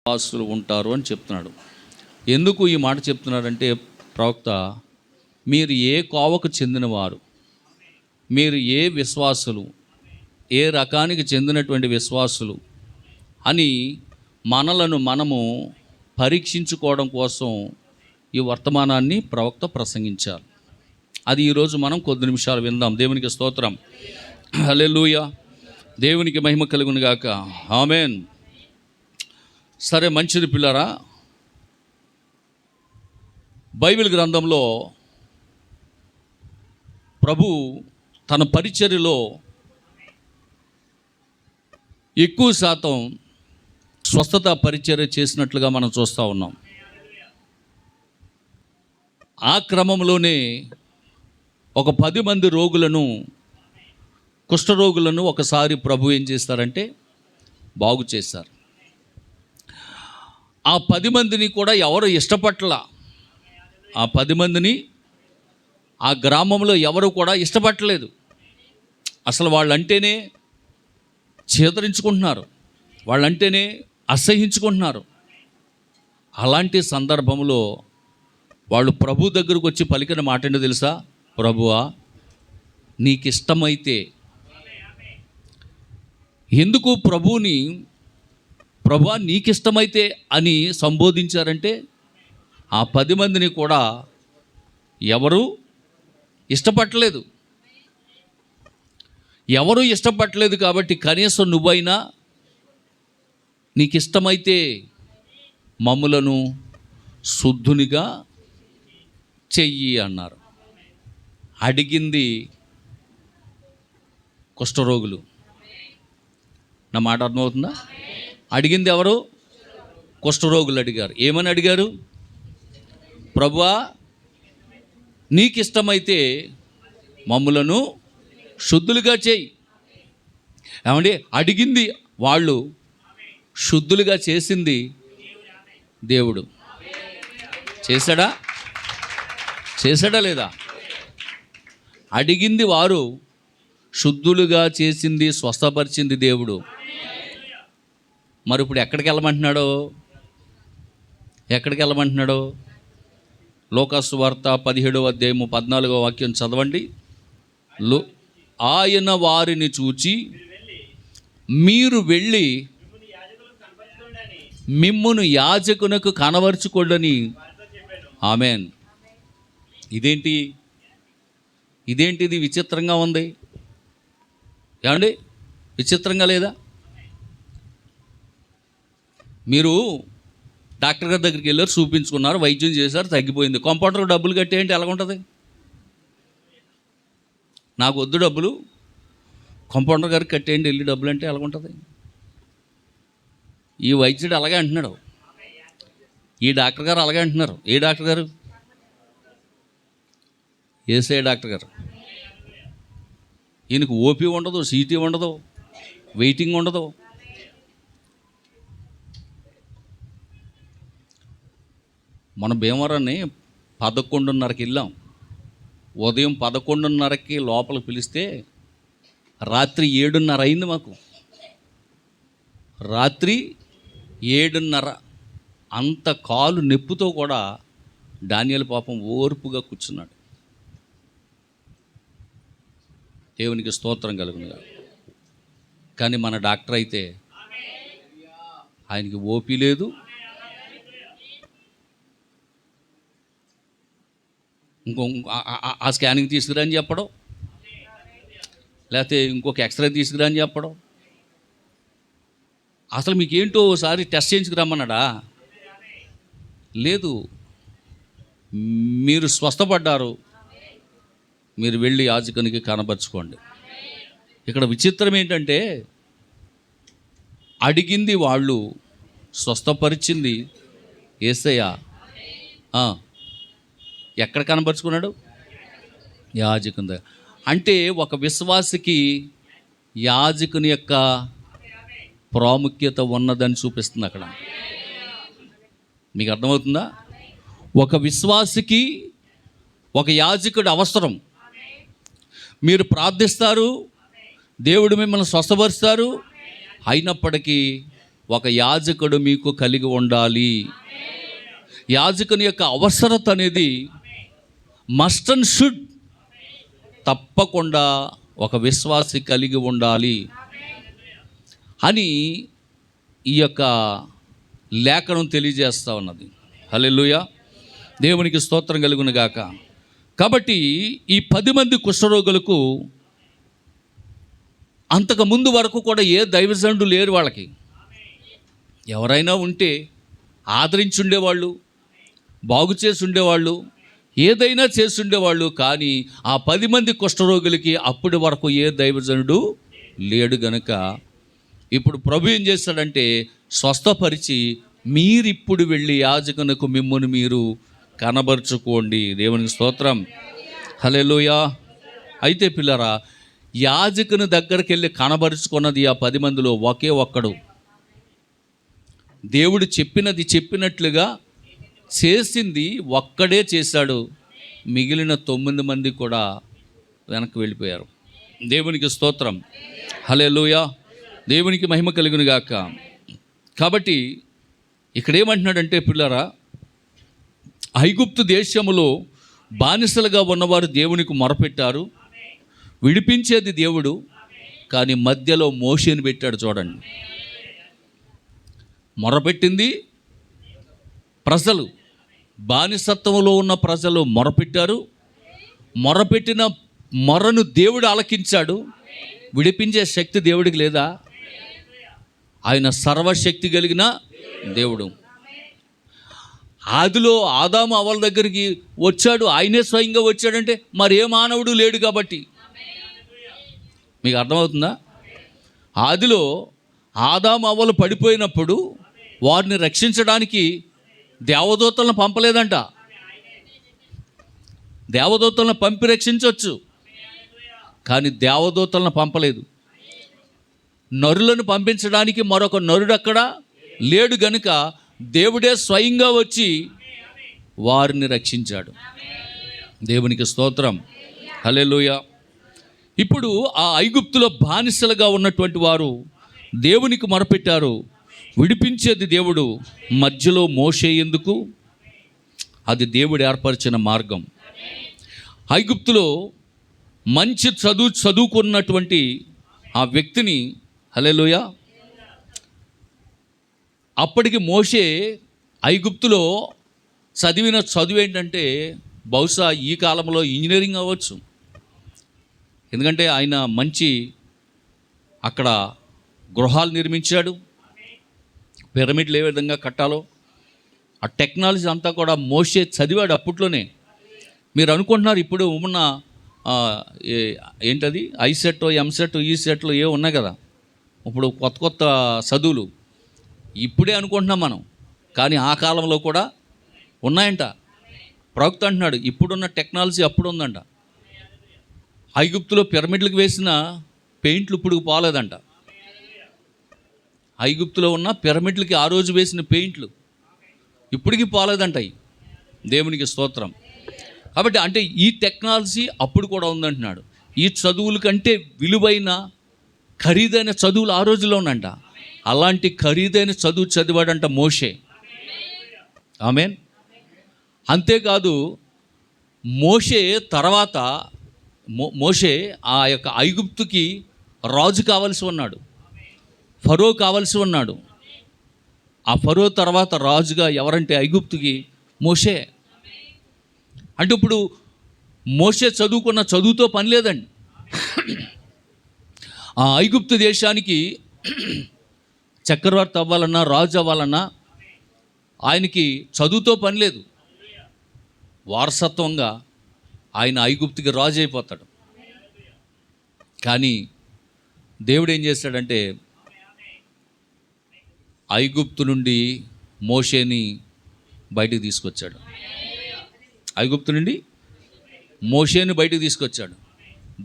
విశ్వాసులు ఉంటారు అని చెప్తున్నాడు. ఎందుకు ఈ మాట చెప్తున్నాడంటే, ప్రవక్త మీరు ఏ కోవకు చెందినవారు, మీరు ఏ విశ్వాసులు, ఏ రకానికి చెందినటువంటి విశ్వాసులు అని మనలను మనము పరీక్షించుకోవడం కోసం ఈ వర్తమానాన్ని ప్రవక్త ప్రసంగించారు. అది ఈరోజు మనం కొద్ది నిమిషాలు విందాం. దేవునికి స్తోత్రం, హల్లెలూయా, దేవునికి మహిమ కలుగును గాక, ఆమేన్. సరే, మంచిది పిల్లరా. బైబిల్ గ్రంథంలో ప్రభు తన పరిచర్యలో ఎక్కువ శాతం స్వస్థత పరిచర్య చేసినట్లుగా మనం చూస్తూ ఉన్నాం. ఆ క్రమంలోనే ఒక 10 మంది రోగులను, కుష్ఠరోగులను ఒకసారి ప్రభు ఏం చేస్తారంటే బాగు చేశారు. ఆ 10 మందిని కూడా ఎవరు ఇష్టపట్ల, ఆ 10 మందిని ఆ గ్రామంలో ఎవరు కూడా ఇష్టపట్టలేదు. అసలు వాళ్ళంటేనే చేదరించుకుంటున్నారు, వాళ్ళంటేనే అసహించుకుంటున్నారు. అలాంటి సందర్భంలో వాళ్ళు ప్రభు దగ్గరకు వచ్చి పలికిన మాట ఏంటో తెలుసా? ప్రభువా, నీకు ఇష్టమైతే. ఎందుకు ప్రభువుని ప్రభువా నీకు ఇష్టమైతే అని సంబోధించారంటే, ఆ 10 మందిని కూడా ఎవరు ఇష్టపట్టలేదు. ఎవరు ఇష్టపట్టలేదు కాబట్టి కనీసం నువ్వైనా నీకు ఇష్టమైతే మమ్ములను శుద్ధునిగా చెయ్యి అన్నారు. అడిగింది కుష్ఠరోగులు. నా మాట అర్థమవుతుందా? అడిగింది ఎవరు? కుష్ఠరోగులు అడిగారు. ఏమని అడిగారు? ప్రభువా నీకు ఇష్టమైతే మమ్ములను శుద్ధులుగా చేయి. ఏమండి, అడిగింది వాళ్ళు, శుద్ధులుగా చేసింది దేవుడు. చేశాడా లేదా? అడిగింది వారు, శుద్ధులుగా చేసింది, స్వస్థపరిచింది దేవుడు. మరి ఇప్పుడు ఎక్కడికి వెళ్ళమంటున్నాడో లోకాసు వార్త 17వ అధ్యాయము 14వ వాక్యం చదవండి. ఆయన వారిని చూచి మీరు వెళ్ళి మిమ్మును యాజకునకు కనబరుచుకోండని. ఆమేన్. ఇదేంటిది విచిత్రంగా ఉంది. ఏమండి, విచిత్రంగా లేదా? మీరు డాక్టర్ గారి దగ్గరికి వెళ్ళారు, చూపించుకున్నారు, వైద్యం చేశారు, తగ్గిపోయింది. కాంపౌండర్కి డబ్బులు కట్టేయంటే ఎలాగుంటుంది? నాకు వద్దు డబ్బులు, కాంపౌండర్ గారికి కట్టేయండి వెళ్ళి డబ్బులు అంటే ఎలాగుంటుంది? ఈ వైద్యుడు అలాగే అంటున్నాడు, ఈ డాక్టర్ గారు అలాగే అంటున్నారు. ఏ డాక్టర్ గారు? యేసయ్య డాక్టర్ గారు. ఈయనకు ఓపీ ఉండదు, సీటీ ఉండదు, వెయిటింగ్ ఉండదు. మన భీమవరాన్ని 11:30కి వెళ్ళాం. ఉదయం 11:30కి లోపలికి పిలిస్తే రాత్రి 7:30 అయింది మాకు. రాత్రి 7:30. అంత కాలు నొప్పితో కూడా డానియేల్ పాపం ఓర్పుగా కూర్చున్నాడు. దేవునికి స్తోత్రం కలుగునుగా. కానీ మన డాక్టర్ అయితే ఆయనకి ఓపీ లేదు, ఆ స్కానింగ్ తీసుకురా అని చెప్పడం, లేకపోతే ఇంకొక ఎక్స్రే తీసుకురా అని చెప్పడం. అసలు మీకేంటో ఒకసారి టెస్ట్ చేయించుకురమ్మన్నాడా? లేదు. మీరు స్వస్థపడ్డారు, మీరు వెళ్ళి యాజకునికి కనబరుచుకోండి. ఇక్కడ విచిత్రం ఏంటంటే, అడిగింది వాళ్ళు, స్వస్థపరిచింది యేసయ్య. ఎక్కడ కనబరుచుకున్నాడు? యాజకుని దగ్గర. అంటే ఒక విశ్వాసికి యాజకుని యొక్క ప్రాముఖ్యత ఉన్నదని చూపిస్తుంది అక్కడ. మీకు అర్థమవుతుందా? ఒక విశ్వాసికి ఒక యాజకుడు అవసరం. మీరు ప్రార్థిస్తారు, దేవుడు మిమ్మల్ని స్వస్థపరుస్తారు, అయినప్పటికీ ఒక యాజకుడు మీకు కలిగి ఉండాలి. యాజకుని యొక్క అవసరత అనేది మస్ట్ అండ్ షుడ్, తప్పకుండా ఒక విశ్వాసి కలిగి ఉండాలి అని ఈ యొక్క లేఖనం తెలియజేస్తూ ఉన్నది. హల్లెలూయా, దేవునికి స్తోత్రం కలుగును గాక. కాబట్టి ఈ 10 మంది కుష్ఠరోగులకు అంతకు ముందు వరకు కూడా ఏ దైవజనుడు లేరు. వాళ్ళకి ఎవరైనా ఉంటే ఆదరించి ఉండేవాళ్ళు, బాగు చేసి ఉండేవాళ్ళు, ఏదైనా చేసి ఉండేవాళ్ళు. కానీ ఆ 10 మంది కుష్ఠరోగులకి అప్పటి వరకు ఏ దైవజనుడు లేడు గనుక ఇప్పుడు ప్రభు ఏం చేస్తాడంటే స్వస్థపరిచి, మీరిప్పుడు వెళ్ళి యాజకునకు మిమ్మును మీరు కనబరుచుకోండి. దేవునికి స్తోత్రం, హల్లెలూయా. అయితే పిల్లరా, యాజకుని దగ్గరికి వెళ్ళి కనబరుచుకున్నది ఆ 10 మందిలో ఒకే ఒక్కడు. దేవుడు చెప్పినది చెప్పినట్లుగా చేసింది ఒక్కడే చేశాడు. మిగిలిన 9 మంది కూడా వెనక్కి వెళ్ళిపోయారు. దేవునికి స్తోత్రం, హల్లెలూయా. దేవునికి మహిమ కలుగును గాక. కాబట్టి ఇక్కడ ఏమంటున్నాడంటే పిల్లరా, ఐగుప్తు దేశములో బానిసలుగా ఉన్నవారు దేవునికి మొరపెట్టారు, విడిపించేది దేవుడు. కానీ మధ్యలో మోషేని పెట్టాడు. చూడండి, మొరపెట్టింది ప్రజలు, బానిసత్వంలో ఉన్న ప్రజలు మొరపెట్టారు. మొరపెట్టిన మొరను దేవుడు ఆలకించాడు. విడిపించే శక్తి దేవుడికి లేదా? ఆయన సర్వశక్తి కలిగిన దేవుడు. ఆదిలో ఆదాము అవ్వల దగ్గరికి వచ్చాడు, ఆయనే స్వయంగా వచ్చాడంటే మరి ఏ మానవుడు లేడు కాబట్టి. మీకు అర్థమవుతుందా? ఆదిలో ఆదాము అవ్వలు పడిపోయినప్పుడు వారిని రక్షించడానికి దేవదూతలను పంపలేదంట. దేవదూతలను పంపి రక్షించవచ్చు, కానీ దేవదూతలను పంపలేదు. నరులను పంపించడానికి మరొక నరుడు అక్కడ లేడు గనుక దేవుడే స్వయంగా వచ్చి వారిని రక్షించాడు. దేవునికి స్తోత్రం, హల్లెలూయా. ఇప్పుడు ఆ ఐగుప్తులో బానిసలుగా ఉన్నటువంటి వారు దేవునికి మొరపెట్టారు, విడిపించేది దేవుడు. మధ్యలో మోషే ఎందుకు? అది దేవుడు ఏర్పరిచిన మార్గం. ఐగుప్తులో మంచి చదువుకున్నటువంటి ఆ వ్యక్తిని, హల్లెలూయా, అప్పటికి మోషే ఐగుప్తులో చదివిన చదువు ఏంటంటే బహుశా ఈ కాలంలో ఇంజనీరింగ్ అవ్వచ్చు. ఎందుకంటే ఆయన మంచి అక్కడ గృహాలు నిర్మించాడు, పిరమిడ్లు ఏ విధంగా కట్టాలో ఆ టెక్నాలజీ అంతా కూడా మోషే చదివాడు అప్పట్లోనే. మీరు అనుకుంటున్నారు ఇప్పుడు ఉన్న ఏంటది ఐసెట్, ఎంసెట్, ఈసెట్లు ఏ ఉన్నాయి కదా, ఇప్పుడు కొత్త కొత్త చదువులు ఇప్పుడే అనుకుంటున్నాం మనం, కానీ ఆ కాలంలో కూడా ఉన్నాయంట. ప్రవక్త అంటున్నాడు ఇప్పుడున్న టెక్నాలజీ అప్పుడు ఉందంట. ఐగుప్తులో పిరమిడ్లకు వేసిన పెయింట్లు ఇప్పుడు పోలేదంట. ఐగుప్తులో ఉన్న పిరమిడ్లకి ఆ రోజు వేసిన పెయింట్లు ఇప్పటికీ పోలేదంట. దేవునికి స్తోత్రం. కాబట్టి అంటే ఈ టెక్నాలజీ అప్పుడు కూడా ఉందంటున్నాడు. ఈ చదువుల కంటే విలువైన ఖరీదైన చదువులు ఆ రోజుల్లో ఉన్నంట. అలాంటి ఖరీదైన చదువు చదివాడంట మోషే. ఆమేన్. అంతేకాదు మోషే తర్వాత మోషే ఆ యొక్క ఐగుప్తుకి రాజు కావలసి ఉన్నాడు, ఫరో కావలసి ఉన్నాడు. ఆ ఫరో తర్వాత రాజుగా ఎవరంటే ఐగుప్తుకి మోషే. అంటే ఇప్పుడు మోషే చదువుకున్న చదువుతో పని లేదండి. ఆ ఐగుప్తు దేశానికి చక్రవర్తి అవ్వాలన్నా రాజు అవ్వాలన్నా ఆయనకి చదువుతో పని లేదు. వారసత్వంగా ఆయన ఐగుప్తుకి రాజు అయిపోతాడు. కానీ దేవుడు ఏం చేస్తాడంటే ఐగుప్తు నుండి మోషేని బయటికి తీసుకొచ్చాడు. ఐగుప్తు నుండి మోషేని బయటికి తీసుకొచ్చాడు.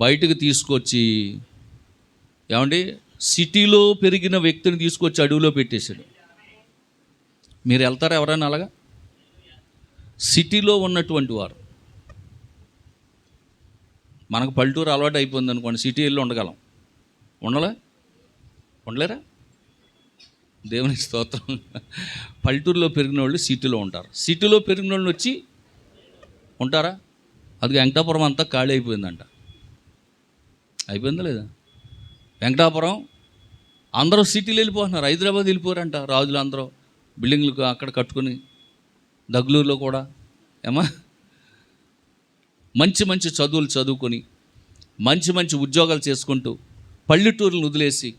బయటకు తీసుకొచ్చి ఏమండి సిటీలో పెరిగిన వ్యక్తిని తీసుకొచ్చి అడవిలో పెట్టేశాడు. మీరు వెళ్తారా ఎవరైనా అలాగా? సిటీలో ఉన్నటువంటి వారు, మనకు పల్లెటూరు అలవాటు అయిపోయింది అనుకోండి, సిటీ వెళ్ళి ఉండగలం. ఉండలేరా? దేవునికి స్తోత్రం. పల్లెటూరులో పెరిగిన వాళ్ళు సిటీలో ఉంటారు, సిటీలో పెరిగిన వాళ్ళు వచ్చి ఉంటారా? అది వెంకటాపురం అంతా ఖాళీ అయిపోయిందంట. అయిపోయిందా లేదా? వెంకటాపురం అందరూ సిటీలు వెళ్ళిపోతున్నారు, హైదరాబాద్ వెళ్ళిపోరంట రాజులు అందరూ బిల్డింగ్లు అక్కడ కట్టుకుని. దగ్లూరులో కూడా ఏమా మంచి మంచి చదువులు చదువుకొని మంచి మంచి ఉద్యోగాలు చేసుకుంటూ పల్లెటూరులను వదిలేసి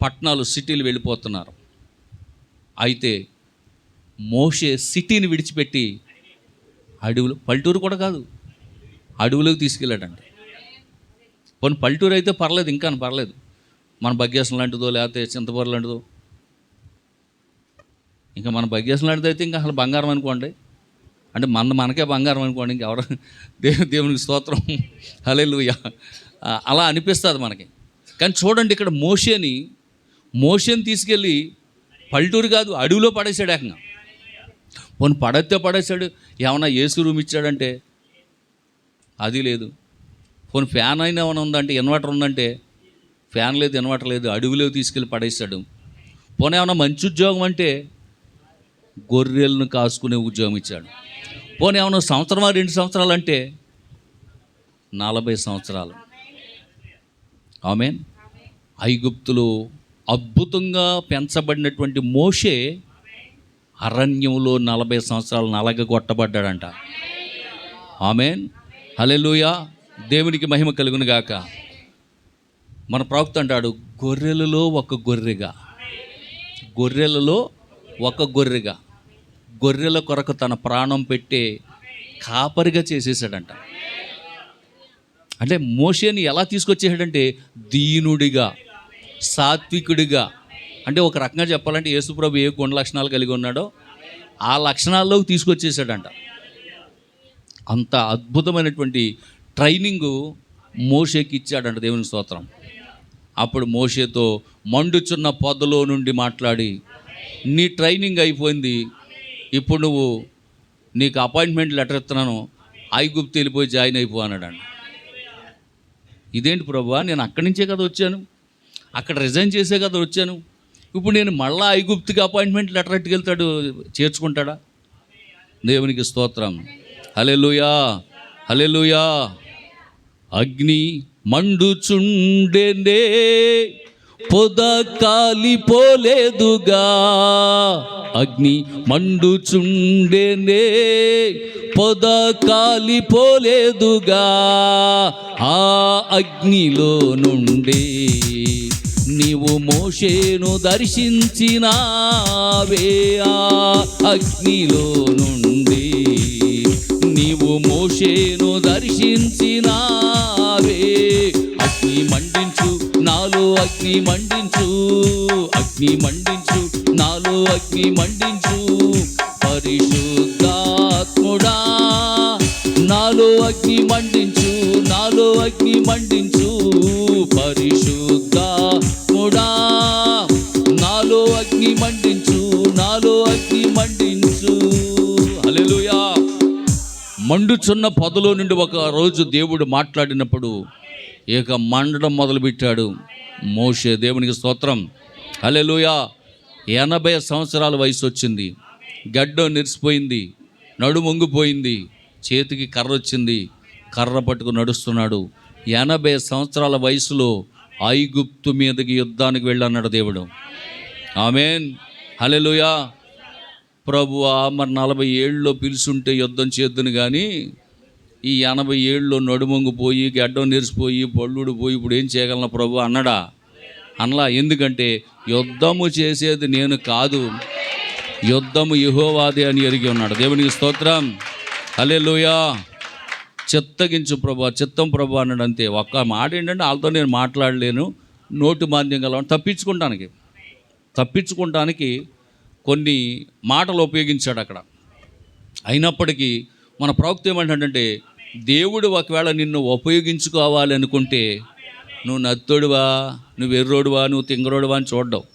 పట్టణాలు సిటీలు వెళ్ళిపోతున్నారు. అయితే మోషే సిటీని విడిచిపెట్టి అడవులు, పల్లెటూరు కూడా కాదు అడవులోకి తీసుకెళ్ళాడంట. పోనీ పల్లెటూరు అయితే పర్లేదు, ఇంకా పర్లేదు, మన బగ్గేసం లాంటిదో లేకపోతే చింతపూర లాంటిదో, ఇంకా మన బగ్గేసం లాంటిది అయితే ఇంకా అసలు బంగారం అనుకోండి, అంటే మనకే బంగారం అనుకోండి, ఇంకెవరు దేవునికి స్తోత్రం, హల్లెలూయా, అలా అనిపిస్తుంది మనకి. కానీ చూడండి, ఇక్కడ మోషేని తీసుకెళ్ళి పల్లెటూరు కాదు అడవిలో పడేసాడు ఏకంగా. పోనీ పడేసాడు, ఏమన్నా ఏసీ రూమ్ ఇచ్చాడంటే అది లేదు. పోనీ ఫ్యాన్ అయినా ఏమైనా ఉందంటే, ఇన్వర్టర్ ఉందంటే ఫ్యాన్ లేదు, ఇన్వర్టర్ లేదు, అడవిలో తీసుకెళ్ళి పడేసాడు. పోనీ ఏమన్నా మంచి ఉద్యోగం అంటే గొర్రెలను కాసుకునే ఉద్యోగం ఇచ్చాడు. పోనీ ఏమన్నా సంవత్సరమా 2 సంవత్సరాలు అంటే 40 సంవత్సరాలు. ఆమేన్. ఐగుప్తులో అద్భుతంగా పెంచబడినటువంటి మోషే అరణ్యంలో 40 సంవత్సరాలు నలగగొట్టబడ్డాడంట. ఆమేన్, హల్లెలూయా, దేవునికి మహిమ కలుగును గాక. మన ప్రవక్త అంటాడు, గొర్రెలలో ఒక గొర్రెగా, గొర్రెల కొరకు తన ప్రాణం పెట్టే కాపరిగా చేసేసాడంట. అంటే మోషేని ఎలా తీసుకొచ్చేసాడంటే దీనుడిగా, సాత్వికుడిగా. అంటే ఒక రకంగా చెప్పాలంటే యేసుప్రభు ఏ గుణ లక్షణాలు కలిగి ఉన్నాడో ఆ లక్షణాల్లోకి తీసుకొచ్చేసాడంట. అంత అద్భుతమైనటువంటి ట్రైనింగు మోషేకి ఇచ్చాడంట, దేవుని స్తోత్రం. అప్పుడు మోషేతో మండుచున్న పొదలో నుండి మాట్లాడి, నీ ట్రైనింగ్ అయిపోయింది, ఇప్పుడు నీకు అపాయింట్మెంట్ లెటర్ ఇస్తున్నాను, ఐగుప్తు వెళ్ళిపోయి జాయిన్ అయిపో అన్నాడండి. ఇదేంటి ప్రభువా, నేను అక్కడి నుంచే కదా వచ్చాను, అక్కడ రిజైన్ చేసే కదా వచ్చాను, ఇప్పుడు నేను మళ్ళీ ఐగుప్తుకి అపాయింట్మెంట్ లెటర్ ఎట్టుకెళ్తాడు, చేర్చుకుంటాడా? దేవునికి స్తోత్రం, హల్లెలూయా, హల్లెలూయా. అగ్ని మండుచుండెనే పొద కాలిపోలేదుగా, అగ్ని మండుచుండెనే పొద కాలిపోలేదుగా, ఆ అగ్నిలో నుండి నీవు మోషేను దర్శించినావే, ఆ అగ్నిలో నుండి నీవు మోషేను దర్శించినావే. అగ్ని మండించు నాలో, అగ్ని మండించు, అగ్ని మండించు నాలో, అగ్ని మండించు, పరిశుద్ధాత్ముడా నాలో అగ్ని మండించు, నాలో అగ్ని మండించు, పరిశుద్ధాత్ముడా నాలో అగ్ని మండించు, నాలో అగ్ని మండించు. హల్లెలూయా. మండుచున్న పొదలో నుండి ఒక రోజు దేవుడు మాట్లాడినప్పుడు ఇక మండడం మొదలుపెట్టాడు మోషే. దేవునికి స్తోత్రం, హల్లెలూయా. 80 సంవత్సరాల వయసు వచ్చింది, గడ్డం నెరిసిపోయింది, నడుము వంగిపోయింది, చేతికి కర్ర వచ్చింది, కర్ర పట్టుకుని నడుస్తున్నాడు. 80 సంవత్సరాల వయసులో ఐగుప్తు మీదకి యుద్ధానికి వెళ్ళన్నాడు దేవుడు. ఆమేన్, హల్లెలూయా. ప్రభువా, మరి 40 ఏళ్ళలో పిలుచుంటే యుద్ధం చేద్దును కానీ ఈ 80 ఏళ్ళలో నడుమొంగిపోయి గడ్డం నెరిసిపోయి పళ్ళుడు పోయి ఇప్పుడు ఏం చేయగలను ప్రభు అన్నాడా? అనలా. ఎందుకంటే యుద్ధము చేసేది నేను కాదు, యుద్ధము యెహోవాదే అని ఎరిగి ఉన్నాడు. దేవునికి స్తోత్రం, హల్లెలూయా. చిత్తగించు ప్రభు, చిత్తం ప్రభు అన్నాడు, అంతే. ఒక్క మాట ఏంటంటే వాళ్ళతో నేను మాట్లాడలేను, నోటి మాంద్యం గల తప్పించుకుంటానికి కొన్ని మాటలు ఉపయోగించాడు అక్కడ. అయినప్పటికీ మన ప్రవక్త ఏమంటాడంటే, దేవుడు ఒకవేళ నిన్ను ఉపయోగించుకోవాలి అనుకుంటే నువ్వు నత్తోడువా, నువ్వు ఎర్రోడువా, నువ్వు తింగరోడువా అని చూడవు.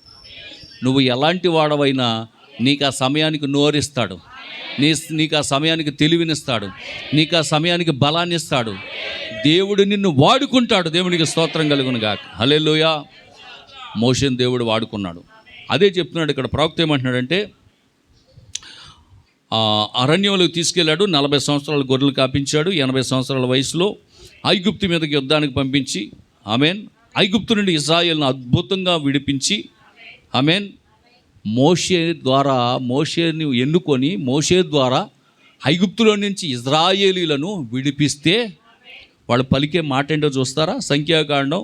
నువ్వు ఎలాంటి వాడవైనా నీకు ఆ సమయానికి నోరిస్తాడు, నీకు ఆ సమయానికి తెలివినిస్తాడు, నీకు ఆ సమయానికి బలాన్ని ఇస్తాడు. దేవుడు నిన్ను వాడుకుంటాడు. దేవునికి స్తోత్రం కలుగును గాక, హల్లెలూయా. మోషేని దేవుడు వాడుకున్నాడు. అదే చెప్తున్నాడు ఇక్కడ ప్రవక్త. ఏమంటున్నాడంటే అరణ్యంలోకి తీసుకెళ్ళాడు, 40 సంవత్సరాలు గొర్రెలు కాపించాడు, 80 సంవత్సరాల వయసులో ఐగుప్తు మీదకి యుద్ధానికి పంపించి, ఆమెన్, ఐగుప్తు నుండి ఇశ్రాయేలును అద్భుతంగా విడిపించి, ఆమెన్, మోషేని ఎన్నుకొని మోషే ద్వారా ఐగుప్తులో నుంచి ఇశ్రాయేలీలను విడిపిస్తే వాళ్ళు పలికే మాట ఏంటో చూస్తారా? సంఖ్యాకాండం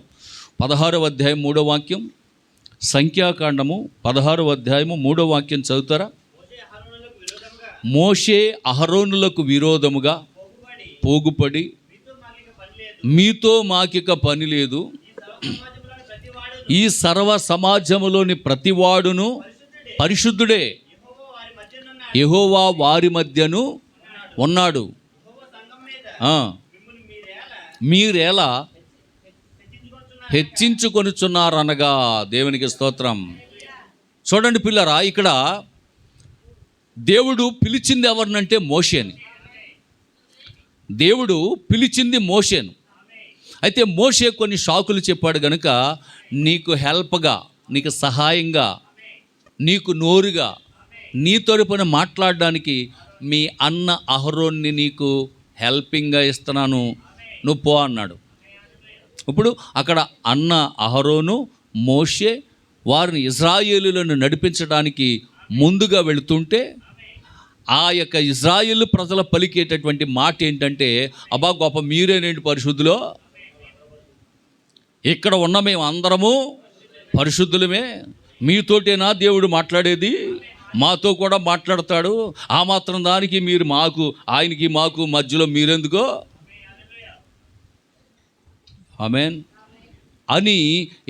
16వ అధ్యాయం 3వ వాక్యం. సంఖ్యాకాండము 16వ అధ్యాయము 3వ వాక్యం చదువుతారా? మోషే అహరోనులకు విరోధముగా పోగుపడి, మీతో మాకిక పని లేదు, ఈ సర్వ సమాజములోని ప్రతివాడును పరిశుద్ధుడే, యెహోవా వారి మధ్యను ఉన్నాడు, మీరేలా హెచ్చించుకొనుచున్నారనగా. దేవునికి స్తోత్రం. చూడండి పిల్లరా, ఇక్కడ దేవుడు పిలిచింది ఎవరినంటే మోషేని. దేవుడు పిలిచింది మోషేను. అయితే మోషే కొన్ని షాకులు చెప్పాడు గనుక నీకు హెల్ప్గా, నీకు సహాయంగా, నీకు నోరుగా, నీ తరపున మాట్లాడడానికి మీ అన్న అహరోన్ని నీకు హెల్పింగ్గా ఇస్తున్నాను, నువ్వు పో అన్నాడు. ఇప్పుడు అక్కడ అన్న అహరోను, మోషే వారిని ఇశ్రాయేలులను నడిపించడానికి ముందుగా వెళుతుంటే ఆ యొక్క ఇశ్రాయేలు ప్రజల పలికేటటువంటి మాట ఏంటంటే, అబ్బా గొప్ప మీరేనేంటి పరిశుద్ధులో, ఇక్కడ ఉన్న మేము అందరము పరిశుద్ధులమే, మీతోటేనా దేవుడు మాట్లాడేది, మాతో కూడా మాట్లాడతాడు, ఆ మాత్రం దానికి మీరు ఆయనకి మాకు మధ్యలో మీరెందుకో, ఆమేన్ అని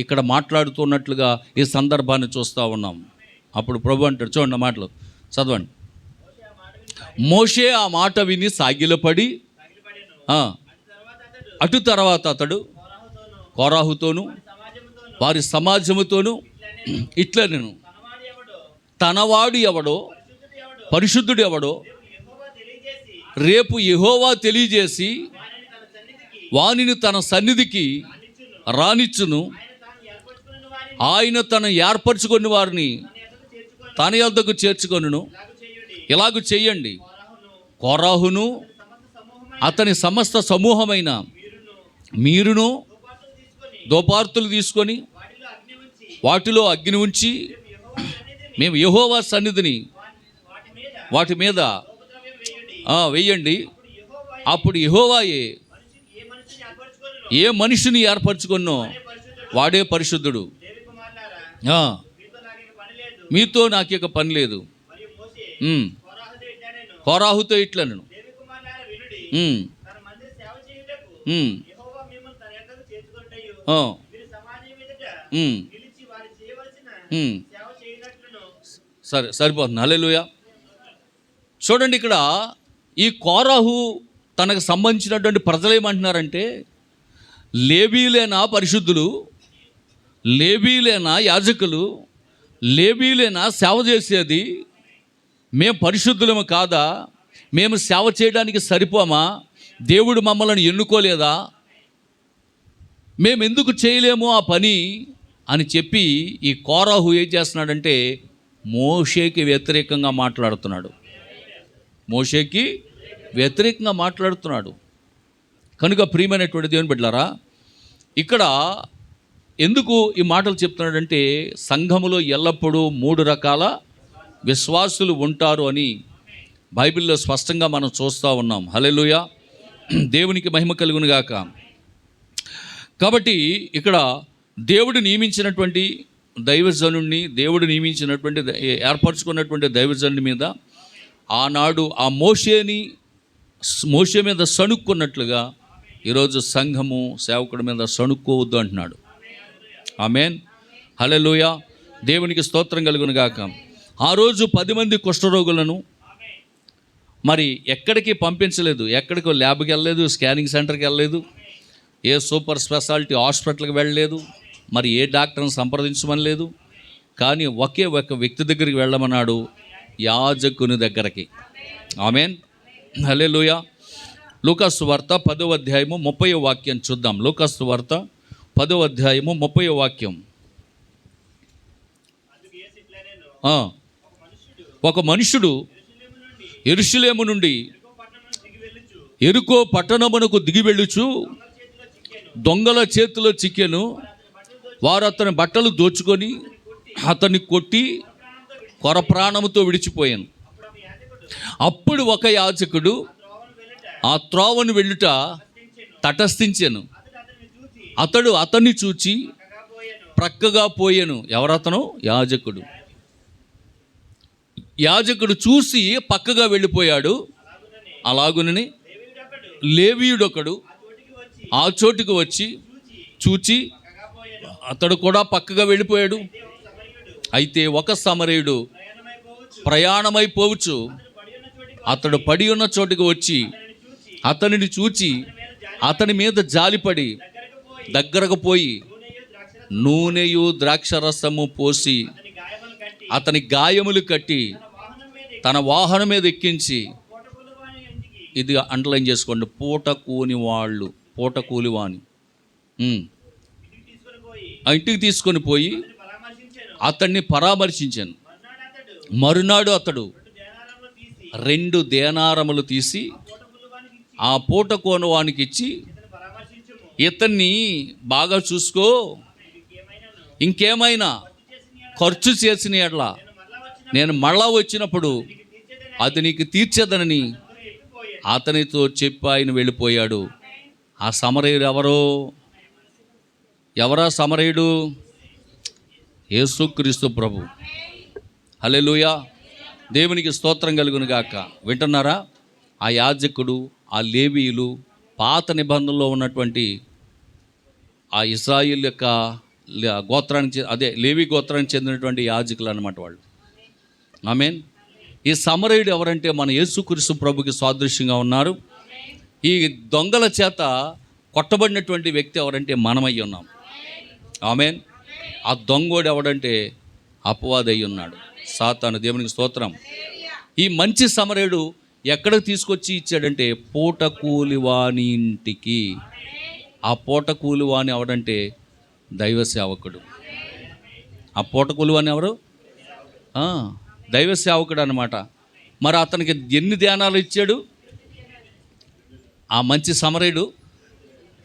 ఇక్కడ మాట్లాడుతున్నట్లుగా ఈ సందర్భాన్ని చూస్తూ ఉన్నాం. అప్పుడు ప్రభు అంటాడు, చూడండి మాటలు చదవండి. మోషే ఆ మాట విని సాగిలపడి, అటు తర్వాత అతడు కోరాహుతోను వారి సమాజముతోను ఇట్లా, నేను తనవాడు ఎవడో, పరిశుద్ధుడు ఎవడో రేపు యెహోవా తెలియజేసి వానిని తన సన్నిధికి రానిచ్చును, ఆయన తను ఏర్పరచుకుని వారిని తన యొద్దకు చేర్చుకొనును. ఇలాగ చెయ్యండి. కోరాహును అతని సమస్త సమూహమైన మీరును దోపార్తులు తీసుకొని వాటిలో అగ్ని ఉంచి మేము యెహోవా సన్నిధిని వాటి మీద వెయ్యండి. అప్పుడు యెహోవాయే ఏ మనిషిని ఏర్పరచుకున్నో వాడే పరిశుద్ధుడు, మీతో నాకు ఇక పని లేదు. కోరాహుతో ఇట్లా, నేను సరే సరిపోతుంది. హల్లెలూయా. చూడండి, ఇక్కడ ఈ కోరాహు తనకు సంబంధించినటువంటి ప్రజలు ఏమంటున్నారంటే, లేవీలేనా పరిశుద్ధులు, లేవీలేనా యాజకులు, లేవీలేనా సేవ చేసేది, మేము పరిశుద్ధులము కాదా, మేము సేవ చేయడానికి సరిపోమా, దేవుడు మమ్మల్ని ఎన్నుకోలేదా, మేము ఎందుకు చేయలేము ఆ పని అని చెప్పి ఈ కోరాహు ఏం చేస్తున్నాడంటే మోషేకి వ్యతిరేకంగా మాట్లాడుతున్నాడు. మోషేకి వ్యతిరేకంగా మాట్లాడుతున్నాడు. కనుక ప్రియమైనటువంటి దేవుని బిడ్డలారా, ఇక్కడ ఎందుకు ఈ మాటలు చెప్తున్నాడంటే, సంఘములో ఎల్లప్పుడూ 3 రకాల విశ్వాసులు ఉంటారు అని బైబిల్లో స్పష్టంగా మనం చూస్తూ ఉన్నాం. హల్లెలూయా. దేవునికి మహిమ కలుగును గాక. కాబట్టి ఇక్కడ దేవుడు నియమించినటువంటి దైవజనుడిని, దేవుడు నియమించినటువంటి ఏర్పరచుకున్నటువంటి దైవజనుడి మీద ఆనాడు ఆ మోషే మీద సణుక్కున్నట్లుగా ఈరోజు సంఘము సేవకుడి మీద సణుక్కోవద్దు అంటున్నాడు. ఆమేన్. హల్లెలూయా. దేవునికి స్తోత్రం కలుగును గాక. ఆ రోజు 10 మంది కుష్ఠరోగులను మరి ఎక్కడికి పంపించలేదు, ఎక్కడికి ల్యాబ్కి వెళ్ళలేదు, స్కానింగ్ సెంటర్కి వెళ్ళలేదు, ఏ సూపర్ స్పెషాలిటీ హాస్పిటల్కి వెళ్ళలేదు, మరి ఏ డాక్టర్ని సంప్రదించమని లేదు. కానీ ఒకే ఒక వ్యక్తి దగ్గరికి వెళ్ళమన్నాడు, యాజకుని దగ్గరికి. ఆమేన్. హల్లెలూయా. లూకాసు వార్త 10వ అధ్యాయము 30వ వాక్యం చూద్దాం. లూకాసు వార్త 10వ అధ్యాయము 30వ వాక్యం. ఒక మనుషుడు యెరూషలేము నుండి యెరికో పట్టణమునకు దిగి వెళ్ళుచు దొంగల చేతిలో చిక్కెను. వారు అతని బట్టలు దోచుకొని అతన్ని కొట్టి కొర ప్రాణముతో విడిచిపోయాను. అప్పుడు ఒక యాజకుడు ఆ త్రోవను వెళ్ళుట తటస్థించాను. అతడు అతన్ని చూచి ప్రక్కగా పోయాను. ఎవరతను? యాజకుడు. యాజకుడు చూసి పక్కగా వెళ్ళిపోయాడు. అలాగునని లేవీయుడొకడు ఆ చోటుకు వచ్చి చూచి అతడు కూడా పక్కగా వెళ్ళిపోయాడు. అయితే ఒక సమరయుడు ప్రయాణమైపోవచ్చు అతడు పడి ఉన్న చోటుకు వచ్చి అతనిని చూచి అతని మీద జాలిపడి దగ్గరకు పోయి నూనెయు ద్రాక్షరసము పోసి అతని గాయములు కట్టి తన వాహనం మీద ఎక్కించి, ఇది అండర్లైన్ చేసుకోండి, పూట కూలివాని ఆ ఇంటికి తీసుకొని పోయి అతన్ని పరామర్శించాను. మరునాడు అతడు 2 దేనారములు తీసి ఆ పూట కోనవానికి ఇచ్చి, ఇతన్ని బాగా చూసుకో, ఇంకేమైనా ఖర్చు చేసిన ఎడల నేను మళ్ళా వచ్చినప్పుడు అది నీకు తీర్చేదనని అతనితో చెప్పి ఆయన వెళ్ళిపోయాడు. ఆ సమరయుడు ఎవరా సమరయుడు? యేసుక్రీస్తు ప్రభు. హల్లెలూయా, దేవునికి స్తోత్రం కలుగును గాక. వింటున్నారా? ఆ యాజకుడు, ఆ లేవీయులు పాత నిబంధనలో ఉన్నటువంటి ఆ ఇశ్రాయేల్ యొక్క గోత్రానికి, అదే లేవీ గోత్రానికి చెందినటువంటి యాజకులు అన్నమాట వాళ్ళు. ఆమేన్. ఈ సమరయుడు ఎవరంటే మన యేసుక్రీస్తు ప్రభుకి సాదృశ్యంగా ఉన్నారు. ఈ దొంగల చేత కొట్టబడినటువంటి వ్యక్తి ఎవరంటే మనమై ఉన్నాం. ఆమేన్. ఆ దొంగోడు ఎవడంటే అపవాదై ఉన్నాడు, సాతాను. దేవునికి స్తోత్రం. ఈ మంచి సమరయుడు ఎక్కడికి తీసుకొచ్చి ఇచ్చాడంటే పూట కూలివాని ఇంటికి. ఆ పూట కూలివాని ఎవడంటే దైవ సేవకుడు. ఆ పూట కూలివాని ఎవరు? దైవ సేవకుడు అన్నమాట. మరి అతనికి ఎన్ని ధ్యానాలు ఇచ్చాడు? ఆ మంచి సమరయుడు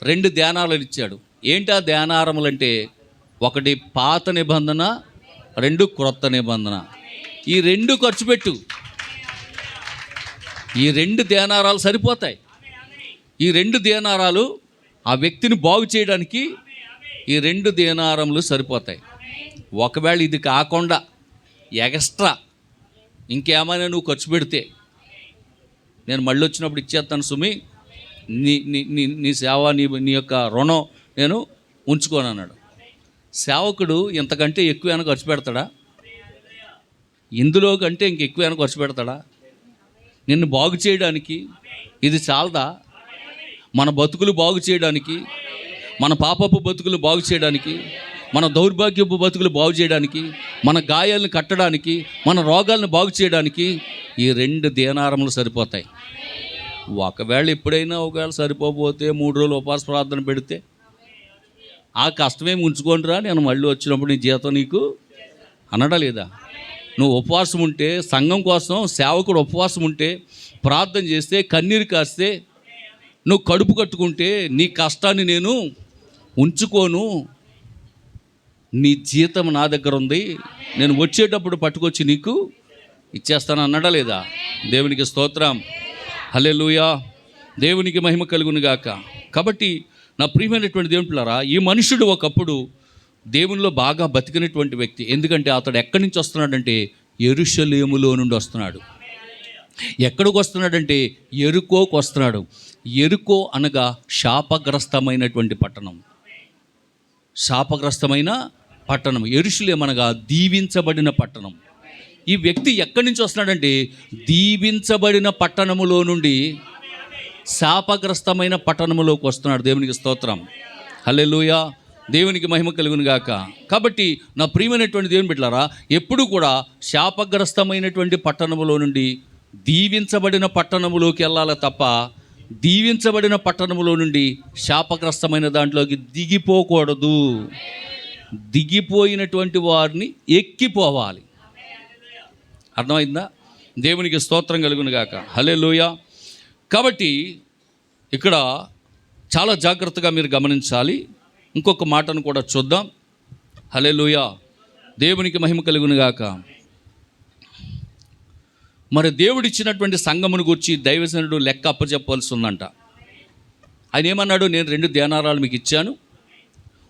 2 ధ్యానాలు ఇచ్చాడు. ఏంటి ఆ ధ్యానారములు అంటే? 1 పాత నిబంధన, 2 క్రొత్త నిబంధన. ఈ 2 ఖర్చు పెట్టు. ఈ 2 ధ్యానారాలు సరిపోతాయి. ఈ 2 ధ్యానారాలు ఆ వ్యక్తిని బాగు చేయడానికి ఈ 2 ధ్యానారములు సరిపోతాయి. ఒకవేళ ఇది కాకుండా ఎక్స్ట్రా ఇంకేమైనా నువ్వు ఖర్చు పెడితే నేను మళ్ళీ వచ్చినప్పుడు ఇచ్చేస్తాను సుమి, నీ సేవ, నీ యొక్క రుణం నేను ఉంచుకోను అన్నాడు. సేవకుడు ఇంతకంటే ఎక్కువైనా ఖర్చు పెడతాడా? ఇందులో కంటే ఇంకెక్కువైనా ఖర్చు పెడతాడా? నిన్ను బాగు చేయడానికి ఇది చాలదా? మన బతుకులు బాగు చేయడానికి, మన పాపపు బతుకులు బాగు చేయడానికి, మన దౌర్భాగ్యపు బతుకులు బాగు చేయడానికి, మన గాయాలను కట్టడానికి, మన రోగాలను బాగు చేయడానికి ఈ 2 దేనారములు సరిపోతాయి. ఒకవేళ ఎప్పుడైనా సరిపోతే 3 రోజులు ఉపవాస ప్రార్థన పెడితే ఆ కష్టమేమి ఉంచుకోండిరా, నేను మళ్ళీ వచ్చినప్పుడు నీ జీతం నీకు అనడా లేదా? నువ్వు ఉపవాసం ఉంటే, సంఘం కోసం సేవకుడు ఉపవాసం ఉంటే, ప్రార్థన చేస్తే, కన్నీరు కాస్తే, నువ్వు కడుపు కట్టుకుంటే నీ కష్టాన్ని నేను ఉంచుకోను, నీ జీతం నా దగ్గర ఉంది, నేను వచ్చేటప్పుడు పట్టుకొచ్చి నీకు ఇచ్చేస్తాను అన్నాడా లేదా? దేవునికి స్తోత్రం. హల్లెలూయా, దేవునికి మహిమ కలుగును గాక. కాబట్టి నా ప్రియమైనటువంటి దేవుని పిల్లరా, ఈ మనుషుడు ఒకప్పుడు దేవునిలో బాగా బతికినటువంటి వ్యక్తి. ఎందుకంటే అతడు ఎక్కడి నుంచి వస్తున్నాడంటే యెరూషలేములో నుండి వస్తున్నాడు. ఎక్కడికి వస్తున్నాడంటే యెరికోకు వస్తున్నాడు. యెరికో అనగా శాపగ్రస్తమైనటువంటి పట్టణం. శాపగ్రస్తమైన పట్టణం. యెరూషలేము అనగా దీవించబడిన పట్టణం. ఈ వ్యక్తి ఎక్కడి నుంచి వస్తున్నాడంటే దీవించబడిన పట్టణములో నుండి శాపగ్రస్తమైన పట్టణములోకి వస్తున్నాడు. దేవునికి స్తోత్రం. హల్లెలూయా, దేవునికి మహిమ కలుగును గాక. కాబట్టి నా ప్రియమైనటువంటి దేవుని బిడ్డలారా, ఎప్పుడు కూడా శాపగ్రస్తమైనటువంటి పట్టణములో నుండి దీవించబడిన పట్టణములోకి వెళ్ళాలి తప్ప దీవించబడిన పట్టణములో నుండి శాపగ్రస్తమైన దాంట్లోకి దిగిపోకూడదు. దిగిపోయినటువంటి వారిని ఎక్కిపోవాలి. అర్థమైందా? దేవునికి స్తోత్రం కలుగును గాక. హల్లెలూయా. కాబట్టి ఇక్కడ చాలా జాగ్రత్తగా మీరు గమనించాలి. ఇంకొక మాటను కూడా చూద్దాం. హల్లెలూయా. దేవునికి మహిమ కలుగును గాక. మరి దేవుడిచ్చినటువంటి సంఘమును గురించి దైవజనుడు లెక్క అప్పచెప్పవలసి ఉందంట. ఆయన ఏమన్నాడు? నేను 2 దేనారాలు మీకు ఇచ్చాను,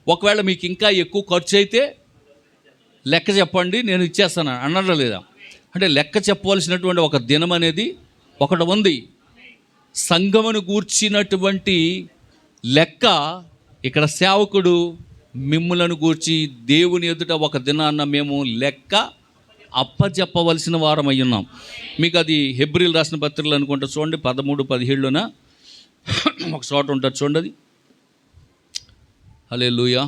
ఒకవేళ మీకు ఇంకా ఎక్కువ ఖర్చు అయితే లెక్క చెప్పండి, నేను ఇచ్చేస్తాను అన్నాడా లేదా? అంటే లెక్క చెప్పవలసినటువంటి ఒక దినం అనేది ఒకటి ఉంది. సంఘమును గూర్చినటువంటి లెక్క ఇక్కడ సేవకుడు మిమ్ములను గూర్చి దేవుని ఎదుట ఒక దినాన్న మేము లెక్క అప్పచెప్పవలసిన వారం అయి ఉన్నాం. మీకు అది హెబ్రీలు రాసిన పత్రికలు అనుకుంటా చూడండి, 13-17లోన ఒక చోట ఉంటుంది చూడండి. అది హల్లెలూయా.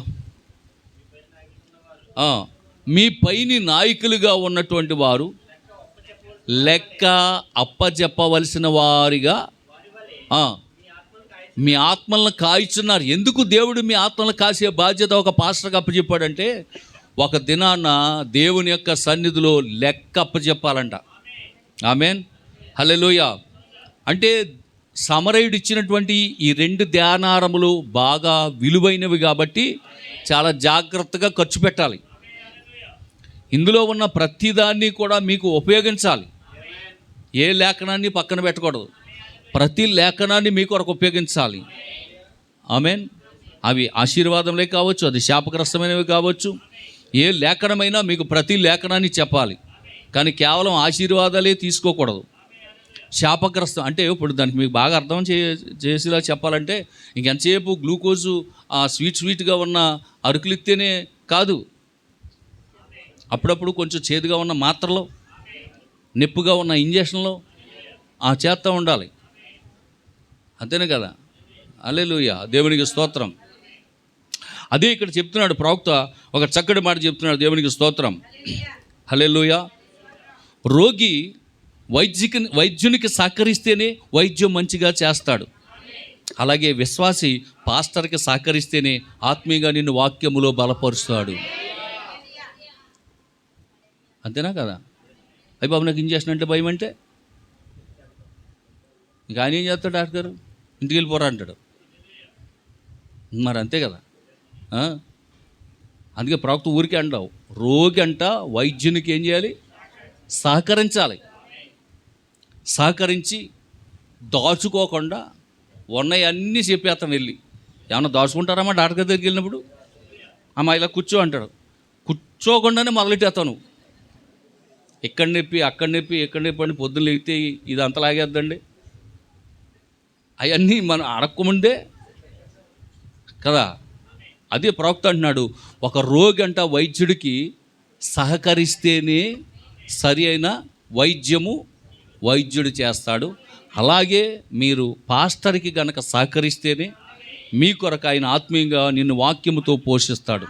మీ పైని నాయకులుగా ఉన్నటువంటి వారు లెక్క అప్పచెప్పవలసిన వారిగా మీ ఆత్మలను కాయిస్తున్నారు. ఎందుకు దేవుడు మీ ఆత్మలను కాసే బాధ్యత ఒక పాస్టర్కి అప్పచెప్పాడంటే, ఒక దినాన దేవుని యొక్క సన్నిధిలో లెక్క అప్పచెప్పాలంట. ఆమేన్. హల్లెలూయా. అంటే సమరయుడు ఇచ్చినటువంటి ఈ 2 దేనారములు బాగా విలువైనవి కాబట్టి చాలా జాగ్రత్తగా ఖర్చు పెట్టాలి. ఇందులో ఉన్న ప్రతిదాన్ని కూడా మీకు ఉపయోగించాలి. ఏ లేఖనాన్ని పక్కన పెట్టకూడదు. ప్రతి లేఖనాన్ని మీ కొరకు ఉపయోగించాలి. ఆమేన్. అవి ఆశీర్వాదములే కావచ్చు, అది శాపగ్రస్తమైనవి కావచ్చు. ఏ లేఖనమైనా మీకు ప్రతి లేఖనాన్ని చెప్పాలి, కానీ కేవలం ఆశీర్వాదాలే తీసుకోకూడదు. శాపగ్రస్తం అంటే ఇప్పుడు దానికి మీకు బాగా అర్థం చేసేలా చెప్పాలంటే, ఇంకెంతసేపు గ్లూకోజు స్వీట్గా ఉన్న అరుకులు ఇస్తేనే కాదు, అప్పుడప్పుడు కొంచెం చేదుగా ఉన్న మాత్రలో, నొప్పిగా ఉన్న ఇంజక్షన్లో చేస్తూ ఉండాలి. అంతేనే కదా? హల్లెలూయా. దేవునికి స్తోత్రం. అదే ఇక్కడ చెప్తున్నాడు ప్రవక్త, ఒక చక్కటి మాట చెప్తున్నాడు. దేవునికి స్తోత్రం. హల్లెలూయా. రోగి వైద్యునికి సహకరిస్తేనే వైద్యం మంచిగా చేస్తాడు. అలాగే విశ్వాసి పాస్టర్కి సహకరిస్తేనే ఆత్మీయంగా నిన్ను వాక్యములో బలపరుస్తాడు. అంతేనా కదా? అయ్యి బాబు నాకు ఇంజక్షన్ అంటే భయం అంటే ఇంకా ఆయన ఏం చేస్తాడు? డాక్టర్ గారు ఇంటికి వెళ్ళిపోరా అంటాడు. మరి అంతే కదా. అందుకే ప్రవక్త ఊరికే అంటావు, రోగి అంట వైద్యునికి ఏం చేయాలి? సహకరించాలి. సహకరించి దాచుకోకుండా ఉన్నాయి అన్నీ చెప్పేస్తాను. వెళ్ళి ఏమన్నా దాచుకుంటారమ్మా డాక్టర్ గారి దగ్గరికి వెళ్ళినప్పుడు? అమ్మ ఇలా కూర్చో అంటాడు. కూర్చోకుండానే మొదలెట్టేస్తాను. ఎక్కడ నొప్పి అక్కడ నొప్పి ఎక్కడ నొప్పి అని పొద్దున్న లేగితే ఇది అంత లాగేద్దండి. అవన్నీ మనం అడక్కముందే కదా. అదే ప్రవక్త అంటున్నాడు, ఒక రోగి అంట వైద్యుడికి సహకరిస్తేనే సరి అయిన వైద్యుడు చేస్తాడు. అలాగే మీరు పాస్టర్కి గనక సహకరిస్తేనే మీ కొరకు ఆయన ఆత్మీయంగా నిన్ను వాక్యముతో పోషిస్తాడు.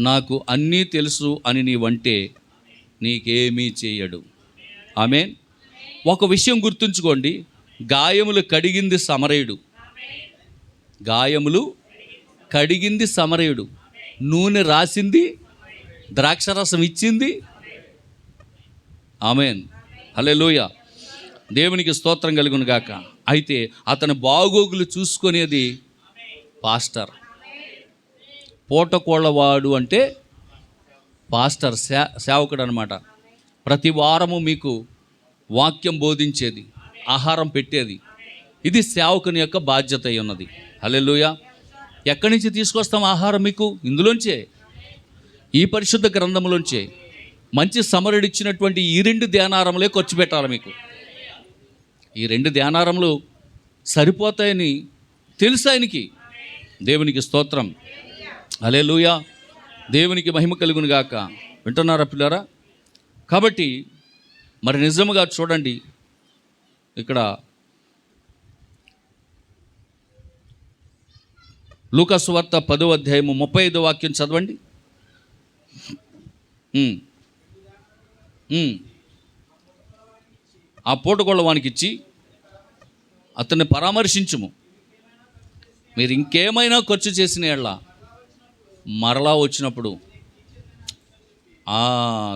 నాకు అన్నీ తెలుసు అని నీవంటే నీకేమీ చేయడు. ఆమేన్. ఒక విషయం గుర్తుంచుకోండి, గాయములు కడిగింది సమరయుడు. గాయములు కడిగింది సమరయుడు. నూనె రాసింది, ద్రాక్షరసం ఇచ్చింది. ఆమేన్. హల్లెలూయా. దేవునికి స్తోత్రం కలుగును గాక. అయితే అతని బాగోగులు చూసుకునేది పాస్టర్. పూటకోళ్ళవాడు అంటే పాస్టర్, సేవకుడు అనమాట. ప్రతి వారము మీకు వాక్యం బోధించేది, ఆహారం పెట్టేది, ఇది సేవకుని యొక్క బాధ్యత అయి ఉన్నది. హల్లెలూయా. ఎక్కడి నుంచి తీసుకొస్తాం ఆహారం? మీకు ఇందులోంచే, ఈ పరిశుద్ధ గ్రంథంలోంచే. మంచి సమరుడు ఇచ్చినటువంటి ఈ 2 ధ్యానారములే ఖర్చు పెట్టాలి. మీకు ఈ 2 ధ్యానారములు సరిపోతాయని తెలుసు ఆయనకి. దేవునికి స్తోత్రం. హల్లెలూయా. దేవునికి మహిమ కలుగును గాక. వింటున్నారా పిల్లారా? కాబట్టి మరి నిజముగా చూడండి, ఇక్కడ లూకా సువార్త 10వ అధ్యాయము 35వ వాక్యం చదవండి. ఆ పూటగొళ్ళ వానికి ఇచ్చి అతన్ని పరామర్శించుము. మీరు ఇంకేమైనా ఖర్చు చేసిన యెడల మరలా వచ్చినప్పుడు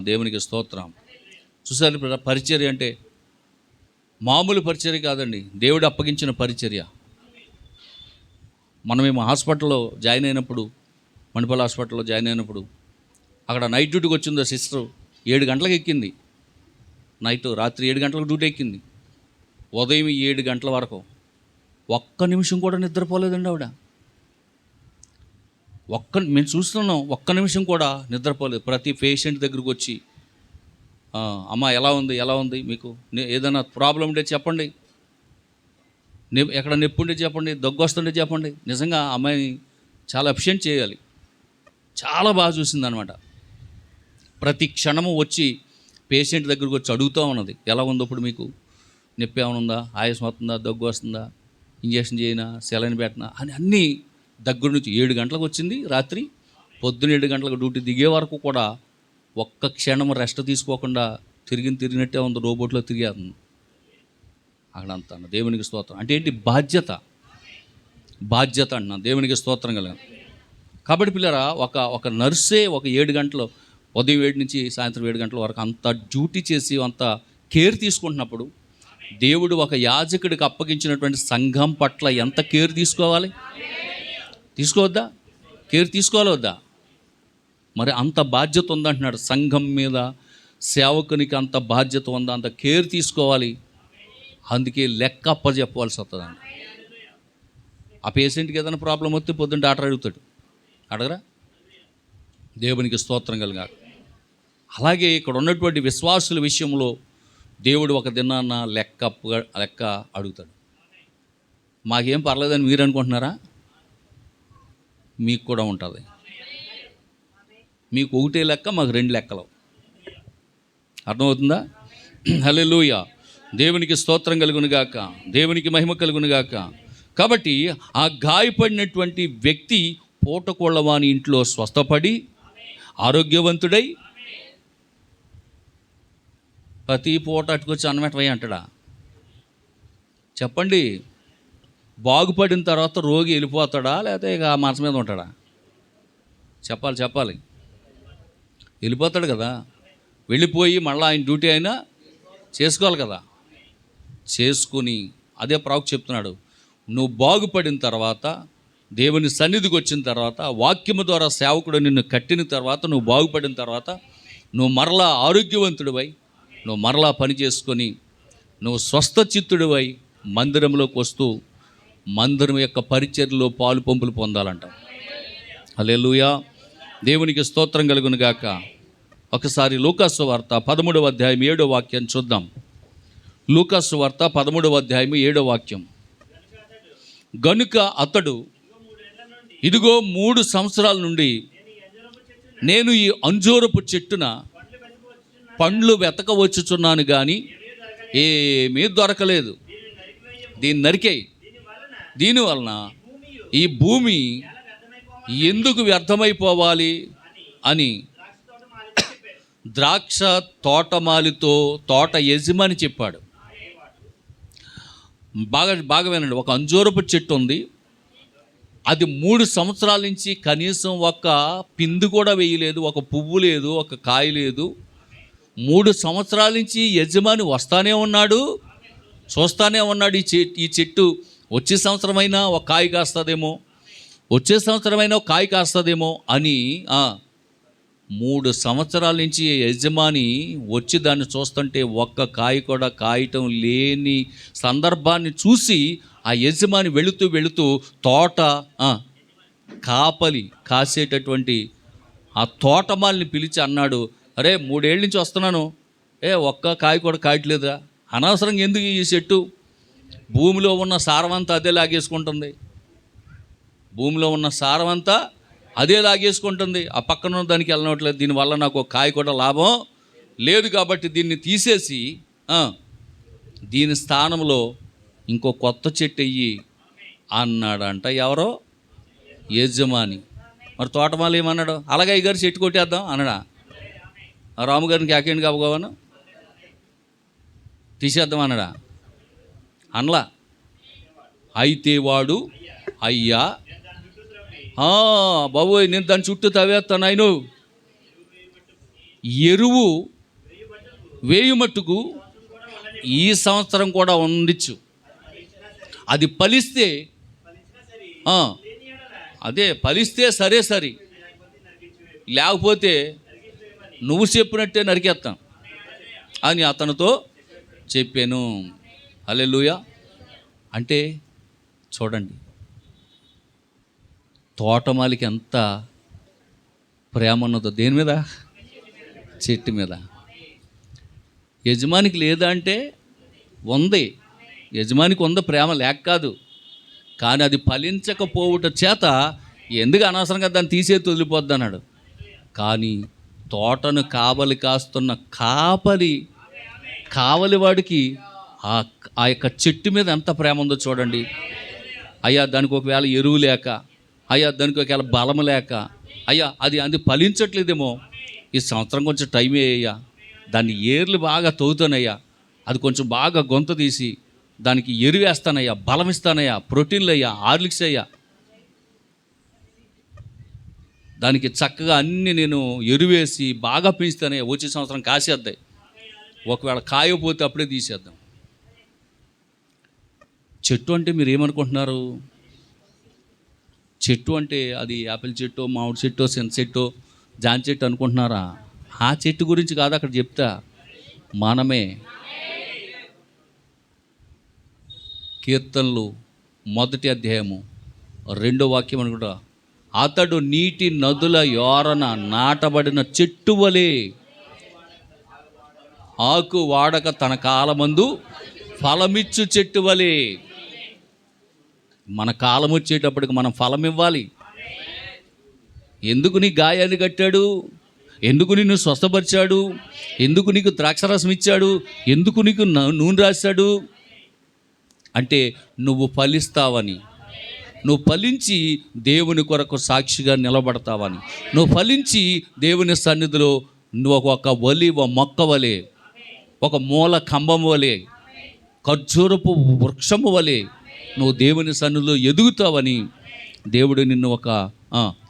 దేవునికి స్తోత్రం, చూసారు పరిచర్య అంటే మామూలు పరిచర్య కాదండి, దేవుడు అప్పగించిన పరిచర్య. మనమేమో హాస్పిటల్లో జాయిన్ అయినప్పుడు, మణిపాల్ హాస్పిటల్లో జాయిన్ అయినప్పుడు అక్కడ నైట్ డ్యూటీకి వచ్చిందో సిస్టర్ 7 గంటలకు ఎక్కింది. రాత్రి 7 గంటలకు డ్యూటీ ఎక్కింది. ఉదయం 7 గంటల వరకు ఒక్క నిమిషం కూడా నిద్రపోలేదండి ఆవిడ. మేము చూస్తున్నాం, ఒక్క నిమిషం కూడా నిద్రపోలేదు. ప్రతి పేషెంట్ దగ్గరకు వచ్చి, అమ్మ ఎలా ఉంది మీకు, ఏదైనా ప్రాబ్లం ఉంటే చెప్పండి, ఎక్కడ నొప్పి ఉంటే చెప్పండి, దగ్గు వస్తుంటే చెప్పండి. నిజంగా అమ్మాయిని చాలా అప్రిషియేట్ చేయాలి. చాలా బాగా చూసిందనమాట. ప్రతి క్షణము వచ్చి పేషెంట్ దగ్గరకు వచ్చి అడుగుతూ ఉన్నది, ఎలా ఉందో ఇప్పుడు మీకు, నొప్పి ఏమైనా ఉందా, ఆయాసం వస్తుందా, దగ్గు వస్తుందా, ఇంజక్షన్ చేయనా, సెలైన్ పెట్టినా అని అన్నీ దగ్గర నుంచి. 7 గంటలకు వచ్చింది రాత్రి, పొద్దున్న 7 గంటలకు డ్యూటీ దిగే వరకు కూడా ఒక్క క్షణం రెస్ట్ తీసుకోకుండా తిరిగినట్టే ఉంది, రోబోట్లో తిరిగేస్తుంది అక్కడంతా. దేవునికి స్తోత్రం. అంటే ఏంటి? బాధ్యత అన్న దేవునికి స్తోత్రం కలిగిన. కాబట్టి పిల్లరా, ఒక నర్సే ఒక 7 గంటలు, ఉదయం 7 నుంచి సాయంత్రం 7 గంటల వరకు అంత డ్యూటీ చేసి అంత కేర్ తీసుకుంటున్నప్పుడు, దేవుడు ఒక యాజకుడికి అప్పగించినటువంటి సంఘం పట్ల ఎంత కేర్ తీసుకోవాలి? తీసుకోవద్దా? కేర్ తీసుకోవాలి వద్దా? మరి అంత బాధ్యత ఉందంటున్నాడు. సంఘం మీద సేవకునికి అంత బాధ్యత ఉందా, అంత కేర్ తీసుకోవాలి. అందుకే లెక్క అప్పచెప్పవలసి వస్తుందండి. ఆ పేషెంట్కి ఏదైనా ప్రాబ్లం వస్తే పొద్దున్న డాక్టర్ అడుగుతాడు, అడగరా? దేవునికి స్తోత్రం కలిగా. అలాగే ఇక్కడ ఉన్నటువంటి విశ్వాసుల విషయంలో దేవుడు ఒక దినాన్న లెక్క అడుగుతాడు. మాకేం పర్లేదని మీరు అనుకుంటున్నారా? మీకు కూడా ఉంటుంది. మీకు ఒకటే లెక్క, మాకు 2 లెక్కలు. అర్థమవుతుందా? హల్లెలూయా. దేవునికి స్తోత్రం కలుగునుగాక, దేవునికి మహిమ కలుగునుగాక. కాబట్టి ఆ గాయపడినటువంటి వ్యక్తి పూటకోళ్ళవాని ఇంట్లో స్వస్థపడి ఆరోగ్యవంతుడై ప్రతి పూట అటుకొచ్చి అన్నమెటవై అంటాడా? చెప్పండి. బాగుపడిన తర్వాత రోగి వెళ్ళిపోతాడా, లేకపోతే ఇక మనసు మీద ఉంటాడా? చెప్పాలి. వెళ్ళిపోతాడు కదా. వెళ్ళిపోయి మళ్ళీ ఆయన డ్యూటీ అయినా చేసుకోవాలి కదా. చేసుకుని అదే ప్రవక్త చెప్తున్నాడు, నువ్వు బాగుపడిన తర్వాత, దేవుని సన్నిధికి వచ్చిన తర్వాత, వాక్యము ద్వారా సేవకుడు నిన్ను కట్టిన తర్వాత, నువ్వు బాగుపడిన తర్వాత, నువ్వు మరలా ఆరోగ్యవంతుడివై, నువ్వు మరలా పని చేసుకొని, నువ్వు స్వస్థ చిత్తుడివై మందిరంలోకి వస్తూ మందిరం యొక్క పరిచర్యలో పాలు పంపులు పొందాలంట. హల్లెలూయా. దేవునికి స్తోత్రం కలుగును గాక. ఒకసారి లూకాసు వార్త 13వ అధ్యాయం 7వ వాక్యం చూద్దాం. లూకాసు వార్త 13వ అధ్యాయం 7వ వాక్యం. గనుక అతడు, ఇదిగో 3 సంవత్సరాల నుండి నేను ఈ అంజూరపు చెట్టున పండ్లు వెతకవచ్చుచున్నాను, కానీ ఏమీ దొరకలేదు. దీన్ని నరికేయి, దీనివలన ఈ భూమి ఎందుకు వ్యర్థమైపోవాలి అని ద్రాక్ష తోటమాలితో తోట యజమాని చెప్పాడు. బాగా వినండి. ఒక అంజూరపు చెట్టు ఉంది, అది 3 సంవత్సరాల నుంచి కనీసం ఒక పిందు కూడా వేయలేదు, ఒక పువ్వు లేదు, ఒక కాయ లేదు. 3 సంవత్సరాల నుంచి యజమాని వస్తానే ఉన్నాడు, చూస్తానే ఉన్నాడు. ఈ చెట్టు వచ్చే సంవత్సరమైనా ఒక కాయ కాస్తుందేమో, వచ్చే సంవత్సరమైనా ఒక కాయ కాస్తుందేమో అని 3 సంవత్సరాల నుంచి యజమాని వచ్చి దాన్ని చూస్తుంటే ఒక్క కాయ కూడా కాయటం లేని సందర్భాన్ని చూసి ఆ యజమాని వెళుతూ తోట కాపలి కాసేటటువంటి ఆ తోటమాలిని పిలిచి అన్నాడు, అరే 3 ఏళ్ళ నుంచి వస్తున్నాను, ఒక్క కాయ కూడా కాయట్లేదురా, అనవసరంగా ఎందుకు ఈ చెట్టు? భూమిలో ఉన్న సారమంతా అదే లాగేసుకుంటుంది, భూమిలో ఉన్న సారమంతా అదే లాగేసుకుంటుంది, ఆ పక్కన ఉన్న దానికి వెళ్ళనట్లేదు, దీనివల్ల నాకు ఒక కాయ కూడా లాభం లేదు, కాబట్టి దీన్ని తీసేసి దీని స్థానంలో ఇంకో కొత్త చెట్టు వెయ్యి అన్నాడంట. ఎవరో? యజమాని. మరి తోటమాలి ఏమన్నాడు? అలాగే ఈ గారు చెట్టు కొట్టేద్దాం అన్నాడా? రాముగారిని కాకేండి కాబోగాను తీసేద్దాం అన్నాడా? అనలా. అయితే వాడు, అయ్యా బాబోయ్, నేను దాని చుట్టూ తవ్వేస్తాను, ఆయన ఎరువు వేయు మట్టుకు ఈ సంవత్సరం కూడా ఉండొచ్చు. అది ఫలిస్తే అదే ఫలిస్తే సరే, లేకపోతే నువ్వు చెప్పినట్టే నరికేస్తాం అని అతనితో చెప్పాను. హల్లెలూయా. అంటే చూడండి, తోటమాలికి ఎంత ప్రేమ ఉన్నదో దేని మీద? చెట్టు మీద. యజమానికి లేదా అంటే ఉంది, యజమానికి ఉంది ప్రేమ, లేక కాదు. కానీ అది ఫలించకపోవుట చేత ఎందుకు అనవసరంగా దాన్ని తీసేది వదిలిపోద్ది అన్నాడు. కానీ తోటను కావలి కాస్తున్న కావలి వాడికి ఆ యొక్క చెట్టు మీద ఎంత ప్రేమ ఉందో చూడండి. అయ్యా దానికి ఒకవేళ ఎరువు లేక, అయ్యా దానికి ఒకవేళ బలం లేక, అయ్యా అది ఫలించట్లేదేమో, ఈ సంవత్సరం కొంచెం టైమే అయ్యా, దాన్ని ఏర్లు బాగా తవ్వుతానయ్యా, అది కొంచెం బాగా గొంత తీసి దానికి ఎరువేస్తానయ్యా, బలం ఇస్తానయ్యా, ప్రోటీన్లు అయ్యా, హార్లిక్స్ అయ్యా, దానికి చక్కగా అన్నీ నేను ఎరువేసి బాగా పెంచుతానయ్యా, వచ్చే సంవత్సరం కాసేద్దాయి, ఒకవేళ కాయపోతే అప్పుడే తీసేద్దాం. చెట్టు అంటే మీరు ఏమనుకుంటున్నారు? చెట్టు అంటే అది యాపిల్ చెట్టు, మామిడి చెట్టు, సెన్ చెట్టు, జాన్ చెట్టు అనుకుంటున్నారా? ఆ చెట్టు గురించి కాదు అక్కడ చెప్తా, మనమే. కీర్తనలు 1వ అధ్యాయము 2వ వాక్యం అనుకుంటా, అతడు నీటి నదుల యోరన నాటబడిన చెట్టు వలె ఆకు వాడక తన కాలమందు ఫలమిచ్చు చెట్టు వలె. మన కాలం వచ్చేటప్పటికి మనం ఫలం ఇవ్వాలి. ఎందుకు నీ గాయాన్ని కట్టాడు? ఎందుకు నిన్ను స్వస్థపరిచాడు? ఎందుకు నీకు ద్రాక్షరసం ఇచ్చాడు? ఎందుకు నీకు నూనె రాశాడు? అంటే నువ్వు ఫలిస్తావని, నువ్వు ఫలించి దేవుని కొరకు సాక్షిగా నిలబడతావని, నువ్వు ఫలించి దేవుని సన్నిధిలో నువ్వు ఒక ఒలీవ మొక్క వలె, ఒక మూల కంబం వలె, ఖర్జూరపు వృక్షము వలె నువ్వు దేవుని సన్నిధిలో ఎదుగుతావని దేవుడు నిన్ను ఒక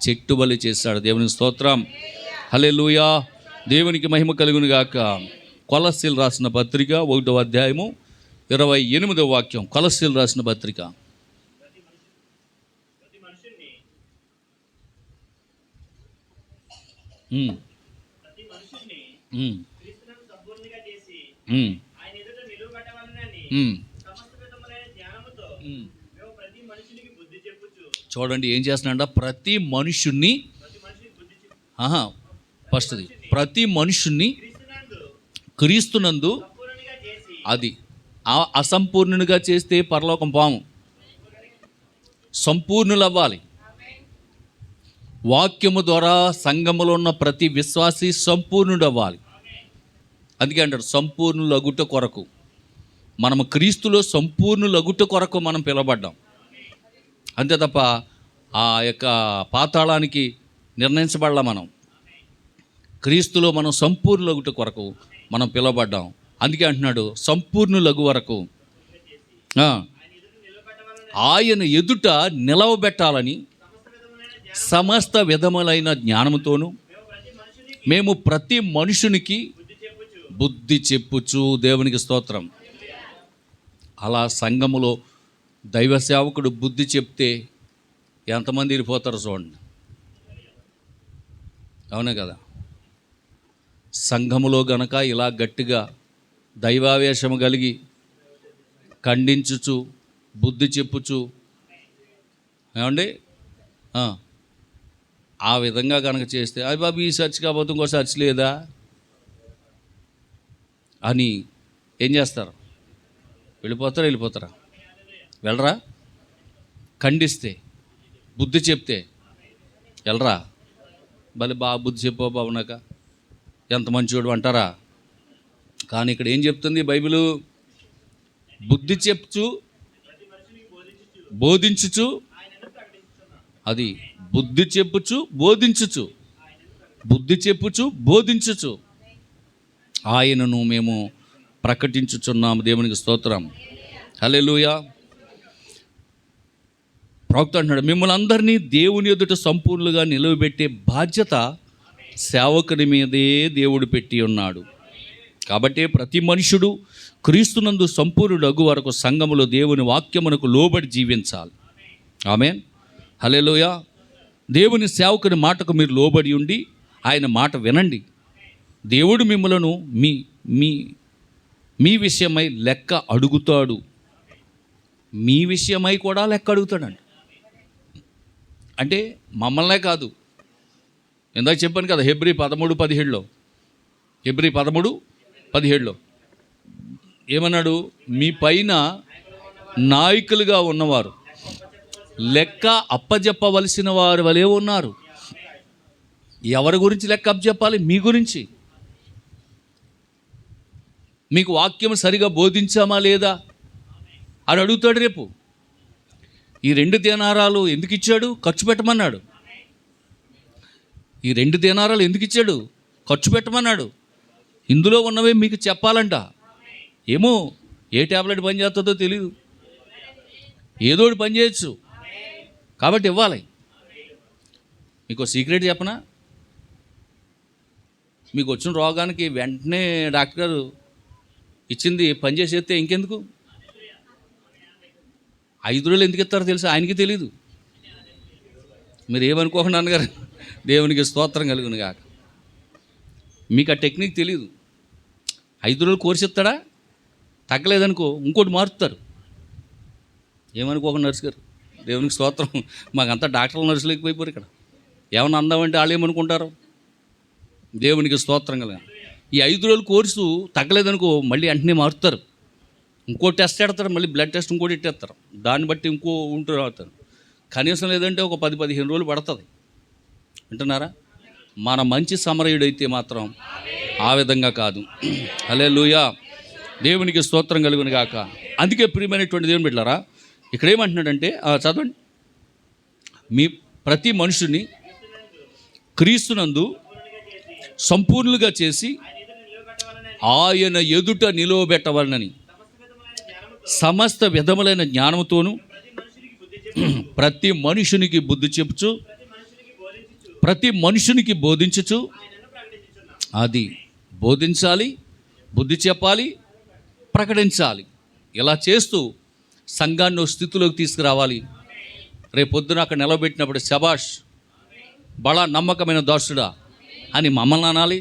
చెట్టు వలె చేశాడు. దేవునికి స్తోత్రం. హల్లెలూయా. దేవునికి మహిమ కలుగును గాక. కొలస్సీలు రాసిన పత్రిక 1వ అధ్యాయము 28వ వాక్యం. కొలస్సీలు రాసిన పత్రిక. చూడండి ఏం చేస్తున్నాడ, ప్రతి మనుషుణ్ణి ఫస్ట్ది ప్రతి మనుషుణ్ణి క్రీస్తునందు, అది అసంపూర్ణునిగా చేస్తే పరలోకం పాము. సంపూర్ణులు అవ్వాలి. వాక్యము ద్వారా సంఘములో ఉన్న ప్రతి విశ్వాసి సంపూర్ణుడు అవ్వాలి. అందుకే అంటారు సంపూర్ణులు అగుట కొరకు. మనము క్రీస్తులో సంపూర్ణులు అగుట కొరకు మనం పిలవబడ్డాం. అంతే తప్ప ఆ యొక్క పాతాళానికి నిర్ణయించబడలా. మనం క్రీస్తులో మనం సంపూర్ణులగుట కొరకు మనం పిలవబడ్డాం. అందుకే అంటున్నాడు సంపూర్ణులగు వరకు ఆయన ఎదుట నిలవబెట్టాలని సమస్త విధములైన జ్ఞానముతోనూ మేము ప్రతి మనుషునికి బుద్ధి చెప్పుచు. దేవునికి స్తోత్రం. అలా సంఘములో దైవ సేవకుడు బుద్ధి చెప్తే ఎంతమంది వెళ్ళిపోతారు చూడండి. అవునే కదా. సంఘములో గనక ఇలా గట్టిగా దైవావేశము కలిగి ఖండించుచు బుద్ధి చెప్పుచు, ఏమండి ఆ విధంగా కనుక చేస్తే, అది బాబు ఈ చర్చ్ కాకపోతే ఇంకో చర్చ్ లేదా అని ఏం చేస్తారు? వెళ్ళిపోతారా? వెళ్ళరా? ఖండిస్తే బుద్ధి చెప్తే వెళ్ళరా? భలే బాగా బుద్ధి చెప్పో బాబు నాక ఎంత మంచివాడు అంటారా? కానీ ఇక్కడ ఏం చెప్తుంది బైబిలు? బుద్ధి చెప్చు బోధించుచు, అది బుద్ధి చెప్పుచు బోధించుచు, బుద్ధి చెప్పుచు బోధించుచు ఆయనను మేము ప్రకటించుచున్నాము. దేవునికి స్తోత్రం. హల్లెలూయా. ప్రవక్త అంటున్నాడు, మిమ్మల్ని అందరినీ దేవుని ఎదుట సంపూర్ణంగా నిలవబెట్టే బాధ్యత సేవకుడి మీదే దేవుడు పెట్టి ఉన్నాడు. కాబట్టి ప్రతి మనుషుడు క్రీస్తునందు సంపూర్ణుడగు వరకు సంఘములో దేవుని వాక్యమునకు లోబడి జీవించాలి. ఆమేన్, హల్లెలూయా. దేవుని సేవకుని మాటకు మీరు లోబడి ఉండి ఆయన మాట వినండి. దేవుడు మిమ్మలను మీ మీ మీ విషయమై లెక్క అడుగుతాడు. మీ విషయమై కూడా లెక్క అడుగుతాడండి. అంటే మమ్మల్నే కాదు, ఇందాక చెప్పాను కదా హెబ్రీ 13:17 హెబ్రీ 13:17 ఏమన్నాడు? మీ పైన నాయకులుగా ఉన్నవారు లెక్క అప్పజెప్పవలసిన వారి వలె ఉన్నారు. ఎవరి గురించి లెక్క అప్పచెప్పాలి? మీ గురించి. మీకు వాక్యం సరిగా బోధించామా లేదా అని అడుగుతాడు రేపు. ఈ 2 దేనారాలు ఎందుకు ఇచ్చాడు? ఖర్చు పెట్టమన్నాడు. ఈ 2 దేనారాలు ఎందుకు ఇచ్చాడు? ఖర్చు పెట్టమన్నాడు. ఇందులో ఉన్నవే మీకు చెప్పాలంట. ఏమో ఏ ట్యాబ్లెట్ పని చేస్తుందో తెలియదు, ఏదోటి పని చేయొచ్చు, కాబట్టి ఇవ్వాలి. మీకు సీక్రెట్ చెప్పనా? మీకు వచ్చిన రోగానికి వెంటనే డాక్టర్ గారు ఇచ్చింది పని చేసేస్తే ఇంకెందుకు? 5 రోజులు ఎందుకు ఇస్తారో తెలుసా? ఆయనకి తెలీదు. మీరు ఏమనుకోకుండా అన్నగారు, దేవునికి స్తోత్రం కలుగును గాక. మీకు ఆ టెక్నిక్ తెలీదు. 5 రోజులు కోర్సు ఇస్తాడా? తగ్గలేదనుకో ఇంకోటి మారుతారు. ఏమనుకోకుండా నర్సు గారు, దేవునికి స్తోత్రం. మాకంతా డాక్టర్లు నర్సులు ఎక్కువైపోయారు ఇక్కడ. ఏమన్నా అందామంటే వాళ్ళు ఏమనుకుంటారు? దేవునికి స్తోత్రం కలుగు. ఈ 5 రోజులు కోర్సు తగ్గలేదనుకో మళ్ళీ వెంటనే మారుతారు. ఇంకో టెస్ట్ పెడతారు, మళ్ళీ బ్లడ్ టెస్ట్ ఇంకోటి ఇట్టేస్తారు. దాన్ని బట్టి ఇంకో అవుతారు. కనీసం లేదంటే ఒక 10-15 రోజులు పడుతుంది. వింటున్నారా? మన మంచి సమరయుడైతే మాత్రం ఆ విధంగా కాదు. హల్లెలూయా, దేవునికి స్తోత్రం కలుగును గాక. అందుకే ప్రియమైనటువంటి దేవుని బిడ్డలారా, ఇక్కడ ఏమంటున్నాడంటే చదవండి. మీ ప్రతి మనుషుని క్రీస్తునందు సంపూర్ణులుగా చేసి ఆయన ఎదుట నిలువబెట్టవలనని సమస్త విధములైన జ్ఞానముతోనూ ప్రతి మనుషునికి బుద్ధి చెప్పుచు, ప్రతి మనుషునికి బోధించుచు, అది బోధించాలి, బుద్ధి చెప్పాలి, ప్రకటించాలి. ఇలా చేస్తూ సంఘాన్ని స్థితిలోకి తీసుకురావాలి. రేపొద్దున అక్కడ నిలబెట్టినప్పుడు శబాష్, బడా నమ్మకమైన దాసుడా అని మమ్మల్ని అనాలి.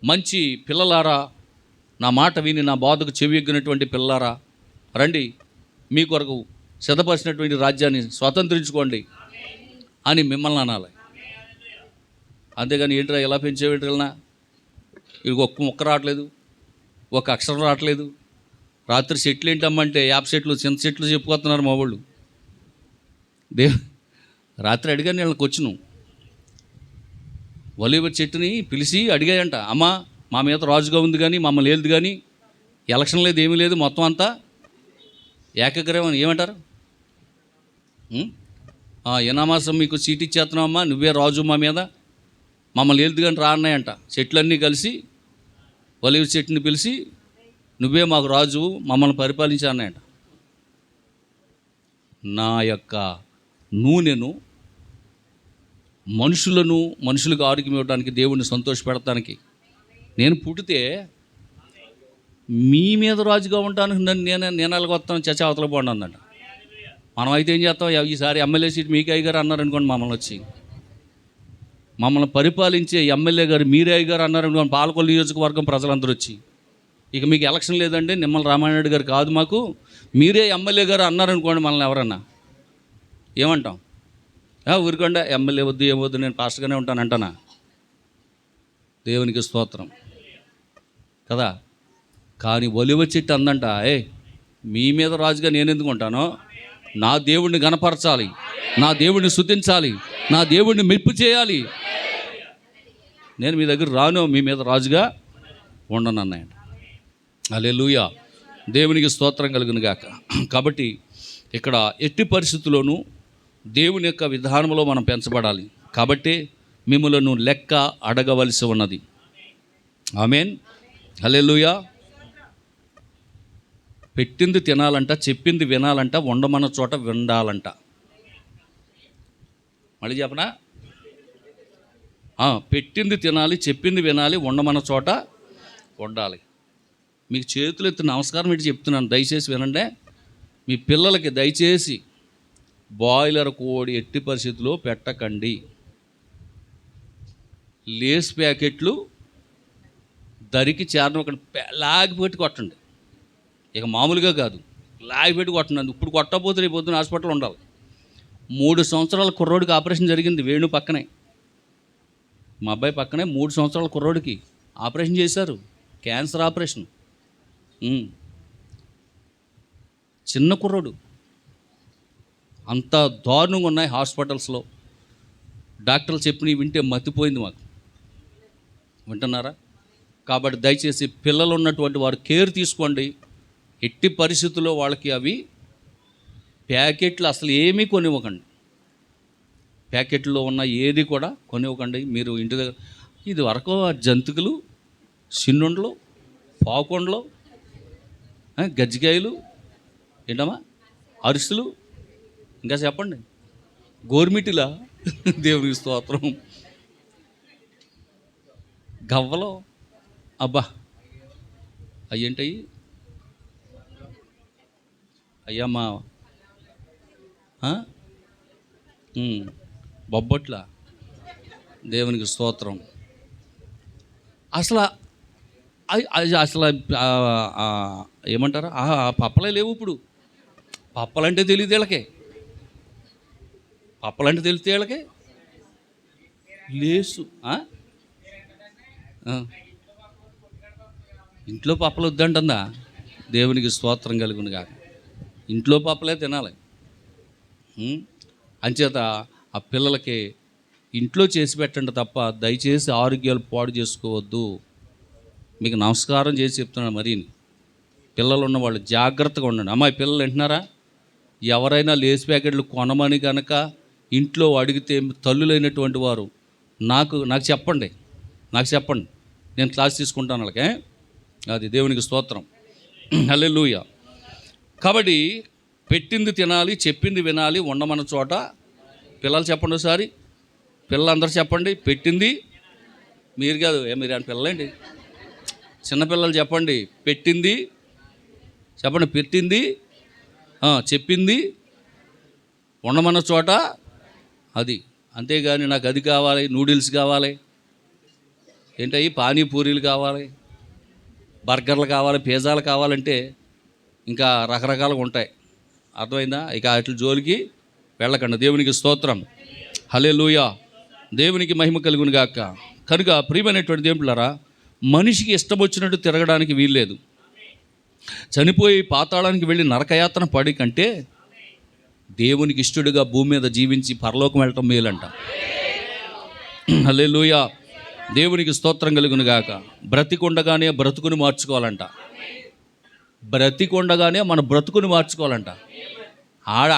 మంచి పిల్లలారా, నా మాట విని నా బాధకు చెవియగ్గినటువంటి పిల్లలారా, రండి, మీ కొరకు సిద్ధపరిచినటువంటి రాజ్యాన్ని స్వతంత్రించుకోండి అని మిమ్మల్ని అనాలి. అంతేగాని ఏంట్రా ఎలా పెంచేవేంటినా, ఇది ఒక్క ముక్క రావట్లేదు, ఒక అక్షరం రావట్లేదు, రాత్రి సెట్లు ఏంటమ్మంటే 50 సెట్లు చిన్న సెట్లు చెప్పుకొస్తున్నారు మా వాళ్ళు. రాత్రి అడిగాను వీళ్ళకి వచ్చును, ఒలీవ చెట్టుని పిలిచి అడిగాయంట, అమ్మ మా మీద రాజుగా ఉంది కానీ మమ్మల్ని లేదు, కానీ ఎలక్షన్ లేదు, ఏమీ లేదు, మొత్తం అంతా ఏకగ్రీవం ఏమంటారు, ఎనామాసం మీకు సీట్ ఇచ్చేస్తున్నావమ్మా, నువ్వే రాజు మా మీద, మమ్మల్ని లేదు కానీ రా అన్నాయంట. చెట్లన్నీ కలిసి ఒలీవ చెట్టుని పిలిచి నువ్వే మాకు రాజు, మమ్మల్ని పరిపాలించా అన్నాయంట. నా యొక్క నూనెను మనుషులకు ఆరోగ్యం ఇవ్వడానికి, దేవుణ్ణి సంతోషపెడటానికి నేను పుట్టితే మీ మీద రాజుగా ఉంటానికి నేను ఎలాగొస్తాను, చచ్చా అవతల పోండి అందంట. మనం అయితే ఏం చేస్తాం, ఈసారి ఎమ్మెల్యే సీట్ మీకు అయ్యగారు అన్నారనుకోండి, మమ్మల్ని వచ్చి మమ్మల్ని పరిపాలించే ఎమ్మెల్యే గారు మీరే అయ్యగారు అన్నారనుకోండి, పాలకొల్లు నియోజకవర్గం ప్రజలందరూ వచ్చి, ఇక మీకు ఎలక్షన్ లేదంటే నిమ్మల రామానాయుడు గారు కాదు మాకు, మీరే ఎమ్మెల్యే గారు అన్నారనుకోండి, మనల్ని ఎవరన్నా ఏమంటాం? ఊరికండా ఎమ్మెల్యే వద్దు, ఏమొద్దు, నేను పాస్టర్గానే ఉంటానంటానా? దేవునికి స్తోత్రం కదా. కానీ ఒలివ చెట్టు అందంట, మీ మీద రాజుగా నేను ఎందుకు ఉంటానో, నా దేవుడిని గణపరచాలి, నా దేవుడిని స్తుతించాలి, నా దేవుడిని మెప్పు చేయాలి, నేను మీ దగ్గర రాను, మీ మీద రాజుగా ఉండను అన్నాయంట. హల్లెలూయా, దేవునికి స్తోత్రం కలుగును గాక. కాబట్టి ఇక్కడ ఎట్టి పరిస్థితుల్లోనూ దేవుని యొక్క విధానంలో మనం పెంచబడాలి. కాబట్టి మిమ్మలను లెక్క అడగవలసి ఉన్నది. ఆమేన్, హల్లెలూయా. పెట్టింది తినాలంట, చెప్పింది వినాలంట, ఉండమన్న చోట వినాలంట. మళ్ళీ చెప్పనా? పెట్టింది తినాలి, చెప్పింది వినాలి, ఉండమన్న చోట ఉండాలి. మీకు చేతులు ఎత్తి నమస్కారం పెట్టి చెప్తున్నాను, దయచేసి వినండి. మీ పిల్లలకి దయచేసి బాయిలర్ కోడి ఎట్టి పరిస్థితుల్లో పెట్టకండి. లేస్ ప్యాకెట్లు దరికి చేరడం ఒకటి లాగిపెట్టి కొట్టండి. ఇక మామూలుగా కాదు, లాగిపెట్టి కొట్టండి. ఇప్పుడు కొట్టకపోతే రేపు పొద్దున్న హాస్పిటల్ ఉండాలి. 3 సంవత్సరాల కుర్రోడికి ఆపరేషన్ జరిగింది వేణు పక్కనే, మా అబ్బాయి పక్కనే 3 సంవత్సరాల కుర్రోడికి ఆపరేషన్ చేశారు, క్యాన్సర్ ఆపరేషన్. చిన్న కుర్రోడు. అంత దారుణంగా ఉన్నాయి హాస్పిటల్స్లో. డాక్టర్లు చెప్పినవి వింటే మతిపోయింది మాకు. వింటున్నారా? కాబట్టి దయచేసి పిల్లలు ఉన్నటువంటి వారు కేర్ తీసుకోండి. ఎట్టి పరిస్థితుల్లో వాళ్ళకి అవి ప్యాకెట్లు అసలు ఏమీ కొనివ్వకండి. ప్యాకెట్లో ఉన్న ఏది కూడా కొనివ్వకండి. మీరు ఇంటి దగ్గర ఇది వరకు జంతికలు, సిన్నుండలు, పాకుండలు, గజ్జికాయలు, ఏంటమ్మా అరిసెలు, ఇంకా చెప్పండి గోర్మిటిలా, దేవునికి స్తోత్రం, గవ్వలు, అబ్బా అయ్యేంటయ్యి అయ్యమ్మా, బొబ్బట్ల, దేవునికి స్తోత్రం. అసలు అసలు ఏమంటారు, పప్పలే లేవు ఇప్పుడు. పప్పలంటే తెలియదు వీళ్ళకే, పప్పలంటే తెలిస్తే వీళ్ళకే లేసు. ఇంట్లో పప్పలు వద్దంటుందా? దేవునికి స్తోత్రం కలుగును కాక. ఇంట్లో పప్పలే తినాలి. అంచేత ఆ పిల్లలకి ఇంట్లో చేసి పెట్టండి తప్ప దయచేసి ఆరోగ్యాలు పాడు చేసుకోవద్దు. మీకు నమస్కారం చేసి చెప్తున్నాను. మరి పిల్లలు ఉన్నవాళ్ళు జాగ్రత్తగా ఉండండి. అమ్మాయి పిల్లలు వింటున్నారా? ఎవరైనా లేస్ ప్యాకెట్లు కొనమని కనుక ఇంట్లో అడిగితే తల్లులైనటువంటి వారు నాకు చెప్పండి, నేను క్లాస్ తీసుకుంటాను వాళ్ళకే. అది దేవునికి స్తోత్రం, హల్లెలూయా. కాబట్టి పెట్టింది తినాలి, చెప్పింది వినాలి, ఉండమన్న చోట. పిల్లలు చెప్పండి ఒకసారి, పిల్లలందరూ చెప్పండి, పెట్టింది. మీరు కాదు, మీరు అని పిల్లలండి, చిన్నపిల్లలు చెప్పండి, పెట్టింది చెప్పండి, పెట్టింది, చెప్పింది, ఉండమన్న చోట అది. అంతేగాని నాకు అది కావాలి, నూడిల్స్ కావాలి, ఏంటవి పానీపూరీలు కావాలి, బర్గర్లు కావాలి, పిజ్జాలు కావాలంటే ఇంకా రకరకాలుగా ఉంటాయి. అర్థమైందా? ఇక వాటి జోలికి వెళ్ళకండి. దేవునికి స్తోత్రం, హల్లెలూయా. దేవునికి మహిమ కలుగును గాక. కనుక ప్రియమైనటువంటి దేవులారా, మనిషికి ఇష్టం వచ్చినట్టు తిరగడానికి వీల్లేదు. చనిపోయి పాతాళానికి వెళ్ళి నరకయాతన పడి కంటే దేవునికి ఇష్టడుగా భూమి మీద జీవించి పరలోకం వెళ్ళటం మేలంట. హల్లెలూయా. దేవునికి స్తోత్రం కలుగును గాక. బ్రతికొండగానే బ్రతుకుని మార్చుకోవాలంట. బ్రతికొండగానే మన బ్రతుకుని మార్చుకోవాలంట.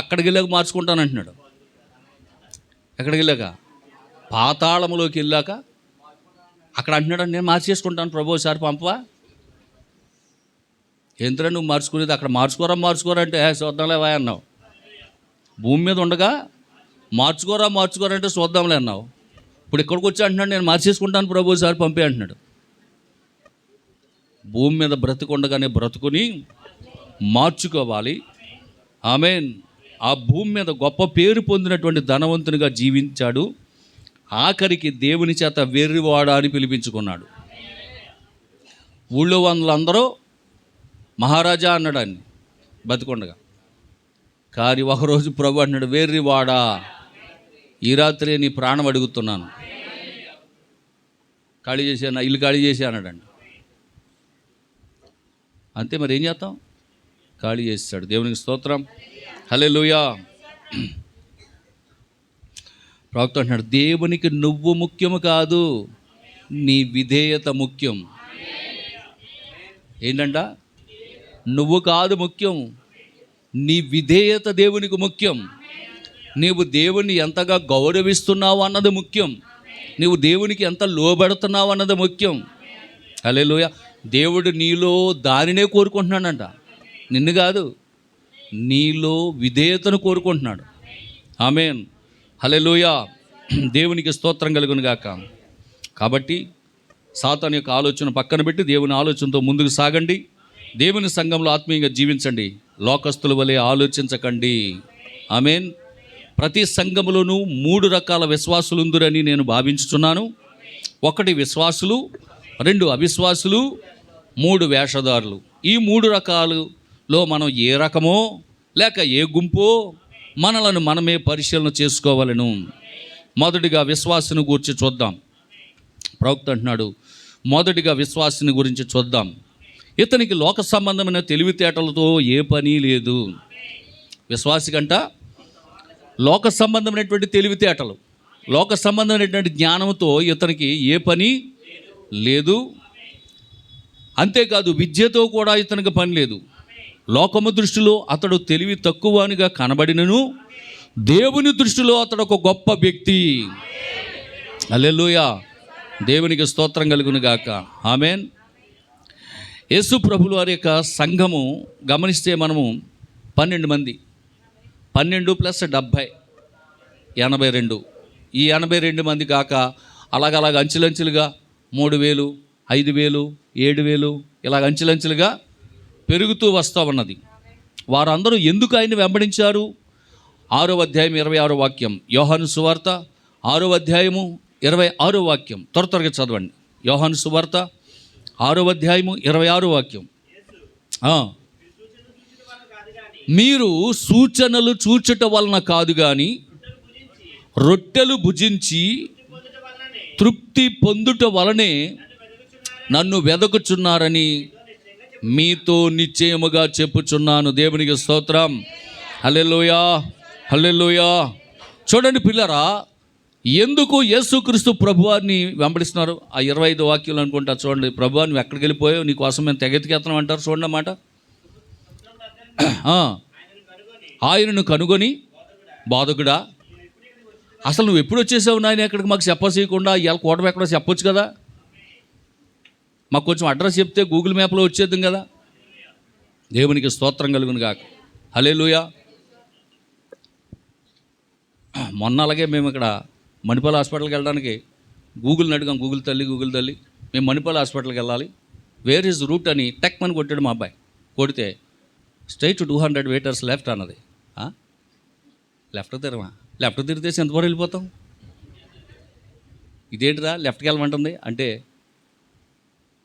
అక్కడికి వెళ్ళాక మార్చుకుంటానంటున్నాడు. ఎక్కడికి వెళ్ళాక? పాతాళములోకి వెళ్ళాక అక్కడ అంటున్నాడు, నేను మార్చేసుకుంటాను ప్రభు, ఒకసారి పంపవా? ఎంతరా నువ్వు మార్చుకునేది? అక్కడ మార్చుకోరా అంటే చూద్దాంలే వా అన్నావు. భూమి మీద ఉండగా మార్చుకోరా అంటే చూద్దాంలే అన్నావు. ఇప్పుడు ఇక్కడికి వచ్చి అంటున్నాడు, నేను మార్చేసుకుంటాను ప్రభు, ఒకసారి పంపే అంటున్నాడు. భూమి మీద బ్రతికొండగానే బ్రతుకుని మార్చుకోవాలి. ఆమేన్. ఆ భూమి మీద గొప్ప పేరు పొందినటువంటి ధనవంతునిగా జీవించాడు. ఆఖరికి దేవుని చేత వెర్రివాడ అని పిలిపించుకున్నాడు. ఊళ్ళో వాళ్ళందరూ మహారాజా అన్నాడు అని బతికొండగా. కానీ ఒకరోజు ప్రభు అన్నాడు, వెర్రివాడా, ఈ రాత్రి నీ ప్రాణం అడుగుతున్నాను, ఖాళీ చేశాను, ఇల్లు ఖాళీ చేసి అన్నాడండి. అంతే, మరి ఏం చేస్తాం? ఖాళీ చేస్తాడు. దేవునికి స్తోత్రం, హల్లెలూయా. ప్రవక్త అంటున్నాడు, దేవునికి నువ్వు ముఖ్యము కాదు, నీ విధేయత ముఖ్యం. ఏంటంట? నువ్వు కాదు ముఖ్యం, నీ విధేయత దేవునికి ముఖ్యం. నీవు దేవుని ఎంతగా గౌరవిస్తున్నావు అన్నది ముఖ్యం. నీవు దేవునికి ఎంత లోబడుతున్నావు అన్నది ముఖ్యం. హల్లెలూయా. దేవుడు నీలో దానినే కోరుకుంటున్నాడంట, నిన్ను కాదు. నీలో విధేయతను కోరుకుంటున్నాడు. ఆమేన్, హల్లెలూయా. దేవునికి స్తోత్రం కలుగును గాక. కాబట్టి సాతాను యొక్క ఆలోచన పక్కన పెట్టి దేవుని ఆలోచనతో ముందుకు సాగండి. దేవుని సంఘంలో ఆత్మీయంగా జీవించండి. లోకస్తుల వలె ఆలోచించకండి. ఆమేన్. ప్రతి సంఘములోనూ 3 రకాల విశ్వాసులు ఉందిరని నేను భావించుచున్నాను. 1 విశ్వాసులు, 2 అవిశ్వాసులు, 3 వేషధారులు. ఈ 3 రకాలలో మనం ఏ రకమో లేక ఏ గుంపో మనలను మనమే పరిశీలన చేసుకోవాలను. మొదటిగా విశ్వాసుని గురించి చూద్దాం. ప్రవక్త అంటున్నాడు, మొదటిగా విశ్వాసుని గురించి చూద్దాం. ఇతనికి లోక సంబంధమైన తెలివితేటలతో ఏ పని లేదు. విశ్వాసికంట లోక సంబంధమైనటువంటి తెలివితేటలు, లోక సంబంధమైనటువంటి జ్ఞానంతో ఇతనికి ఏ పని లేదు. అంతేకాదు విద్యతో కూడా ఇతనికి పని లేదు. లోకము దృష్టిలో అతడు తెలివి తక్కువనిగా కనబడినను దేవుని దృష్టిలో అతడు ఒక గొప్ప వ్యక్తి. హల్లెలూయా. దేవునికి స్తోత్రం కలుగును గాక. ఆమేన్. యేసు ప్రభుల వారి యొక్క సంఘము గమనిస్తే మనము 12 మంది, 12 + 70 82. ఈ 82 మంది కాక అలాగ అంచెలంచెలుగా 3000, 5000, 7000 ఇలాగ అంచెలంచెలుగా పెరుగుతూ వస్తూ ఉన్నది. వారందరూ ఎందుకు ఆయన వెంబడించారు? 6వ అధ్యాయం 26వ వాక్యం, యోహాను సువార్త 6వ అధ్యాయము 26వ వాక్యం. త్వరగా చదవండి. యోహాను సువార్త 6వ అధ్యాయము 26వ వాక్యం. మీరు సూచనలు చూచుట వలన కాదు కానీ రొట్టెలు భుజించి తృప్తి పొందుట వలనే నన్ను వెదకుచున్నారని మీతో నిశ్చయముగా చెప్పుచున్నాను. దేవునికి స్తోత్రం. హల్లెలూయా, హల్లెలూయా. చూడండి పిల్లరా, ఎందుకు యేసుక్రీస్తు ప్రభువారిని వెంబడిస్తున్నారు? ఆ 25 వాక్యాలు అనుకుంటా చూడండి. ప్రభువా నువ్వు ఎక్కడికి వెళ్ళిపోయావు, నీ కోసం మేము తెగెతికెత్తనం అంటారు. చూడండి అన్నమాట. ఆయనను కనుగొని బోధకుడా, అసలు నువ్వు ఎప్పుడు వచ్చేసావు నాయన ఎక్కడికి మాకు చెప్పసేయకుండా? ఇవాళ కూటమి ఎక్కడో చెప్పొచ్చు కదా, మాకు కొంచెం అడ్రస్ చెప్తే గూగుల్ మ్యాప్లో వచ్చేద్దాం కదా. దేవునికి స్తోత్రం కలుగును గాక. హల్లెలూయా. మొన్న అలాగే మేము ఇక్కడ మణిపాల్ హాస్పిటల్కి వెళ్ళడానికి గూగుల్ని అడిగాం. గూగుల్ తల్లి మేము మణిపాల్ హాస్పిటల్కి వెళ్ళాలి, వేర్ ఈజ్ రూట్ అని టెక్ మని కొట్టాడు మా అబ్బాయి. కొడితే స్ట్రైట్ 200 మీటర్స్ లెఫ్ట్ అన్నది. లెఫ్ట్ తిరిగితే ఎంతవరకు వెళ్ళిపోతాం? ఇదేంటిరా లెఫ్ట్కి వెళ్ళమంటుంది అంటే,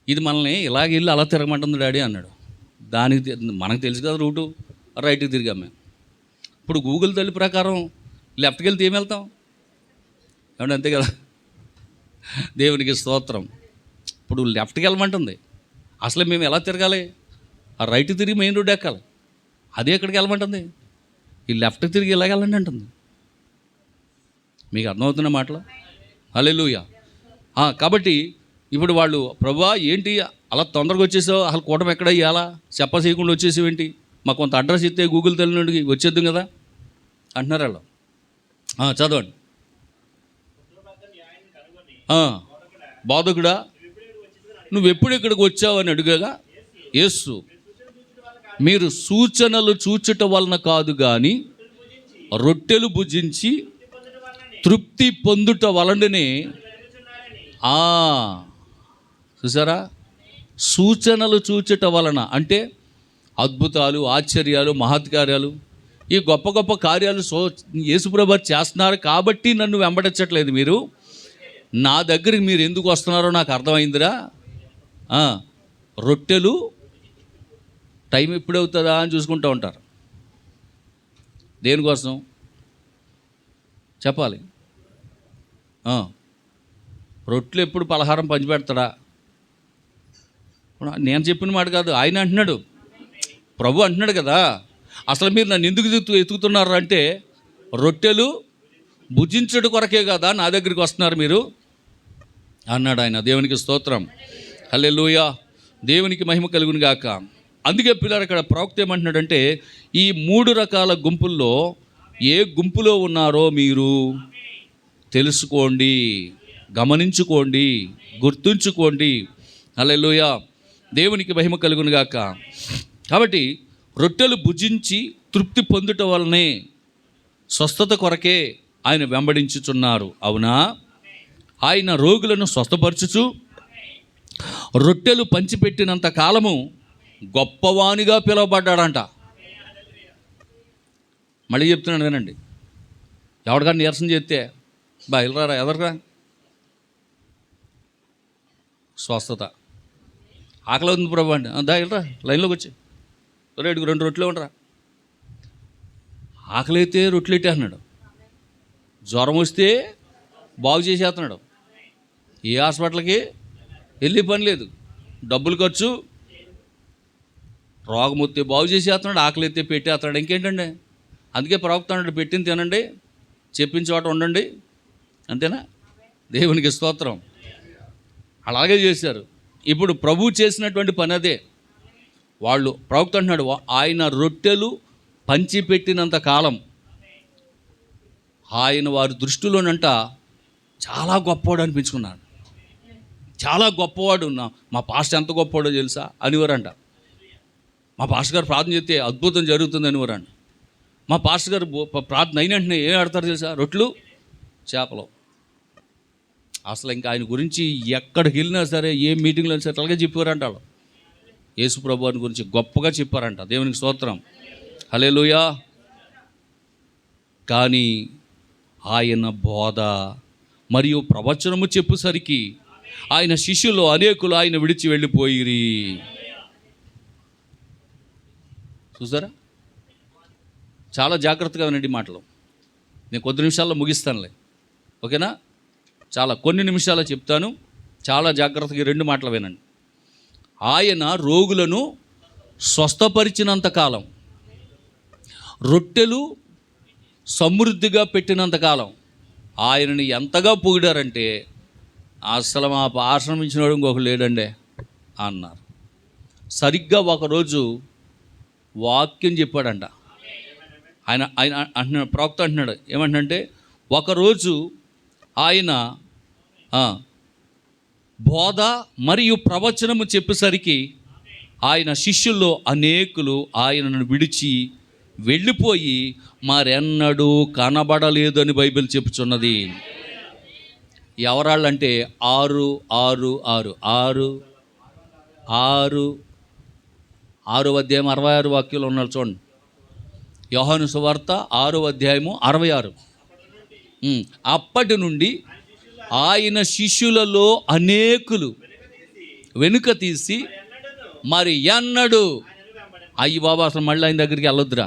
ఇది మనల్ని ఇలాగ వెళ్ళి అలా తిరగమంటుంది డాడీ అన్నాడు. దానికి మనకు తెలుసు కదా రూటు, రైట్కి తిరిగాం మేము. ఇప్పుడు గూగుల్ తల్లి ప్రకారం లెఫ్ట్కి వెళ్తే ఏం వెళ్తాం? ఏమంటే అంతే కదా. దేవునికి స్తోత్రం. ఇప్పుడు లెఫ్ట్కి వెళ్ళమంటుంది, అసలు మేము ఎలా తిరగాలి? ఆ రైట్ తిరిగి మెయిన్ రోడ్ ఎక్కాలి. అదే ఎక్కడికి వెళ్ళమంటుంది? ఈ లెఫ్ట్కి తిరిగి ఇలాగ వెళ్ళండి అంటుంది. మీకు అర్థమవుతున్న మాటలు? హల్లెలూయా. కాబట్టి ఇప్పుడు వాళ్ళు, ప్రభువా ఏంటి అలా తొందరగా వచ్చేసావు, అసలు కూటమి ఎక్కడ ఇవ్వాలా, చెప్పసేయకుండా వచ్చేసేవేంటి, మాకు కొంత అడ్రస్ ఇస్తే గూగుల్ తల్లి నుండి వచ్చేద్దాం కదా అంటున్నారు వాళ్ళు. చదవండి. బోధకుడా నువ్వెప్పుడు ఇక్కడికి వచ్చావు అని అడుగగా యేసు, మీరు సూచనలు చూచుట వలన కాదు కానీ రొట్టెలు భుజించి తృప్తి పొందుట వలననే. చూసారా, సూచనలు చూచుట వలన అంటే అద్భుతాలు, ఆశ్చర్యాలు, మహత్కార్యాలు, ఈ గొప్ప గొప్ప కార్యాలు యేసుప్రభు చేస్తున్నారు కాబట్టి నన్ను వెంబడించట్లేదు. మీరు నా దగ్గరికి మీరు ఎందుకు వస్తున్నారో నాకు అర్థమైందిరా. రొట్టెలు టైం ఎప్పుడు అవుతుందా అని చూసుకుంటూ ఉంటారు. దేనికోసం చెప్పాలి? రొట్టెలు ఎప్పుడు పలహారం పంచిపెడతాడా? నేను చెప్పిన మాట కాదు, ఆయన అంటున్నాడు, ప్రభు అంటున్నాడు కదా. అసలు మీరు నన్ను ఎందుకు ఎత్తుకుతున్నారు అంటే రొట్టెలు భుజించడం కొరకే కదా నా దగ్గరికి వస్తున్నారు మీరు అన్నాడు ఆయన. దేవునికి స్తోత్రం. హల్లెలూయా. దేవునికి మహిమ కలుగును గాక. అందుకే పిల్లలు ఇక్కడ ప్రవక్త ఏమంటున్నాడంటే, ఈ 3 రకాల గుంపుల్లో ఏ గుంపులో ఉన్నారో మీరు తెలుసుకోండి, గమనించుకోండి, గుర్తుంచుకోండి. హల్లెలూయా. దేవునికి మహిమ కలుగును గాక. కాబట్టి రొట్టెలు భుజించి తృప్తి పొందుట వలనే స్వస్థత కొరకే ఆయన వెంబడించుచున్నారు. అవునా? ఆయన రోగులను స్వస్థపరచుచు రొట్టెలు పంచిపెట్టినంత కాలము గొప్పవానిగా పిలువబడ్డాడంట. మళ్ళీ చెప్తున్నాను వినండి. ఎవరికన్నా నీరసం చేస్తే ఎల్లరా ఎదరరా, స్వస్థత. ఆకలి అవుతుంది ప్రభు అండి, వెళ్ళరా లైన్లోకి వచ్చి రేటుకు 2 రొట్టెలు ఉండరా. ఆకలి అయితే రొట్టెలు ఎట్టే అన్నాడు. జ్వరం వస్తే బాగు చేసేస్తున్నాడు. ఏ హాస్పిటల్కి వెళ్ళే పని లేదు, డబ్బులు ఖర్చు. రోగం వస్తే బాగు చేసేస్తున్నాడు, ఆకలి అయితే పెట్టేస్తున్నాడు. ఇంకేంటండి? అందుకే ప్రవక్త అన్నాడు, పెట్టింది తినండి, చెప్పిన చోట ఉండండి. అంతేనా? దేవునికి స్తోత్రం. అలాగే చేశారు. ఇప్పుడు ప్రభు చేసినటువంటి పని అదే. వాళ్ళు ప్రవక్త అంటున్నాడు, ఆయన రొట్టెలు పంచిపెట్టినంత కాలం ఆయన వారి దృష్టిలోనంట చాలా గొప్పవాడు అనిపించుకున్నాడు. చాలా గొప్పవాడు. మా పాస్టర్ ఎంత గొప్పవాడో తెలుసా అనివారంట. మా పాస్టర్ గారు ప్రార్థన చేస్తే అద్భుతం జరుగుతుంది అనివారంట. మా పాస్టర్ గారు ప్రార్థన అయిన వెంటనే ఏం ఆడతారు తెలుసా? రొట్టెలు చేపలు. అసలు ఇంకా ఆయన గురించి ఎక్కడికి వెళ్ళినా సరే, ఏ మీటింగ్లో సరే అలాగే చెప్పారంట. వాళ్ళు యేసు ప్రభువుని గురించి గొప్పగా చెప్పారంట. దేవునికి స్తోత్రం, హల్లెలూయా. కానీ ఆయన బోధ మరియు ప్రవచనము చెప్పుసరికి ఆయన శిష్యులు అనేకులు ఆయన విడిచి వెళ్ళిపోయిరి. చూసారా? చాలా జాగ్రత్తగా వినండి మాటలు. నేను కొద్ది నిమిషాల్లో ముగిస్తానులే, ఓకేనా? కొన్ని నిమిషాలు చెప్తాను, చాలా జాగ్రత్తగా 2 మాటలు వినండి. ఆయన రోగులను స్వస్థపరిచినంత కాలం, రొట్టెలు సమృద్ధిగా పెట్టినంతకాలం ఆయనని ఎంతగా పొగిడారంటే, అసలు మా ఆశ్రమించినవాడు ఇంకొకరు లేడండి అన్నారు. సరిగ్గా ఒకరోజు వాక్యం చెప్పాడంట. ఆయన అంటున్నాడు, ప్రవక్త అంటున్నాడు, ఏమంటే ఒకరోజు ఆయన బోధ మరియు ప్రవచనము చెప్పేసరికి ఆయన శిష్యుల్లో అనేకులు ఆయనను విడిచి వెళ్ళిపోయి మరెన్నడూ కనబడలేదు అని బైబిల్ చెప్పుచున్నది. ఎవరాళ్ళంటే 6 అధ్యాయం 66 వాక్యాలు ఉన్నారు చూడండి. యోహాను సువార్త 6వ అధ్యాయము 66. అప్పటి నుండి ఆయన శిష్యులలో అనేకులు వెనుక తీసి మరి ఎన్నడు, అయ్యి బాబా అసలు మళ్ళీ ఆయన దగ్గరికి వెళ్ళొద్దురా,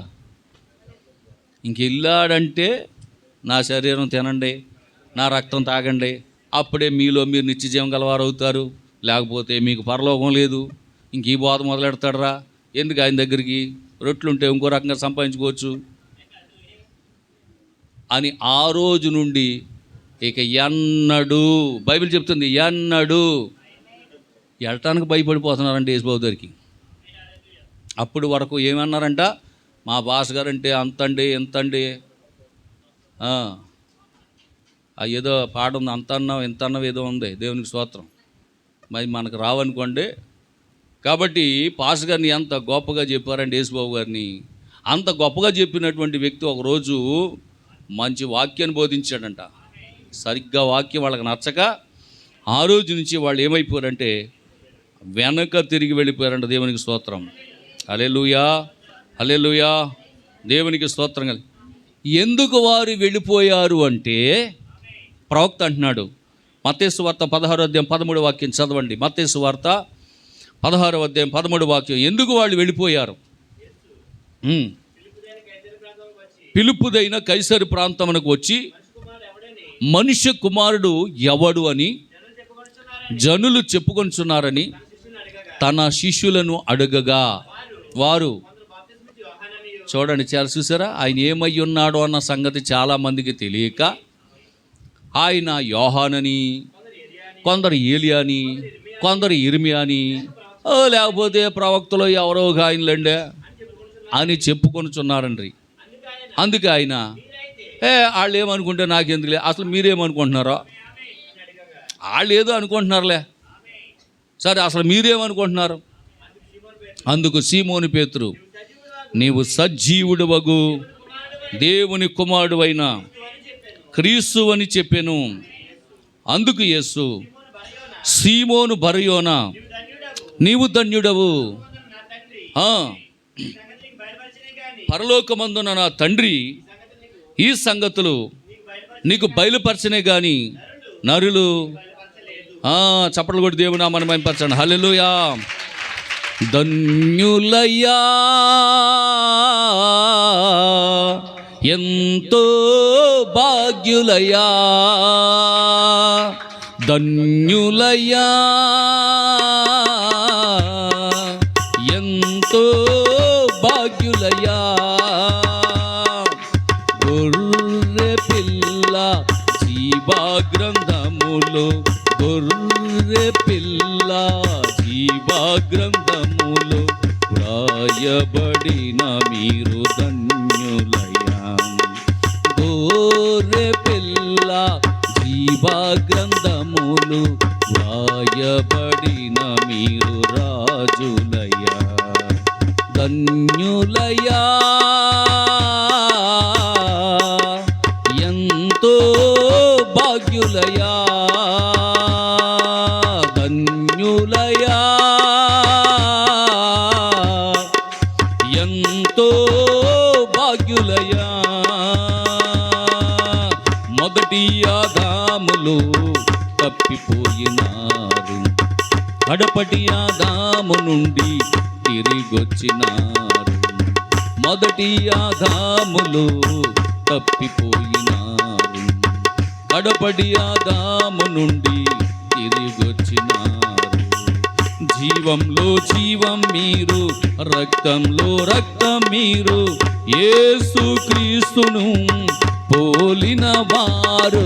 ఇంకెళ్ళాడంటే నా శరీరం తినండి, నా రక్తం తాగండి, అప్పుడే మీలో మీరు నిత్యజీవం గలవారు అవుతారు, లేకపోతే మీకు పరలోకం లేదు. ఇంక ఈ బోధ మొదలెడతాడరా, ఎందుకు ఆయన దగ్గరికి, రొట్లుంటే ఇంకో రకంగా సంపాదించుకోవచ్చు అని ఆ రోజు నుండి ఇక ఎన్నడూ, బైబిల్ చెప్తుంది ఎన్నడూ వెళ్ళటానికి భయపడిపోతున్నారంటే యేసుబాబు దగ్గరికి. అప్పుడు వరకు ఏమన్నారంట, మా బాస్ గారు అంటే అంతండి ఎంతండి, ఏదో పాట ఉంది, అంత అన్నావు ఎంత అన్నావు ఏదో ఉంది, దేవునికి స్తోత్రం. మరి మనకు రావనుకోండి. కాబట్టి పాస్ గారిని ఎంత గొప్పగా చెప్పారంటే యేసుబాబు గారిని, అంత గొప్పగా చెప్పినటువంటి వ్యక్తి ఒకరోజు మంచి వాక్యాన్ని బోధించాడంట. సరిగ్గా వాక్యం వాళ్ళకి నచ్చక ఆ రోజు నుంచి వాళ్ళు ఏమైపోయారంటే వెనక తిరిగి వెళ్ళిపోయారంట. దేవునికి స్తోత్రం, హల్లెలూయా, హల్లెలూయా, దేవునికి స్తోత్రం. ఎందుకు వారు వెళ్ళిపోయారు అంటే ప్రవక్త అంటున్నాడు, మత్తయి సువార్త 16వ అధ్యాయం 13వ వాక్యం చదవండి. మత్తయి సువార్త 16వ అధ్యాయం 13వ వాక్యం. ఎందుకు వాళ్ళు వెళ్ళిపోయారు? పిలుపుదైన కైసరు ప్రాంతమునకు వచ్చి మనుష్య కుమారుడు ఎవడు అని జనులు చెప్పుకొంచున్నారని తన శిష్యులను అడగగా వారు, చూడండి, చాలా చూసారా, ఆయన ఏమై ఉన్నాడో అన్న సంగతి చాలామందికి తెలియక ఆయన యోహానని, కొందరు ఏలియా అని, కొందరు ఇర్మియా అని, లేకపోతే ప్రవక్తలో ఎవరో ఆయనలండే అని చెప్పుకొనుచున్నారండి. అందుకే ఆయన వాళ్ళు ఏమనుకుంటే నాకెందుకులే, అసలు మీరేమనుకుంటున్నారో, వాళ్ళు ఏదో అనుకుంటున్నారులే, సరే అసలు మీరేమనుకుంటున్నారు? అందుకు సీమోను పేతురు, నీవు సజీవుడు వగు దేవుని కుమారుడు అయిన క్రీస్తు అని చెప్పాను. అందుకు యేసు, సీమోను బరయోనా, నీవు ధన్యుడవు. పరలోకమందున నా తండ్రి ఈ సంగతులు నీకు బయలుపరచనే గాని నరులు. చప్పట్లు కొట్టి దేవుని నామాన్ని మహిమపరచండి. హల్లెలూయా. ధన్యులయ్యా, ఎంతో భాగ్యులయ్యా, ధన్యులయ్యా, ఎంతో భాగ్యులయ్యా. గొర్రె పిల్ల జీవా గ్రంథములో, గొర్రె పిల్ల జీవా గ్రంథములో వ్రాయబడిన మీరు ధన్యులయ్యా. గొర్రె పిల్ల జీవా గ్రంథములు వ్రాయబడిన మీరు రాజులయ్యా, ధన్యులయ్యా, ఎంతో భాగ్యులయ్యా, ధన్యులయ్యా, ఎంతో భాగ్యులయ్యా. మొదటి ఆదాములు తప్పిపోయినారు, కడపటి ఆదాము నుండి తిరిగొచ్చినారు. మొదటి ఆదాములు తప్పిపోయినారు, కడపటి ఆదాము నుండి తిరిగొచ్చినారు. జీవంలో జీవం మీరు, రక్తంలో రక్తం మీరు, యేసుక్రీస్తును పోలిన వారు.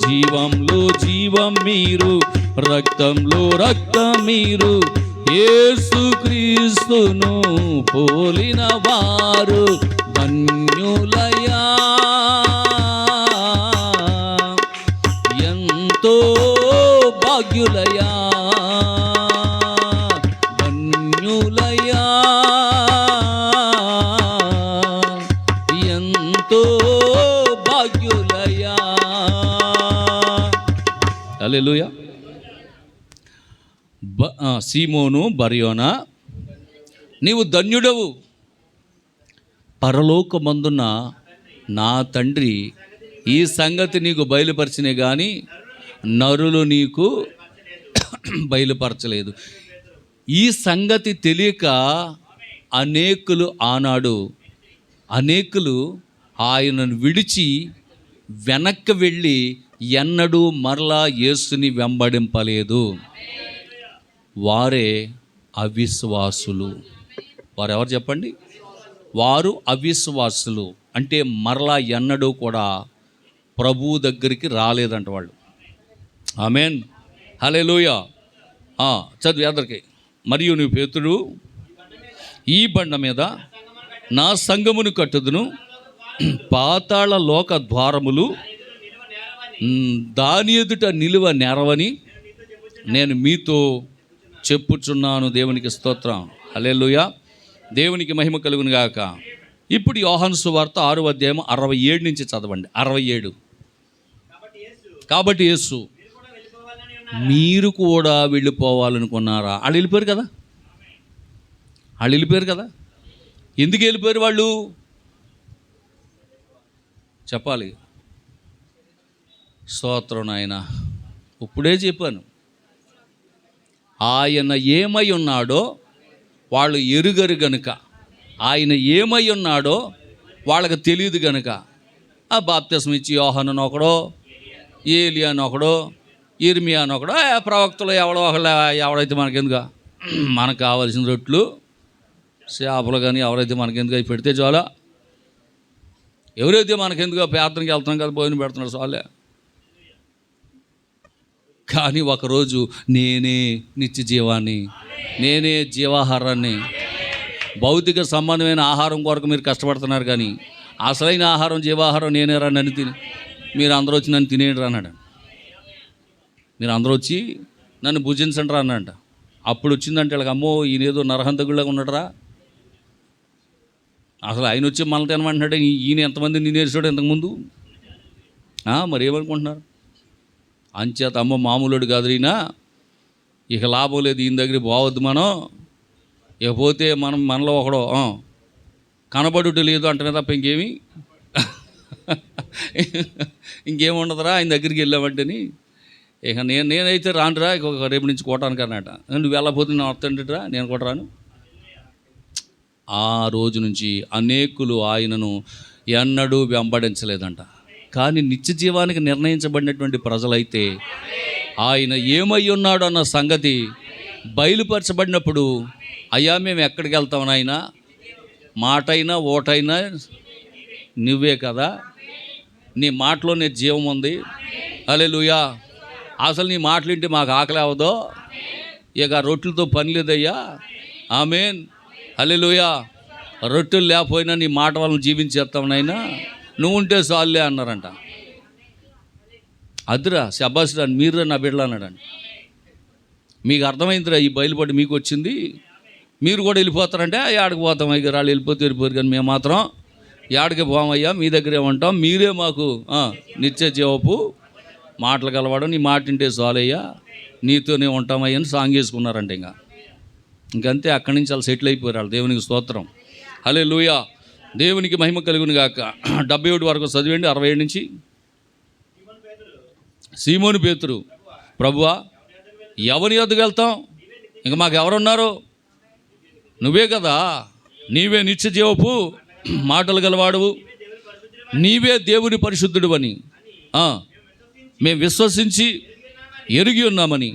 జీవంలో జీవం మీరు, రక్తంలో రక్తం మీరు, యేసుక్రీస్తును పోలిన వారు. ధన్యులయ్యా, ఎంతో భాగ్యులయ్యా, ధన్యులయ్యా, ఎంతో భాగ్యులయ్యా. హల్లెలూయా. సీమోను బరయోనా, నీవు ధన్యుడవు. పరలోకమందున నా తండ్రి ఈ సంగతి నీకు బయలుపరిచినే కానీ నరులు నీకు బయలుపరచలేదు. ఈ సంగతి తెలియక అనేకులు ఆయనను విడిచి వెనక్కి వెళ్ళి ఎన్నడూ మరలా యేసుని వెంబడింపలేదు. వారే అవిశ్వాసులు. వారు ఎవరు చెప్పండి? వారు అవిశ్వాసులు. అంటే మరలా ఎన్నడూ కూడా ప్రభువు దగ్గరికి రాలేదంట వాళ్ళు. ఆమేన్, హల్లెలూయా. చదువు అందరికి. మరియు నువ్వు పేతురు, ఈ బండ మీద నా సంఘమును కట్టుదును, పాతాళ లోక ద్వారములు దాని ఎదుట నిలువ నెరవని నేను మీతో చెప్పుచున్నాను. దేవునికి స్తోత్రం. హల్లెలూయా. దేవునికి మహిమ కలుగును గాక. ఇప్పుడు యోహాను సువార్త 6వ అధ్యాయం 67 నుంచి చదవండి. 67. కాబట్టి యేసు, మీరు కూడా వెళ్ళిపోవాలనుకున్నారా? వాళ్ళు వెళ్ళిపోయారు కదా. ఎందుకు వెళ్ళిపోయారు వాళ్ళు? చెప్పాలి. స్తోత్రం నాయన. ఇప్పుడే చెప్పాను. ఆయన ఏమై ఉన్నాడో వాళ్ళు ఎరుగరు గనుక, ఆయన ఏమై ఉన్నాడో వాళ్ళకి తెలియదు గనుక ఆ బాప్తిస్మం ఇచ్చి యోహాను ఒకడో, ఏలియాను ఒకడో, ఇర్మియాను ఒకడో, ప్రవక్తలు ఎవడైతే మనకెందుకు, మనకు కావాల్సిన రొట్లు చేపలు కానీ ఎవరైతే మనకెందుకు అవి పెడితే చాలా, ఎవరైతే మనకెందుకు ప్రార్థనకి వెళ్తున్నాం కదా, భోజనం పెడుతున్నారు చాలే. కానీ ఒకరోజు నేనే నిత్య జీవాన్ని, నేనే జీవాహారాన్ని. భౌతిక సంబంధమైన ఆహారం కొరకు మీరు కష్టపడుతున్నారు, కానీ అసలైన ఆహారం జీవాహారం నేనే రా, నన్ను తిని మీరు అందరూ వచ్చి నన్ను తినేయండి అన్నాడు. మీరు అందరూ వచ్చి నన్ను భుజించండి రా అన్నాడంట. అప్పుడు వచ్చిందంటే వీళ్ళకి, అమ్మో ఈయనేదో నరహంతకుడిలాగా ఉన్నాడురా, అసలు ఆయన వచ్చి మనల్ని తినమంటున్నాడు, ఈయన ఎంతమంది నేర్చాడు ఇంతకుముందు. మరి ఏమనుకుంటున్నారు? అంచేత అమ్మ మామూలుడు కాదు ఈయన, ఇక లాభం లేదు, ఈయన దగ్గరికి పోవద్దు మనం, ఇకపోతే మనలో ఒకడో కనబడుట లేదు అంటనే తప్ప ఇంకేముండదురా ఆయన దగ్గరికి వెళ్ళామంటేని. ఇక నేనైతే రానురా, ఇక రేపు నుంచి కొట్టడానికి అన్నట. నువ్వు వెళ్ళకపోతే నేను వస్తుంటరా, నేను కూడా రాను. ఆ రోజు నుంచి అనేకులు ఆయనను ఎన్నడూ వెంబడించలేదంట. కానీ నిత్య జీవానికి నిర్ణయించబడినటువంటి ప్రజలైతే ఆయన ఏమై ఉన్నాడు అన్న సంగతి బయలుపరచబడినప్పుడు, అయ్యా మేము ఎక్కడికి వెళ్తాం నాయనా, మాటైనా ఓటైనా నువ్వే కదా, నీ మాటలోనే జీవం ఉంది, హల్లెలూయా, అసలు నీ మాటలు వింటే మాకు ఆకలి అవ్వదో, ఇక రొట్టెలతో పని లేదయ్యా, ఆమేన్, హల్లెలూయా, రొట్టెలు లేకపోయినా నీ మాట వలన జీవించేస్తాం నాయనా, నువ్వు ఉంటే చాలులే అన్నారంట. అదిరా శబాస్రా, మీరురా నా బిడ్డలు అన్నాడండి. మీకు అర్థమైందిరా ఈ బయలుపడి మీకు వచ్చింది, మీరు కూడా వెళ్ళిపోతారంటే ఏడకి పోతాం, ఇక వాళ్ళు వెళ్ళిపోయారు, కానీ మేము మాత్రం ఏడకి పోమయ్యా, మీ దగ్గరే ఉంటాం, మీరే మాకు నిత్య జీవపు మాటలు కలవాడు, నీ మాట వింటే చాలయ్యా, నీతోనే ఉంటామయ్యా అని సాంగ్ చేసుకున్నారంటే ఇంకంతే. అక్కడి నుంచి వాళ్ళు సెటిల్ అయిపోయారు. వాళ్ళు దేవునికి స్తోత్రం, హల్లెలూయా, దేవునికి మహిమ కలుగును గాక. 71 వరకు చదివండి, 67 నుంచి. సీమోను పేతురు, ప్రభువా ఎవరి యొద్దకు వెళ్తాం, ఇంక మాకు ఎవరున్నారు, నువ్వే కదా, నీవే నిత్య జీవపు మాటలు గలవాడువు, నీవే దేవుని పరిశుద్ధుడు అని మేము విశ్వసించి ఎరిగి ఉన్నామని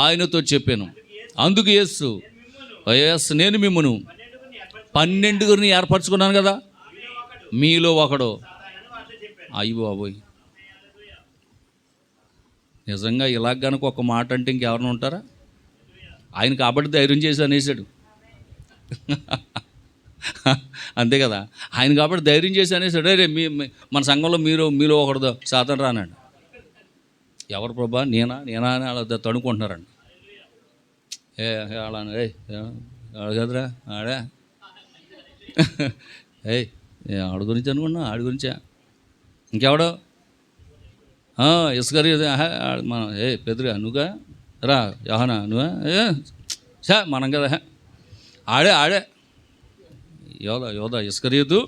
ఆయనతో చెప్పాను. అందుకు యేసు నేను మిమ్మును 12 ఏర్పరచుకున్నాను కదా, మీలో ఒకడు. అయ్యో బాబోయ్, నిజంగా ఇలాగ కనుక ఒక మాట అంటే ఇంకెవరైనా ఉంటారా? ఆయన కాబట్టి ధైర్యం చేసి అనేసాడు. అంతే కదా, ఆయన కాబట్టి ధైర్యం చేసి అనేసాడు. రే మన సంఘంలో మీలో ఒకడు సాతాను రానండి. ఎవరు ప్రభా, నేనా అని అలా తడుకుంటున్నారండి. అలా కదరా ఆడే ఆడి గురించి అనుకున్నా, ఆడి గురించా, ఇంకెవడో ఇసుకరి మన పెద్దగా నువ్వుగా రా యోహానా నువ్వా మనం కదా, ఆడే యోధా ఇస్కరియోతు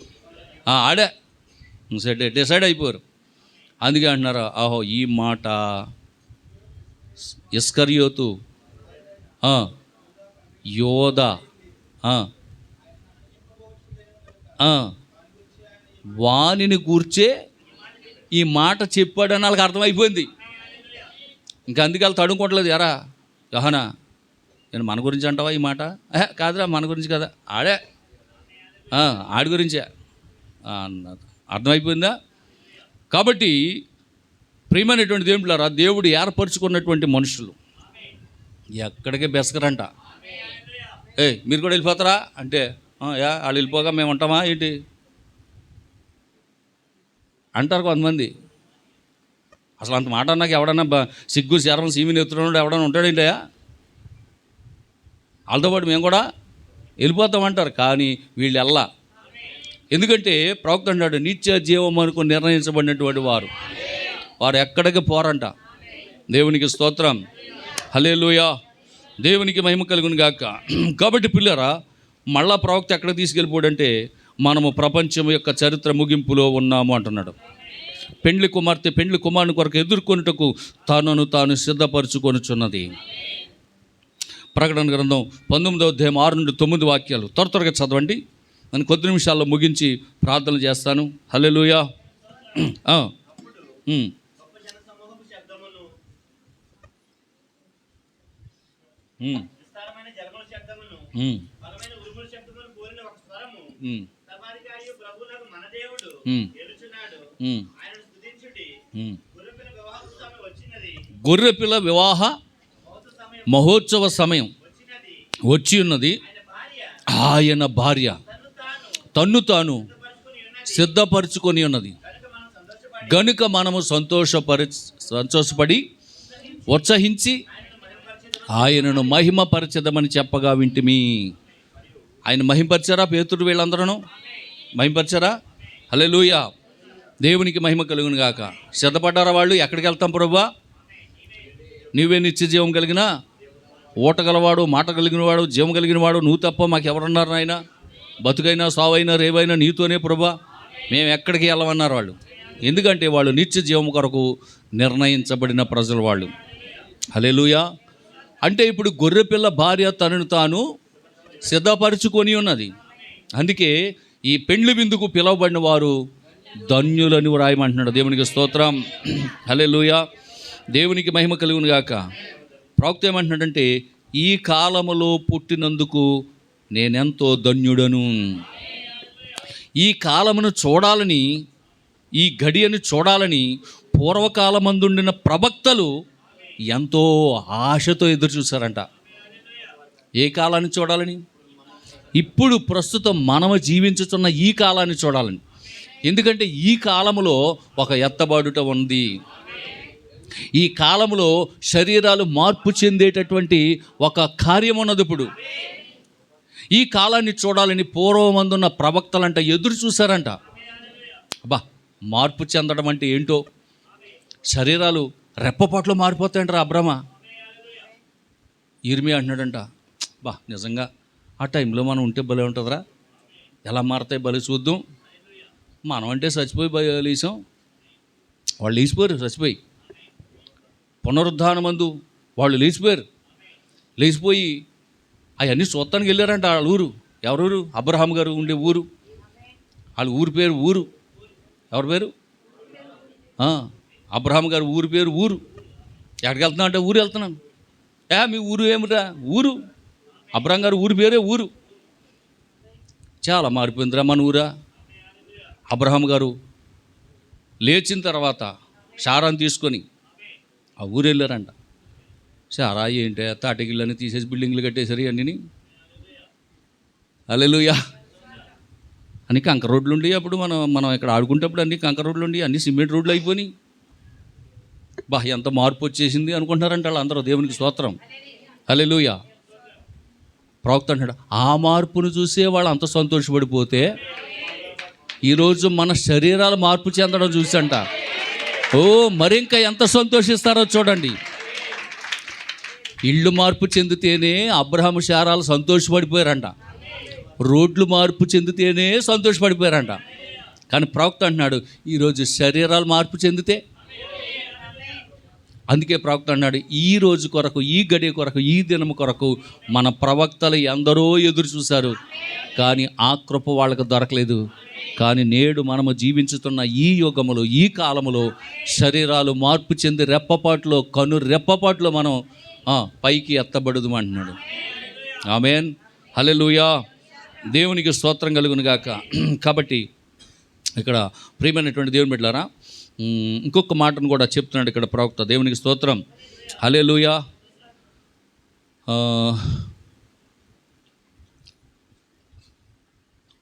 ఆడే డిసైడ్ అయిపోయారు. అందుకే అంటున్నారు, ఆహో ఈ మాట ఇస్కరియోతు యోధా వానిని కూర్చే ఈ మాట చెప్పాడని వాళ్ళకి అర్థమైపోయింది. ఇంకా అందుకే వాళ్ళు తడుకోవట్లేదు. ఎరా యోహానా, నేను మన గురించి అంటావా ఈ మాట? కాదురా, మన గురించి కదా, ఆడి గురించే అన్నది అర్థమైపోయిందా? కాబట్టి ప్రియమైనటువంటి దేవుళ్ళారా, దేవుడు ఏర్పరచుకున్నటువంటి మనుషులు ఎక్కడికి బెసకరంట. మీరు కూడా వెళ్ళిపోతారా అంటే, వాళ్ళు వెళ్ళిపోగా మేము ఉంటామా ఏంటి అంటారు కొంతమంది. అసలు అంత మాట నాకు ఎవడన్నా సిగ్గు శరం సీమిని ఎత్తుతున్నాడు ఎవడన్నా ఉంటాడేంటయా? వాళ్ళతో పాటు మేము కూడా వెళ్ళిపోతామంటారు. కానీ వీళ్ళు వెళ్ళా. ఎందుకంటే ప్రవక్త అన్నాడు, నిత్య జీవం అనుకు నిర్ణయించబడినటువంటి వారు ఎక్కడికి పోరంట. దేవునికి స్తోత్రం, హల్లెలూయా, దేవునికి మహిమ కలుగును గాక. కాబట్టి పిల్లరా, మళ్ళా ప్రవక్త ఎక్కడికి తీసుకెళ్ళిపోడంటే, మనము ప్రపంచం యొక్క చరిత్ర ముగింపులో ఉన్నాము అంటున్నాడు. పెండ్లి కుమారుని కొరకు ఎదుర్కొనుటకు తనను తాను సిద్ధపరచుకొనుచున్నది. ప్రకటన గ్రంథం 19వ అధ్యాయం 6 నుండి 9 వాక్యాలు త్వరగా చదవండి. నేను కొద్ది నిమిషాల్లో ముగించి ప్రార్థన చేస్తాను. హల్లెలూయా. గొర్రెపిల్ల వివాహ మహోత్సవ సమయం వచ్చి ఉన్నది. ఆయన భార్య తన్ను తాను సిద్ధపరచుకొని ఉన్నది గనుక మనము సంతోషపడి ఉత్సహించి ఆయనను మహిమపరచదమని చెప్పగా వింటిమి. ఆయన మహిమపరిచారా? పేతురు వీళ్ళందరూ మహిమపరిచారా? హల్లెలూయా, దేవునికి మహిమ కలుగును గాక. సిద్ధపడ్డారా వాళ్ళు? ఎక్కడికి వెళ్తాం ప్రభువా? నీవే నిత్య జీవం కలిగిన ఊట గలవాడు, మాట కలిగినవాడు, జీవం కలిగినవాడు నువ్వు తప్ప మాకెవరున్నారు నాయన? బతుకైనా సావైనా రేవైనా నీతోనే ప్రభా, మేము ఎక్కడికి వెళ్ళమన్నారు వాళ్ళు. ఎందుకంటే వాళ్ళు నిత్య జీవం కొరకు నిర్ణయించబడిన ప్రజలు వాళ్ళు. హల్లెలూయా. అంటే ఇప్పుడు గొర్రెపిల్ల భార్య తనను తాను సిద్ధపరచుకొని ఉన్నది. అందుకే ఈ పెండ్లి విందుకు పిలువబడిన వారు ధన్యులని వ్రాయమంటున్నాడు. దేవునికి స్తోత్రం. హల్లెలూయా. దేవునికి మహిమ కలుగును గాక. ప్రవక్త ఏమంటున్నాడంటే, ఈ కాలములో పుట్టినందుకు నేనెంతో ధన్యుడను. ఈ కాలమును చూడాలని, ఈ గడియను చూడాలని పూర్వకాలమందుండిన ప్రవక్తలు ఎంతో ఆశతో ఎదురు చూశారంట. ఏ కాలాన్ని చూడాలని? ఇప్పుడు ప్రస్తుతం మనము జీవించుతున్న ఈ కాలాన్ని చూడాలని. ఎందుకంటే ఈ కాలములో ఒక ఎత్తబాడుట ఉంది. ఈ కాలంలో శరీరాలు మార్పు చెందేటటువంటి ఒక కార్యం ఉన్నది. ఇప్పుడు ఈ కాలాన్ని చూడాలని పూర్వమందున్న ప్రవక్తలంట ఎదురు చూశారంట. అబ్బా, మార్పు చెందడం అంటే ఏంటో, శరీరాలు రెప్పపాట్లో మారిపోతాయంటారా అబ్రహ్మ. ఇర్మియా అంటున్నాడంట, బా నిజంగా ఆ టైంలో మనం ఉంటే భలే ఉంటుందిరా, ఎలా మారతాయి భలే చూద్దాం. మనం అంటే చచ్చిపోయి లేసాం, వాళ్ళు లేచిపోయారు. చచ్చిపోయి పునరుద్ధానమందు వాళ్ళు లేచిపోయి అవన్నీ చూస్తానికి వెళ్ళారంట. వాళ్ళ ఊరు, ఎవరూరు? అబ్రహాం గారు ఉండే ఊరు. వాళ్ళ ఊరి పేరు ఊరు. ఎవరి పేరు? అబ్రహాం గారు ఊరి పేరు ఊరు. ఎక్కడికి వెళ్తున్నా అంటే ఊరు వెళ్తున్నాను. మీ ఊరు ఏమిరా? ఊరు. అబ్రహాం గారు ఊరి పేరే ఊరు. చాలా మారిపోయిందిరా మన ఊరా. అబ్రహాం గారు లేచిన తర్వాత శారాన్ని తీసుకొని ఆ ఊరు వెళ్ళారంట. శారా ఏంటి తాటికిళ్ళని తీసేసి బిల్డింగ్లు కట్టేసరి అన్నీ. హల్లెలూయా. అన్ని కంకర రోడ్లు ఉండి, అప్పుడు మనం ఇక్కడ ఆడుకుంటప్పుడు అన్ని కంకర రోడ్లు ఉండి, అన్ని సిమెంట్ రోడ్లు అయిపోయినాయి. బా ఎంత మార్పు వచ్చేసింది అనుకుంటున్నారంట వాళ్ళు అందరూ. దేవునికి స్తోత్రం. హల్లెలూయా. ప్రవక్త అంటాడు, ఆ మార్పును చూసే వాళ్ళు అంత సంతోషపడిపోతే ఈరోజు మన శరీరాల మార్పు చెందడం చూసంట మరింకా ఎంత సంతోషిస్తారో చూడండి. ఇళ్ళు మార్పు చెందితేనే అబ్రహాము శారాలు సంతోషపడిపోయారంట. రోడ్లు మార్పు చెందితేనే సంతోషపడిపోయారంట. కానీ ప్రవక్త అంటున్నాడు, ఈరోజు శరీరాలు మార్పు చెందితే. అందుకే ప్రవక్త అన్నాడు, ఈ రోజు కొరకు, ఈ గడియ కొరకు, ఈ దినము కొరకు మన ప్రవక్తలు ఎందరో ఎదురు చూశారు, కానీ ఆ కృప వాళ్ళకు దొరకలేదు. కానీ నేడు మనము జీవించుతున్న ఈ యుగములో, ఈ కాలములో శరీరాలు మార్పు చెంది రెప్పపాట్లో మనం పైకి ఎత్తబడదు అంటున్నాడు. ఆమేన్. హల్లెలూయా. దేవునికి స్తోత్రం కలుగును గాక. కాబట్టి ఇక్కడ ప్రియమైనటువంటి దేవుని బిడ్డలారా, ఇంకొక మాటను కూడా చెప్తున్నాడు ఇక్కడ ప్రవక్త. దేవునికి స్తోత్రం. హల్లెలూయా.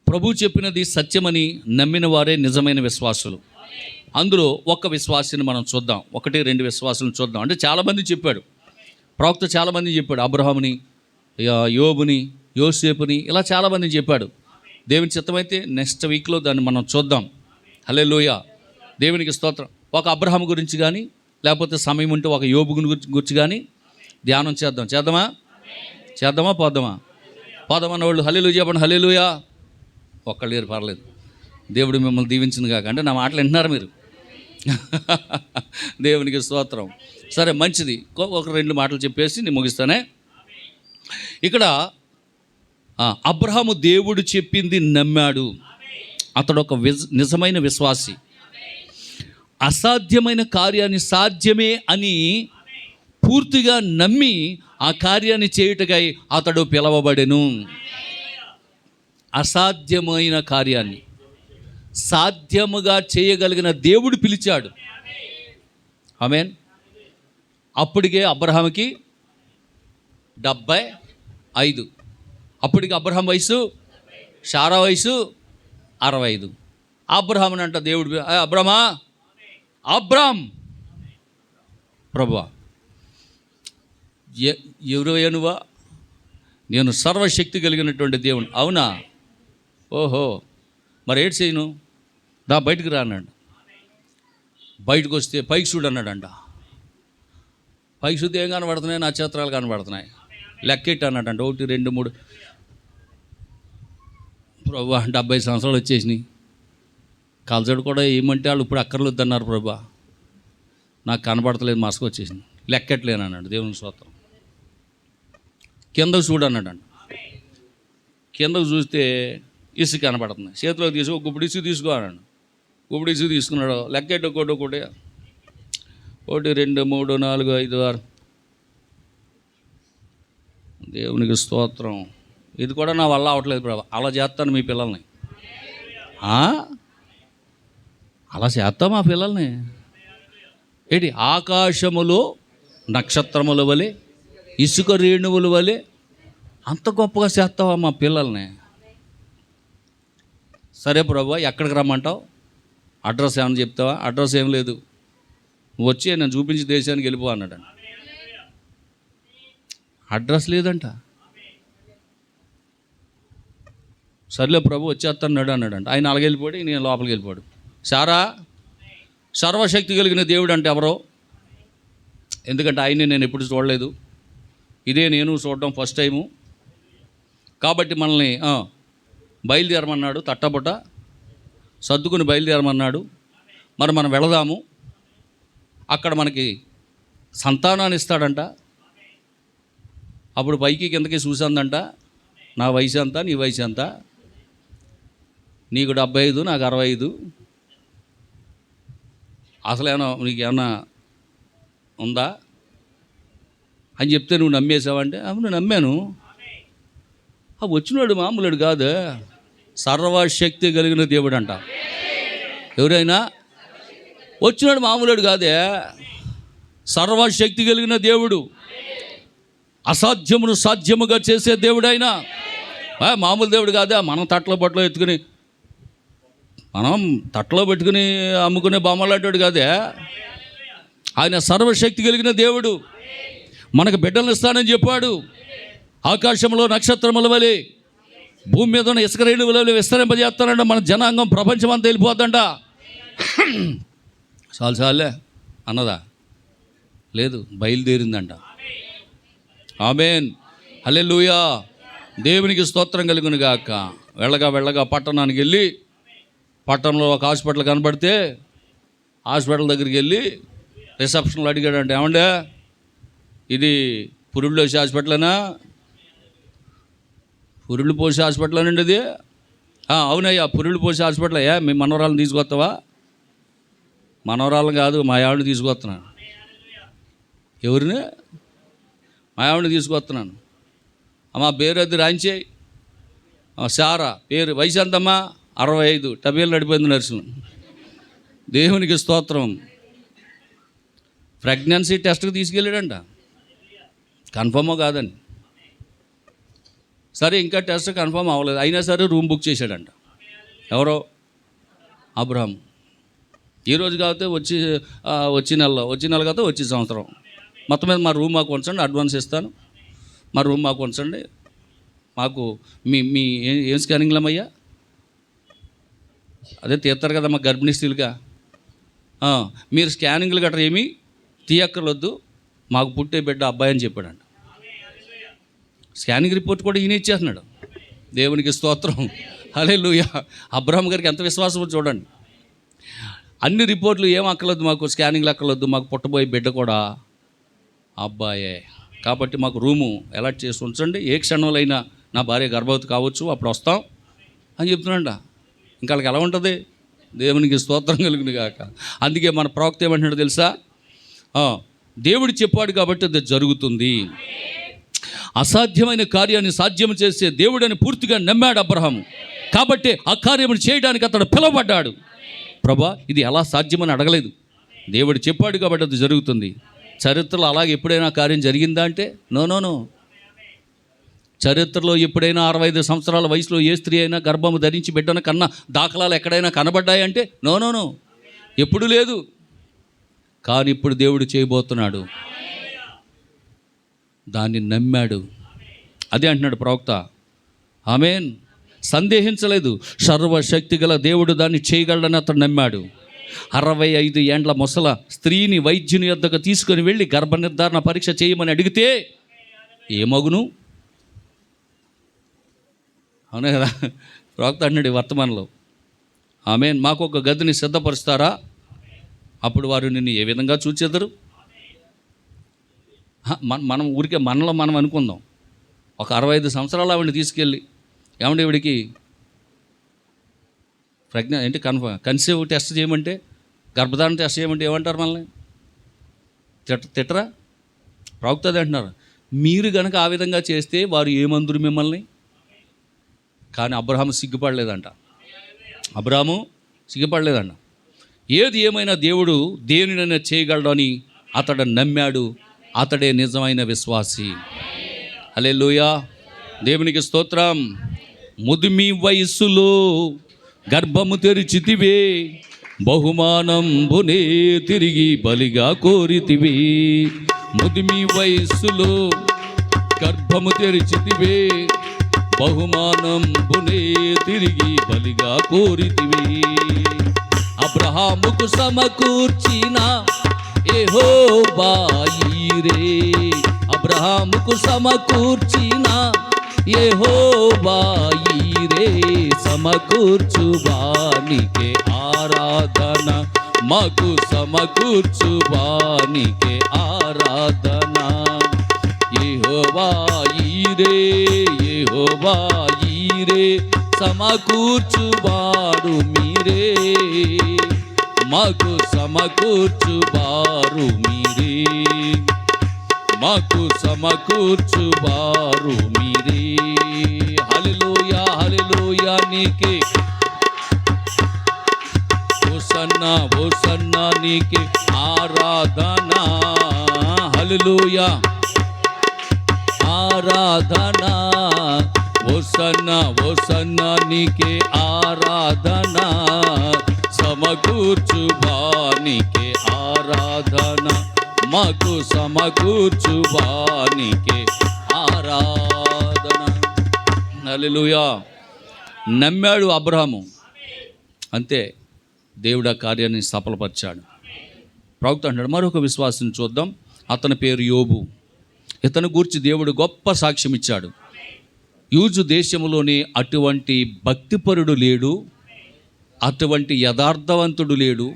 ప్రభు చెప్పినది సత్యమని నమ్మిన వారే నిజమైన విశ్వాసులు. అందులో ఒక్క విశ్వాసిని మనం చూద్దాం, 1-2 విశ్వాసులను చూద్దాం. అంటే చాలామంది చెప్పాడు ప్రవక్త, చాలామంది చెప్పాడు. అబ్రహాముని, యోబుని, యోసేపుని, ఇలా చాలామంది చెప్పాడు. దేవుని చిత్తమైతే నెక్స్ట్ వీక్లో దాన్ని మనం చూద్దాం. హల్లెలూయా. దేవునికి స్తోత్రం. ఒక అబ్రహాం గురించి కానీ, లేకపోతే సమయం ఉంటే ఒక యోబు గురించి కానీ ధ్యానం చేద్దామా పోదామా అన్న వాళ్ళు హల్లెలూయా చెప్పండి. హల్లెలూయా. ఒక్కళ్ళు లేరు, పర్లేదు. దేవుడు మిమ్మల్ని దీవించింది కాక. అంటే నా మాటలు వింటున్నారు మీరు. దేవునికి స్తోత్రం. సరే, మంచిది. 1-2 మాటలు చెప్పేసి నేను ముగిస్తానే. ఇక్కడ అబ్రహాము దేవుడు చెప్పింది నమ్మాడు. అతడు ఒక నిజమైన విశ్వాసి. అసాధ్యమైన కార్యాన్ని సాధ్యమే అని పూర్తిగా నమ్మి ఆ కార్యాన్ని చేయుటకై అతడు పిలవబడెను. అసాధ్యమైన కార్యాన్ని సాధ్యముగా చేయగలిగిన దేవుడు పిలిచాడు. ఆమేన్. అప్పటికే అబ్రహాముకి 75. అప్పటికి అబ్రహాం వయసు, శారా వయసు 65. అబ్రహాముని అంట దేవుడు, అబ్రామ్ ప్రభువా, ఎవరయ్యా నువ్వా? నేను సర్వశక్తి కలిగినటువంటి దేవుని. అవునా? ఓహో, మరి ఏడు చేయను, బయటకు రా అన్నాడు. బయటకు వస్తే పైకి చూడు అన్నాడంట. పైకి చూస్తే ఏం కనబడుతున్నాయి? నక్షత్రాలు కనబడుతున్నాయి. లెక్కెట్టు అన్నాడంట. 1 2 3 ప్రభా 70 సంవత్సరాలు వచ్చేసినాయి. కలజడు కూడా ఏమంటే వాళ్ళు ఇప్పుడు అక్కర్లేదు అన్నారు ప్రభా, నాకు కనపడతలేదు, మసక వచ్చేసింది, లెక్కట్లేను అన్నాడు. దేవుని స్తోత్రం. కిందకు చూడు అన్నాడంట. కిందకు చూస్తే ఇసుక కనపడుతుంది. చేతిలో తీసి ఒక గుప్పుడు ఇసుక తీసుకో అన్నాడు. గుప్పుడు ఇసుక తీసుకున్నాడు. లెక్కెట్టు ఒకటి 1 2 3 4 5 6. దేవునికి స్తోత్రం. ఇది కూడా నా వల్ల అవ్వట్లేదు ప్రభా. అలా చేస్తాను మీ పిల్లల్ని, అలా చేస్తాం మా పిల్లల్ని. ఏంటి, ఆకాశములో నక్షత్రముల వలె, ఇసుక రేణువుల వలె అంత గొప్పగా చేస్తావా మా పిల్లల్ని? సరే ప్రభా, ఎక్కడికి రమ్మంటావు? అడ్రస్ ఏమైనా చెప్తావా? అడ్రస్ ఏం లేదు, వచ్చి నేను చూపించి దేశానికి వెళ్ళిపో అన్నాడు. అడ్రస్ లేదంట. సర్లే ప్రభు వచ్చేస్తాడు అన్నాడంట. ఆయన అలాగే వెళ్ళిపోయాడు, నేను లోపలికి వెళ్ళిపోయాడు. సారా, సర్వశక్తి కలిగిన దేవుడు అంటే ఎవరో? ఎందుకంటే ఆయన్ని నేను ఎప్పుడు చూడలేదు, ఇదే నేను చూడడం ఫస్ట్ టైము. కాబట్టి మనల్ని బయలుదేరమన్నాడు, తట్టబుట్ట సర్దుకుని బయలుదేరమన్నాడు. మరి మనం వెళదాము, అక్కడ మనకి సంతానాన్ని ఇస్తాడంట. అప్పుడు పైకి కిందకి చూసిందంట, నా వయసు ఎంత, నీ వయసు ఎంత, నీకు 75, నాకు 65, అసలేమో నీకు ఏమన్నా ఉందా అని చెప్తే నువ్వు నమ్మేసావంటే, అవును నమ్మాను. వచ్చినాడు మామూలుడు కాదు, సర్వశక్తి కలిగిన దేవుడు అంట. ఎవరైనా వచ్చినాడు మామూలుడు కాదే, సర్వశక్తి కలిగిన దేవుడు, అసాధ్యమును సాధ్యముగా చేసే దేవుడు ఆయన. మామూలు దేవుడు కాదా, మనం తట్లో బట్టలో ఎత్తుకుని, మనం తట్లో పెట్టుకుని అమ్ముకునే బొమ్మలాంటాడు కాదే. ఆయన సర్వశక్తి కలిగిన దేవుడు. మనకు బిడ్డలను ఇస్తానని చెప్పాడు. ఆకాశంలో నక్షత్రముల వలె, భూమి మీద ఉన్న ఇసుక రేణువుల వలె విస్తరింపజేస్తానంట. మన జనాంగం ప్రపంచం అంతా వెళ్ళిపోద్దంట. చాలే అన్నదా? లేదు, బయలుదేరిందంట. ఆమేన్, హల్లెలూయా. దేవునికి స్తోత్రం కలుగును గాక. వెళ్ళగా పట్టణానికి వెళ్ళి, పట్టణంలో ఒక హాస్పిటల్ కనబడితే హాస్పిటల్ దగ్గరికి వెళ్ళి రిసెప్షన్లో అడిగాడంటే, ఏమండే ఇది పురుళ్ళు పోసే హాస్పిటలేనా? పురుళ్ళు పోసే హాస్పిటల్ అనండి అది. అవునయ్యా, పురుళ్ళు పోసే హాస్పిటల్. అయ్యా, మీ మనవరాలను తీసుకొస్తావా? మనవరాలను కాదు, మా ఆవిడని తీసుకొస్తున్నాను. ఎవరిని? మా ఆవిడని తీసుకొస్తున్నాను. అమ్మా పేరు అది రాయించేయి. సారా పేరు. వయసు ఎంతమ్మా? 65. టబేలు నడిపోయింది నర్సులు. దేవునికి స్తోత్రం. ప్రెగ్నెన్సీ టెస్ట్కి తీసుకెళ్ళాడంట, కన్ఫర్మో కాదని. సరే, ఇంకా టెస్ట్ కన్ఫర్మ్ అవ్వలేదు, అయినా సరే రూమ్ బుక్ చేశాడంట. ఎవరో అబ్రహాం. ఈరోజు కాకపోతే వచ్చే నెల కాకపోతే వచ్చే సంవత్సరం. మొత్తం మీద మా రూమ్ మాకు ఉంచండి, అడ్వాన్స్ ఇస్తాను, మా రూమ్ మాకు ఉంచండి. మాకు మీ ఏం స్కానింగ్లమ్మయ్యా? అదే తీస్తారు కదా మా గర్భిణీ స్త్రీలుగా. మీరు స్కానింగ్లు గట్రా ఏమీ తీయక్కర్లొద్దు, మాకు పుట్టే బిడ్డ అబ్బాయి అని చెప్పాడంట. స్కానింగ్ రిపోర్ట్ కూడా ఈయన ఇచ్చేస్తున్నాడు. దేవునికి స్తోత్రం, హల్లెలూయా. అబ్రహాం గారికి ఎంత విశ్వాసం చూడండి. అన్ని రిపోర్ట్లు ఏం అక్కర్లేదు, మాకు స్కానింగ్లు అక్కర్లేదు, మాకు పుట్టబోయే బిడ్డ కూడా అబ్బాయే. కాబట్టి మాకు రూము అలాట్ చేసి ఉంచండి, ఏ క్షణంలో అయినా నా భార్య గర్భవతి కావచ్చు, అప్పుడు వస్తాం అని చెప్తున్నాండ. ఇంకా వాళ్ళకి ఎలా ఉంటుంది? దేవునికి స్తోత్రం కలుగును గాక. అందుకే మన ప్రవక్త ఏమంటున్నాడు తెలుసా? దేవుడు చెప్పాడు కాబట్టి అది జరుగుతుంది. అసాధ్యమైన కార్యాన్ని సాధ్యం చేసే దేవుడని పూర్తిగా నమ్మాడు అబ్రహాము. కాబట్టి ఆ కార్యమును చేయడానికి అతడు పిలువబడ్డాడు. ప్రభా, ఇది ఎలా సాధ్యమని అడగలేదు, దేవుడు చెప్పాడు కాబట్టి అది జరుగుతుంది. చరిత్రలో అలాగే ఎప్పుడైనా కార్యం జరిగిందా అంటే నో. చరిత్రలో ఎప్పుడైనా 65 సంవత్సరాల వయసులో ఏ స్త్రీ అయినా గర్భము ధరించి బిడ్డను కన్న దాఖలాలు ఎక్కడైనా కనబడ్డాయంటే నో, ఎప్పుడు లేదు. కానీ ఇప్పుడు దేవుడు చేయబోతున్నాడు. దాన్ని నమ్మాడు. అదే అంటున్నాడు ప్రవక్త. ఆమేన్. సందేహించలేదు. సర్వశక్తి గల దేవుడు దాన్ని చేయగలడని అతను నమ్మాడు. 65 ఏండ్ల ముసల స్త్రీని వైద్యుని యొద్దకు తీసుకొని వెళ్ళి గర్భ నిర్ధారణ పరీక్ష చేయమని అడిగితే ఏమగును? అవునా కదా? ప్రవక్త అన్నాడు వర్తమానంలో, ఆమేన్, మాకు ఒక గదిని సిద్ధపరుస్తారా, అప్పుడు వారు నిన్ను ఏ విధంగా చూచెదరు? మనం ఊరికే మనలో మనం అనుకుందాం. ఒక 65 సంవత్సరాలు ఆవిడని తీసుకెళ్ళి, ఏమంటే ఈవిడికి ఏంటి కన్సీవ్ టెస్ట్ చేయమంటే, గర్భధారణ టెస్ట్ చేయమంటే ఏమంటారు మనల్ని? తిట్టరా? ప్రవక్త అది అంటున్నారు, మీరు కనుక ఆ విధంగా చేస్తే వారు ఏమందురు మిమ్మల్ని? కానీ అబ్రహాము సిగ్గుపడలేదంట. ఏది ఏమైనా దేవుడు దేనినైనా చేయగలడని అతడు నమ్మాడు. అతడే నిజమైన విశ్వాసి. హల్లెలూయా, దేవునికి స్తోత్రం. ముదిమి వయస్సులో గర్భము తెరిచితివే, బహుమానంబునే తిరిగి బలిగా కోరితివి. ముదిమి వయస్సులో గర్భము తెరిచితివే, బహుమానంబునే తిరిగి బలిగా కోరితివి. అబ్రహాముకు సమకూర్చిన యెహోవా ఈరే, అబ్రహాముకు సమకూర్చిన యెహోవా ఈరే, సమకూర్చువానికే ఆరాధన, మాకు సమకూర్చువానికే ఆరాధన. యెహోవా ఈరే, యెహోవా ఈరే, సమకూర్చువారు మీరే, మాకు సమకూర్చువారు మీరే, మాకు సమకూర్చువారు మీరే. హల్లెలూయా, హల్లెలూయా నీకే హోసన్నా, హోసన్నా నీకే ఆరాధన. హల్లెలూయా, ఆరాధన. హోసన్నా, హోసన్నా నీకే ఆరాధన. సమకూర్చువానికే ఆరాధన, మాకు సమకూర్చువానికే ఆరాధన. హల్లెలూయా. నమ్మాడు అబ్రహాము, అంతే, దేవుడు ఆ కార్యాన్ని సఫలపరిచాడు. ప్రవక్త అంటాడు, మరొక విశ్వాసం చూద్దాం. అతని పేరు యోబు. ఇతను గూర్చి దేవుడు గొప్ప సాక్ష్యం ఇచ్చాడు. యూజు దేశంలోని అటువంటి భక్తిపరుడు లేడు, అటువంటి యథార్థవంతుడు లేడు,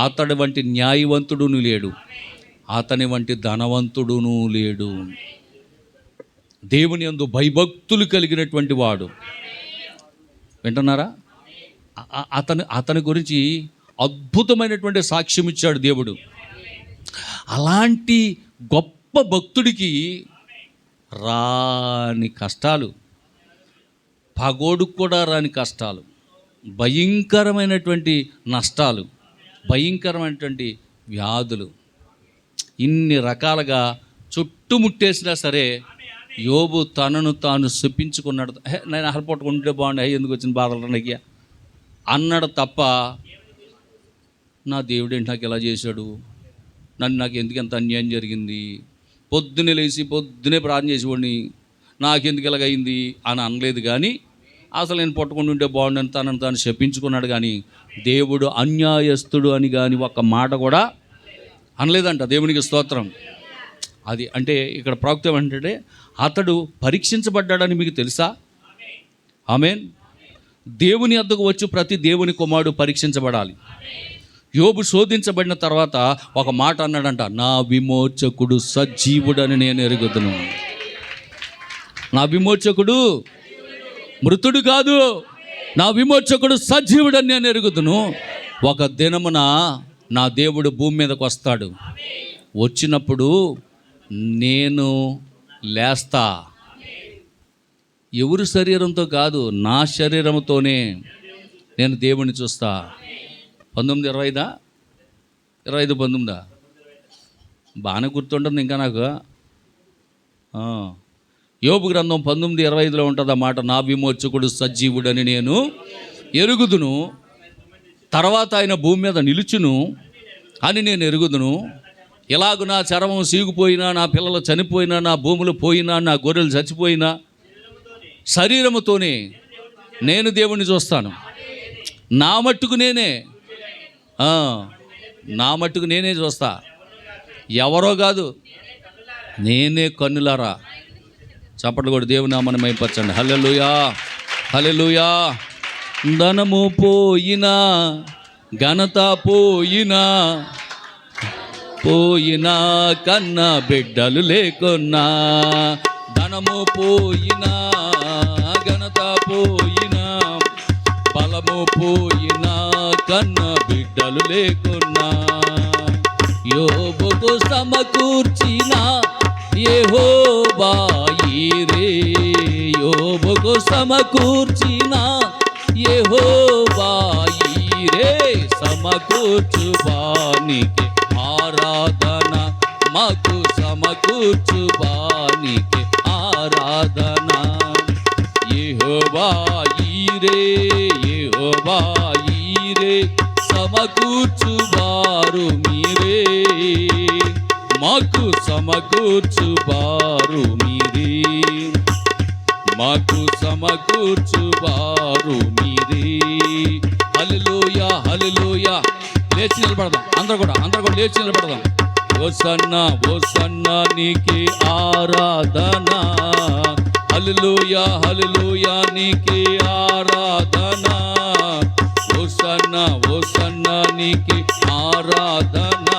అతడి వంటి న్యాయవంతుడును లేడు, అతని వంటి ధనవంతుడును లేడు. దేవుని యందు భయభక్తులు కలిగినటువంటి వాడు. వింటున్నారా? అతని గురించి అద్భుతమైనటువంటి సాక్ష్యం ఇచ్చాడు దేవుడు. అలాంటి గొప్ప భక్తుడికి రాని కష్టాలు, పగోడుకు కూడా రాని కష్టాలు, భయంకరమైనటువంటి నష్టాలు, భయంకరమైనటువంటి వ్యాధులు, ఇన్ని రకాలుగా చుట్టుముట్టేసినా సరే యోబు తనను తాను శపించుకున్నాడు. నేను అహరపట్టుకుంటే బాగుండే, ఎందుకు వచ్చిన బాధలు నాకు అన్నాడు తప్ప, నా దేవుడు ఏంటి నాకు ఎలా చేశాడు, నాకు ఎందుకు ఎంత అన్యాయం జరిగింది, పొద్దున్నే లేచి పొద్దునే ప్రార్థన చేసేవాడిని, నాకెందుకు ఎలాగైంది అని అనలేదు. కానీ అసలు నేను పట్టుకుంటుంటే బాగుండని తనను తాను శపించుకున్నాడు. కానీ దేవుడు అన్యాయస్తుడు అని కానీ ఒక్క మాట కూడా అనలేదంట. దేవునికి స్తోత్రం. అది అంటే ఇక్కడ ప్రవక్త ఏమంటే, అతడు పరీక్షించబడ్డాడని మీకు తెలుసా? ఆమేన్. దేవుని వద్దకు వచ్చి ప్రతి దేవుని కుమారుడు పరీక్షించబడాలి. యోబు శోధించబడిన తర్వాత ఒక మాట అన్నాడంట, నా విమోచకుడు సజీవుడని నేను ఎరుగుదును. నా విమోచకుడు మృతుడు కాదు, నా విమోచకుడు సజీవుడని నేను ఎరుగుదును. ఒక దినమున నా దేవుడు భూమి మీదకి వస్తాడు. వచ్చినప్పుడు నేను లేస్తా. ఎవరి శరీరంతో కాదు, నా శరీరంతోనే నేను దేవుని చూస్తా. 19:25 25:19 బాగానే గుర్తుంటుంది ఇంకా నాకు. యోబు గ్రంథం 19:25లో ఉంటుంది ఆ మాట, నా విమోచకుడు సజీవుడని నేను ఎరుగుదును, తర్వాత ఆయన భూమి మీద నిలుచును అని నేను ఎరుగుదును. ఇలాగ నా చర్మం సీగిపోయినా, నా పిల్లలు చనిపోయినా, నా భూములు పోయినా, నా గొర్రెలు చచ్చిపోయినా, శరీరముతోనే నేను దేవుణ్ణి చూస్తాను. నా మట్టుకు నేనే చూస్తా, ఎవరో కాదు, నేనే కన్నులారా చప్పట్లు కూడా దేవుని నామమున మహిమపరచండి. హల్లెలూయా, హల్లెలూయా. ధనము పోయినా, ఘనత పోయినా, పోయినా కన్న బిడ్డలు లేకున్నా, ధనము పోయినా, ఘనత పోయినా, బలము పోయినా కన్న బిడ్డలు లేకున్నా, యోబుకు సమకూర్చిన యెహోవా ఈరే, యోబుకు సమకూర్చిన యెహోవా ఈరే, సమకూర్చువానికి ఆరాధన, మాకు సమకూర్చువానికి ఆరాధన. యెహోవా ఈరే, యెహోవా ఈరే, సమకూర్చువారు మీరే, మాకు సమకూర్చువారు మీరే, మాకు సమకూర్చువారు మీరే. హల్లెలూయా, హల్లెలూయా. లేచి నిలబడదాం అందరూ కూడా లేచి నిలబడదాం. హోసన్నా, హోసన్నా నీకే ఆరాధన, హల్లెలూయా, హల్లెలూయా నీకే ఆరాధన, హోసన్నా, హోసన్నా నీకే ఆరాధన,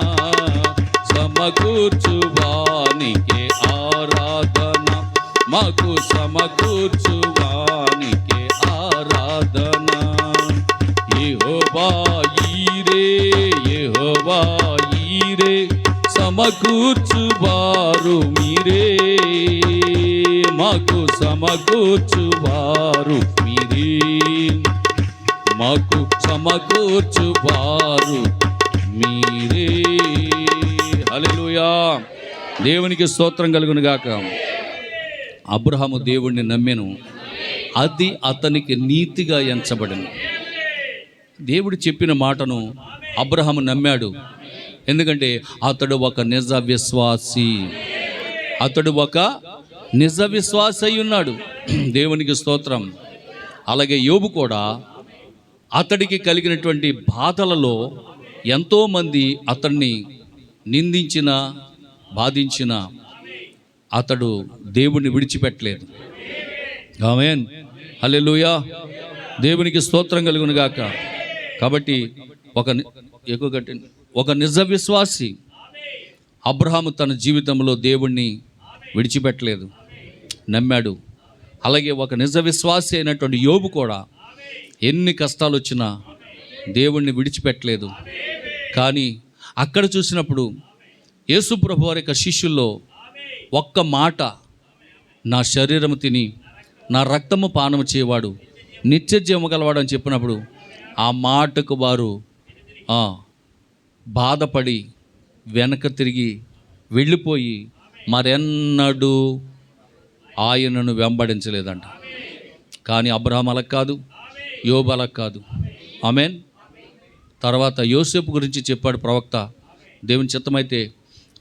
సమకూర్చువానికే ఆరాధన, మాకు సమకూర్చువానికే ఆరాధన. యెహోవా ఈరే, యెహోవా ఈరే, సమకూర్చువారు మీరే, మాకు సమకూర్చువారు మీరే, మాకు సమకూర్చువారు మీరే. హల్లెలూయా, దేవునికి స్తోత్రం కలుగును గాక. అబ్రహాము దేవుణ్ణి నమ్మెను, అది అతనికి నీతిగా ఎంచబడింది. దేవుడు చెప్పిన మాటను అబ్రహాము నమ్మాడు. ఎందుకంటే అతడు ఒక నిజ విశ్వాసి, అతడు ఒక నిజ విశ్వాసి అయి ఉన్నాడు. దేవునికి స్తోత్రం. అలాగే యోబు కూడా అతడికి కలిగినటువంటి బాధలలో ఎంతోమంది అతన్ని నిందించిన, బాధించిన అతడు దేవుణ్ణి విడిచిపెట్టలేదు. ఆమేన్, హల్లెలూయా. దేవునికి స్తోత్రం కలుగును గాక. కాబట్టి ఒక నిజ విశ్వాసి అబ్రహాము తన జీవితంలో దేవుణ్ణి విడిచిపెట్టలేదు, నమ్మాడు. అలాగే ఒక నిజ విశ్వాసి అయినటువంటి యోబు కూడా ఎన్ని కష్టాలు వచ్చినా దేవుణ్ణి విడిచిపెట్టలేదు. కానీ అక్కడ చూసినప్పుడు యేసు ప్రభు వారి యొక్క శిష్యుల్లో ఒక్క మాట, నా శరీరము తిని నా రక్తము పానము చేయవాడు నిత్య జీవము గలవాడు అని చెప్పినప్పుడు ఆ మాటకు వారు బాధపడి వెనక తిరిగి వెళ్ళిపోయి మరెన్నడూ ఆయనను వెంబడించలేదంట. కానీ అబ్రహాం అలా కాదు, యోబు అలా కాదు. ఆమేన్. తర్వాత యోసేపు గురించి చెప్పాడు ప్రవక్త. దేవుని చిత్తమైతే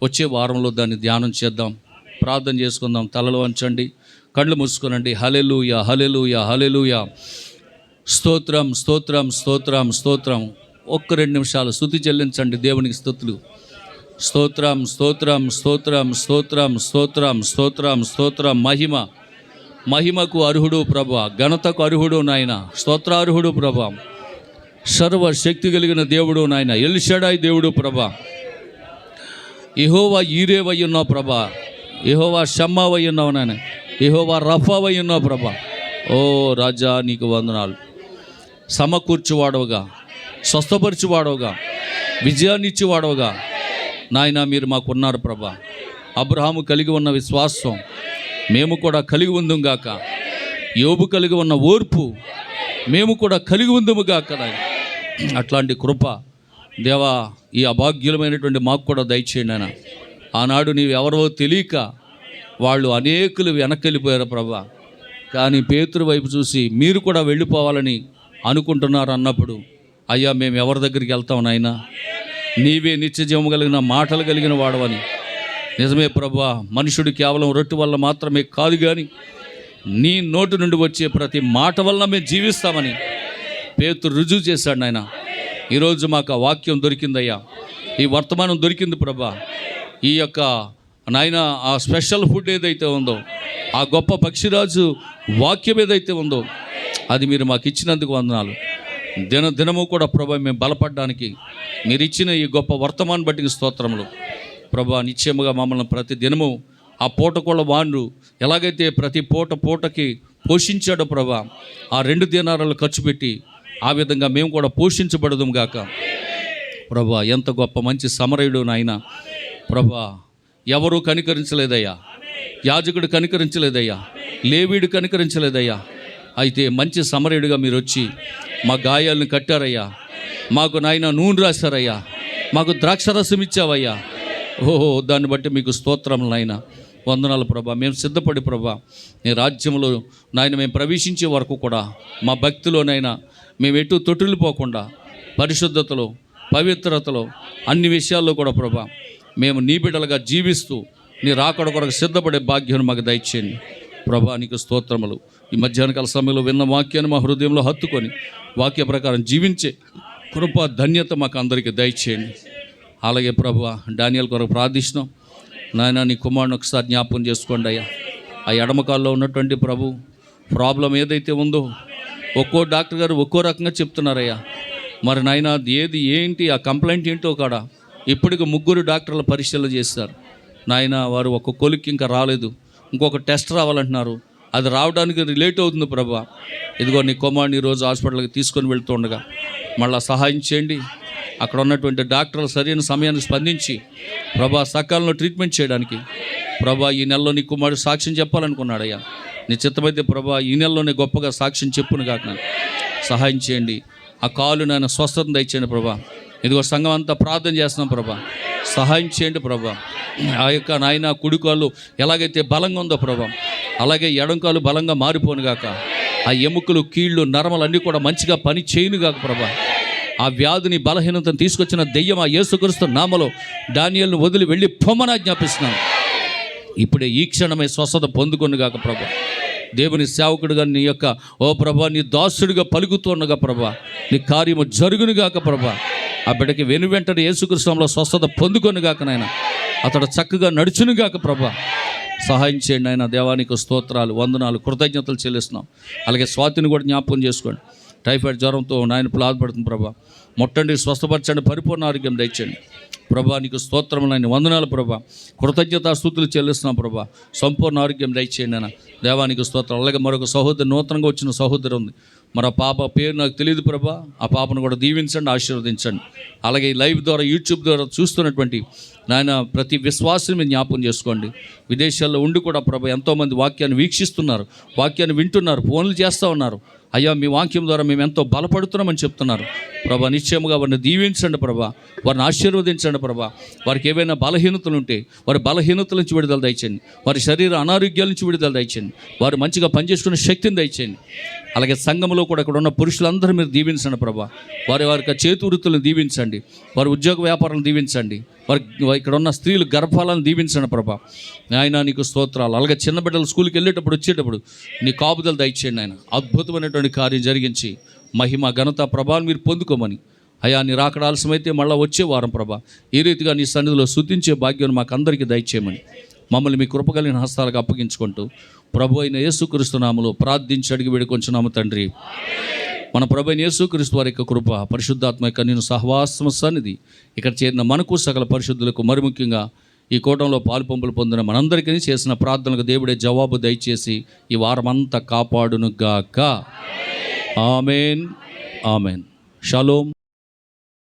వచ్చే వారంలో దాన్ని ధ్యానం చేద్దాం, ప్రార్థన చేసుకుందాం. తలలో వంచండి, కళ్ళు మూసుకోనండి. హల్లెలూయా, హల్లెలూయా, హల్లెలూయా. స్తోత్రం, స్తోత్రం, స్తోత్రం, స్తోత్రం. ఒక్క 2 నిమిషాలు స్తుతి చెల్లించండి దేవునికి స్తుతులు. స్తోత్రం, స్తోత్రం, స్తోత్రం, స్తోత్రం, స్తోత్రం, స్తోత్రం, స్తోత్రం. మహిమ, మహిమకు అర్హుడు ప్రభువా, ఘనతకు అర్హుడు నాయన, స్తోత్రార్హుడు ప్రభువా, సర్వశక్తి కలిగిన దేవుడు నాయన, ఎల్షడాయి దేవుడు ప్రభా, యెహోవా ఈరేవై ఉన్నావు ప్రభా, యెహోవా షమ్మావై ఉన్నావు నాయన, యెహోవా రఫావై ఉన్నావు ప్రభా. ఓ రాజా నీకు వందనాలు. సమకూర్చువాడవుగా, స్వస్థపరిచివాడవుగా, విజయాన్ని ఇచ్చేవాడవుగా నాయన మీరు మాకున్నారు ప్రభా. అబ్రహాము కలిగి ఉన్న విశ్వాసం మేము కూడా కలిగి ఉందుగాక. యోబు కలిగి ఉన్న ఓర్పు మేము కూడా కలిగి ఉందుముగాక. అట్లాంటి కృప దేవా ఈ అభాగ్యులమైనటువంటి మాకు కూడా దయచేయండి ఆయన. ఆనాడు నీవు ఎవరో తెలియక వాళ్ళు అనేకులు వెనక్కి ప్రభా. కానీ పేతురు వైపు చూసి మీరు కూడా వెళ్ళిపోవాలని అనుకుంటున్నారు అన్నప్పుడు, అయ్యా మేము ఎవరి దగ్గరికి వెళ్తాం నాయనా, నీవే నిత్యజీవం కలిగిన మాటలు కలిగిన వాడవని. నిజమే ప్రభా, మనుషుడు కేవలం రొట్టె వల్ల మాత్రమే కాదు, కానీ నీ నోటి నుండి వచ్చే ప్రతి మాట వల్ల మేము జీవిస్తామని పేతురు రుజువు చేశాడు నాయన. ఈరోజు మాకు ఆ వాక్యం దొరికిందయ్యా, ఈ వర్తమానం దొరికింది ప్రభా. ఈ యొక్క నాయన ఆ స్పెషల్ ఫుడ్ ఏదైతే ఉందో ఆ గొప్ప పక్షిరాజు వాక్యం ఏదైతే ఉందో అది మీరు మాకు ఇచ్చినందుకు వందనాలు. దినము కూడా ప్రభా మేము బలపడడానికి మీరు ఇచ్చిన ఈ గొప్ప వర్తమానం బట్టి స్తోత్రములు. ప్రభా నిశ్చయముగా మమ్మల్ని ప్రతి దినము ఆ పూటకోళ్ళ వాండ్రు ఎలాగైతే ప్రతి పూటకి పోషించాడో ప్రభా, ఆ 2 దినారాలు ఖర్చు పెట్టి ఆ విధంగా మేము కూడా పోషించబడదుము గాక. ప్రభా ఎంత గొప్ప మంచి సమరయుడు నాయన. ప్రభా ఎవరూ కనికరించలేదయ్యా, యాజకుడు కనికరించలేదయ్యా, లేవీడు కనికరించలేదయ్యా. అయితే మంచి సమరయుడిగా మీరు వచ్చి మా గాయాలను కట్టారయ్యా, మాకు నాయన నూనె రాశారయ్యా, మాకు ద్రాక్షరసం ఇచ్చావయ్యా. ఓహో దాన్ని బట్టి మీకు స్తోత్రం నాయన, వందనాలు ప్రభా. మేము సిద్ధపడి ప్రభా నీ రాజ్యంలో నాయన మేము ప్రవేశించే వరకు కూడా మా భక్తిలోనైనా మేము ఎటు తొట్టిల్లిపోకుండా పరిశుద్ధతలో పవిత్రతలో అన్ని విషయాల్లో కూడా ప్రభా మేము నీ బిడ్డలుగా జీవిస్తూ నీ రాకడ కొరకు సిద్ధపడే భాగ్యం మాకు దయచేయండి ప్రభా. నీకు స్తోత్రములు. ఈ మధ్యాహ్నకాల సమయంలో విన్న వాక్యాన్ని మా హృదయంలో హత్తుకొని వాక్య ప్రకారం జీవించే కృప ధన్యత మాకు అందరికీ దయచేయండి. అలాగే ప్రభా డానియల్ కొరకు ప్రార్థిస్తున్నాం నాయన. నీ కుమారుని ఒకసారి జ్ఞాపకం చేసుకోండి అయ్యా. ఆ ఎడమకాల్లో ఉన్నటువంటి ప్రభు ప్రాబ్లం ఏదైతే ఉందో ఒక్కో డాక్టర్ గారు ఒక్కో రకంగా చెప్తున్నారయ్యా. మరి నాయన ఏది ఏంటి ఆ కంప్లైంట్ ఏంటో కాడ ఇప్పటికి 3 డాక్టర్ల పరీక్షలు చేస్తారు నాయన. వారు ఒక కొలిక్కి ఇంకా రాలేదు, ఇంకొక టెస్ట్ రావాలంటున్నారు. అది రావడానికి రిలేట్ అవుతుంది ప్రభా. ఇదిగో నీ కుమారుని ఈరోజు హాస్పిటల్కి తీసుకొని వెళ్తుండగా మళ్ళీ సహాయం చేయండి. అక్కడ ఉన్నటువంటి డాక్టర్లు సరైన సమయానికి స్పందించి ప్రభా సకాలంలో ట్రీట్మెంట్ చేయడానికి ప్రభా ఈ నెలలో నీ కుమారుడు సాక్ష్యం చెప్పాలనుకున్నాడయ్యా. నీ చిత్తమైతే ప్రభా ఈ నెలలోనే గొప్పగా సాక్ష్యం చెప్పును కాక సహాయం చేయండి. ఆ కాలు నాయన స్వస్థతను దయచేయండి ప్రభా. ఇదిగో సంఘం అంతా ప్రార్థన చేస్తున్నాం ప్రభా, సహాయం చేయండి ప్రభా. ఆ యొక్క నాయన కుడికాలు ఎలాగైతే బలంగా ఉందో ప్రభా అలాగే ఎడంకాలు బలంగా మారిపోను గాక. ఆ ఎముకలు కీళ్ళు నరమలు అన్నీ కూడా మంచిగా పని చేయను గాక ప్రభా. ఆ వ్యాధిని బలహీనతను తీసుకొచ్చిన దెయ్యం ఆ యేసుక్రీస్తు నామములో డానియేలును వదిలి వెళ్ళి పొమ్మని ఆజ్ఞాపిస్తున్నాను. ఇప్పుడే ఈ క్షణమే స్వస్థత పొందుకొని గాక ప్రభా. దేవుని సేవకుడుగా నీ యొక్క ఓ ప్రభా నీ దాసుడిగా పలుకుతుండగా ప్రభా నీ కార్యము జరుగును గాక ప్రభా. ఆ బిడ్డకి వెంటనే యేసుక్రీస్తులో స్వస్థత పొందుకొని గాక నాయన. అతడు చక్కగా నడుచును గాక ప్రభా. సహాయం చేయండి ఆయన. దేవానికి స్తోత్రాలు, వందనాలు, కృతజ్ఞతలు చెల్లిస్తున్నాం. అలాగే స్వాతిని కూడా జ్ఞాపకం చేసుకోండి. టైఫాయిడ్ జ్వరంతో నాయన బాధపడుతుంది ప్రభా. మొట్టండి స్వస్థపరచండి, పరిపూర్ణ ఆరోగ్యం దయచండి ప్రభా. నీకు స్తోత్రములు ఆయన, వందనాలు ప్రభా. కృతజ్ఞతాస్తుతులు చెల్లిస్తున్నాం ప్రభా. సంపూర్ణ ఆరోగ్యం దయచేయండి ఆయన. దేవానికి స్తోత్రం. అలాగే మరొక సహోదరి, నూతనంగా వచ్చిన సహోదరి ఉంది. మరి ఆ పాప పేరు నాకు తెలియదు ప్రభా. ఆ పాపను కూడా దీవించండి, ఆశీర్వదించండి. అలాగే లైవ్ ద్వారా యూట్యూబ్ ద్వారా చూస్తున్నటువంటి నాయన ప్రతి విశ్వాసం మీద జ్ఞాపకం చేసుకోండి. విదేశాల్లో ఉండి కూడా ప్రభా ఎంతోమంది వాక్యాన్ని వీక్షిస్తున్నారు, వాక్యాన్ని వింటున్నారు, ఫోన్లు చేస్తూ ఉన్నారు. అయ్యా మీ వాక్యం ద్వారా మేము ఎంతో బలపడుతున్నామని చెప్తున్నారు ప్రభా. నిశ్చయముగా వారిని దీవించండి ప్రభా, వారిని ఆశీర్వదించండి ప్రభా. వారికి ఏవైనా బలహీనతలు ఉంటే వారి బలహీనతల నుంచి విడుదల దయచేయండి. వారి శరీర అనారోగ్యాల నుంచి విడుదల దయచేయండి. వారు మంచిగా పనిచేసుకునే శక్తిని దయచేయండి. అలాగే సంఘంలో కూడా ఇక్కడ ఉన్న పురుషులందరూ మీరు దీవించండి ప్రభా. వారి చేతి వృత్తులను దీవించండి, వారి ఉద్యోగ వ్యాపారాలను దీవించండి, వారి ఇక్కడ ఉన్న స్త్రీలు గర్భాలను దీవించండి ప్రభా. ఆయన నీకు స్తోత్రాలు. అలాగే చిన్న బిడ్డలు స్కూల్కి వెళ్ళేటప్పుడు వచ్చేటప్పుడు నీ కాపుదలు దయచేయండి ఆయన. అద్భుతమైనటువంటి కార్యం జరిగించి మహిమ ఘనత ప్రభావం మీరు పొందుకోమని అయ్యా. నీ రాకడ ఆలస్యమైతే మళ్ళీ వచ్చే వారం ప్రభా ఈ రీతిగా నీ సన్నిధిలో స్తుతించే భాగ్యం మాకు అందరికీ దయచేయమని మమ్మల్ని మీ కృపగలిగిన హస్తాలకు అప్పగించుకుంటూ ప్రభు అయిన యేసుక్రీస్తు నామములో ప్రార్థించి అడిగి వేడుకొంచున్నాము తండ్రి. మన ప్రభు అయిన యేసుక్రీస్తు వారి యొక్క కృప, పరిశుద్ధాత్మ యొక్క నేను సహవాసం సన్నిధి ఇక్కడ చేరిన మనకు సకల పరిశుద్ధులకు, మరి ముఖ్యంగా ఈ కూటంలో పాలుపంపులు పొందిన మనందరికీ చేసిన ప్రార్థనలకు దేవుడే జవాబు దయచేసి ఈ వారమంతా కాపాడును గాక. Amen, amen. షలోమ్.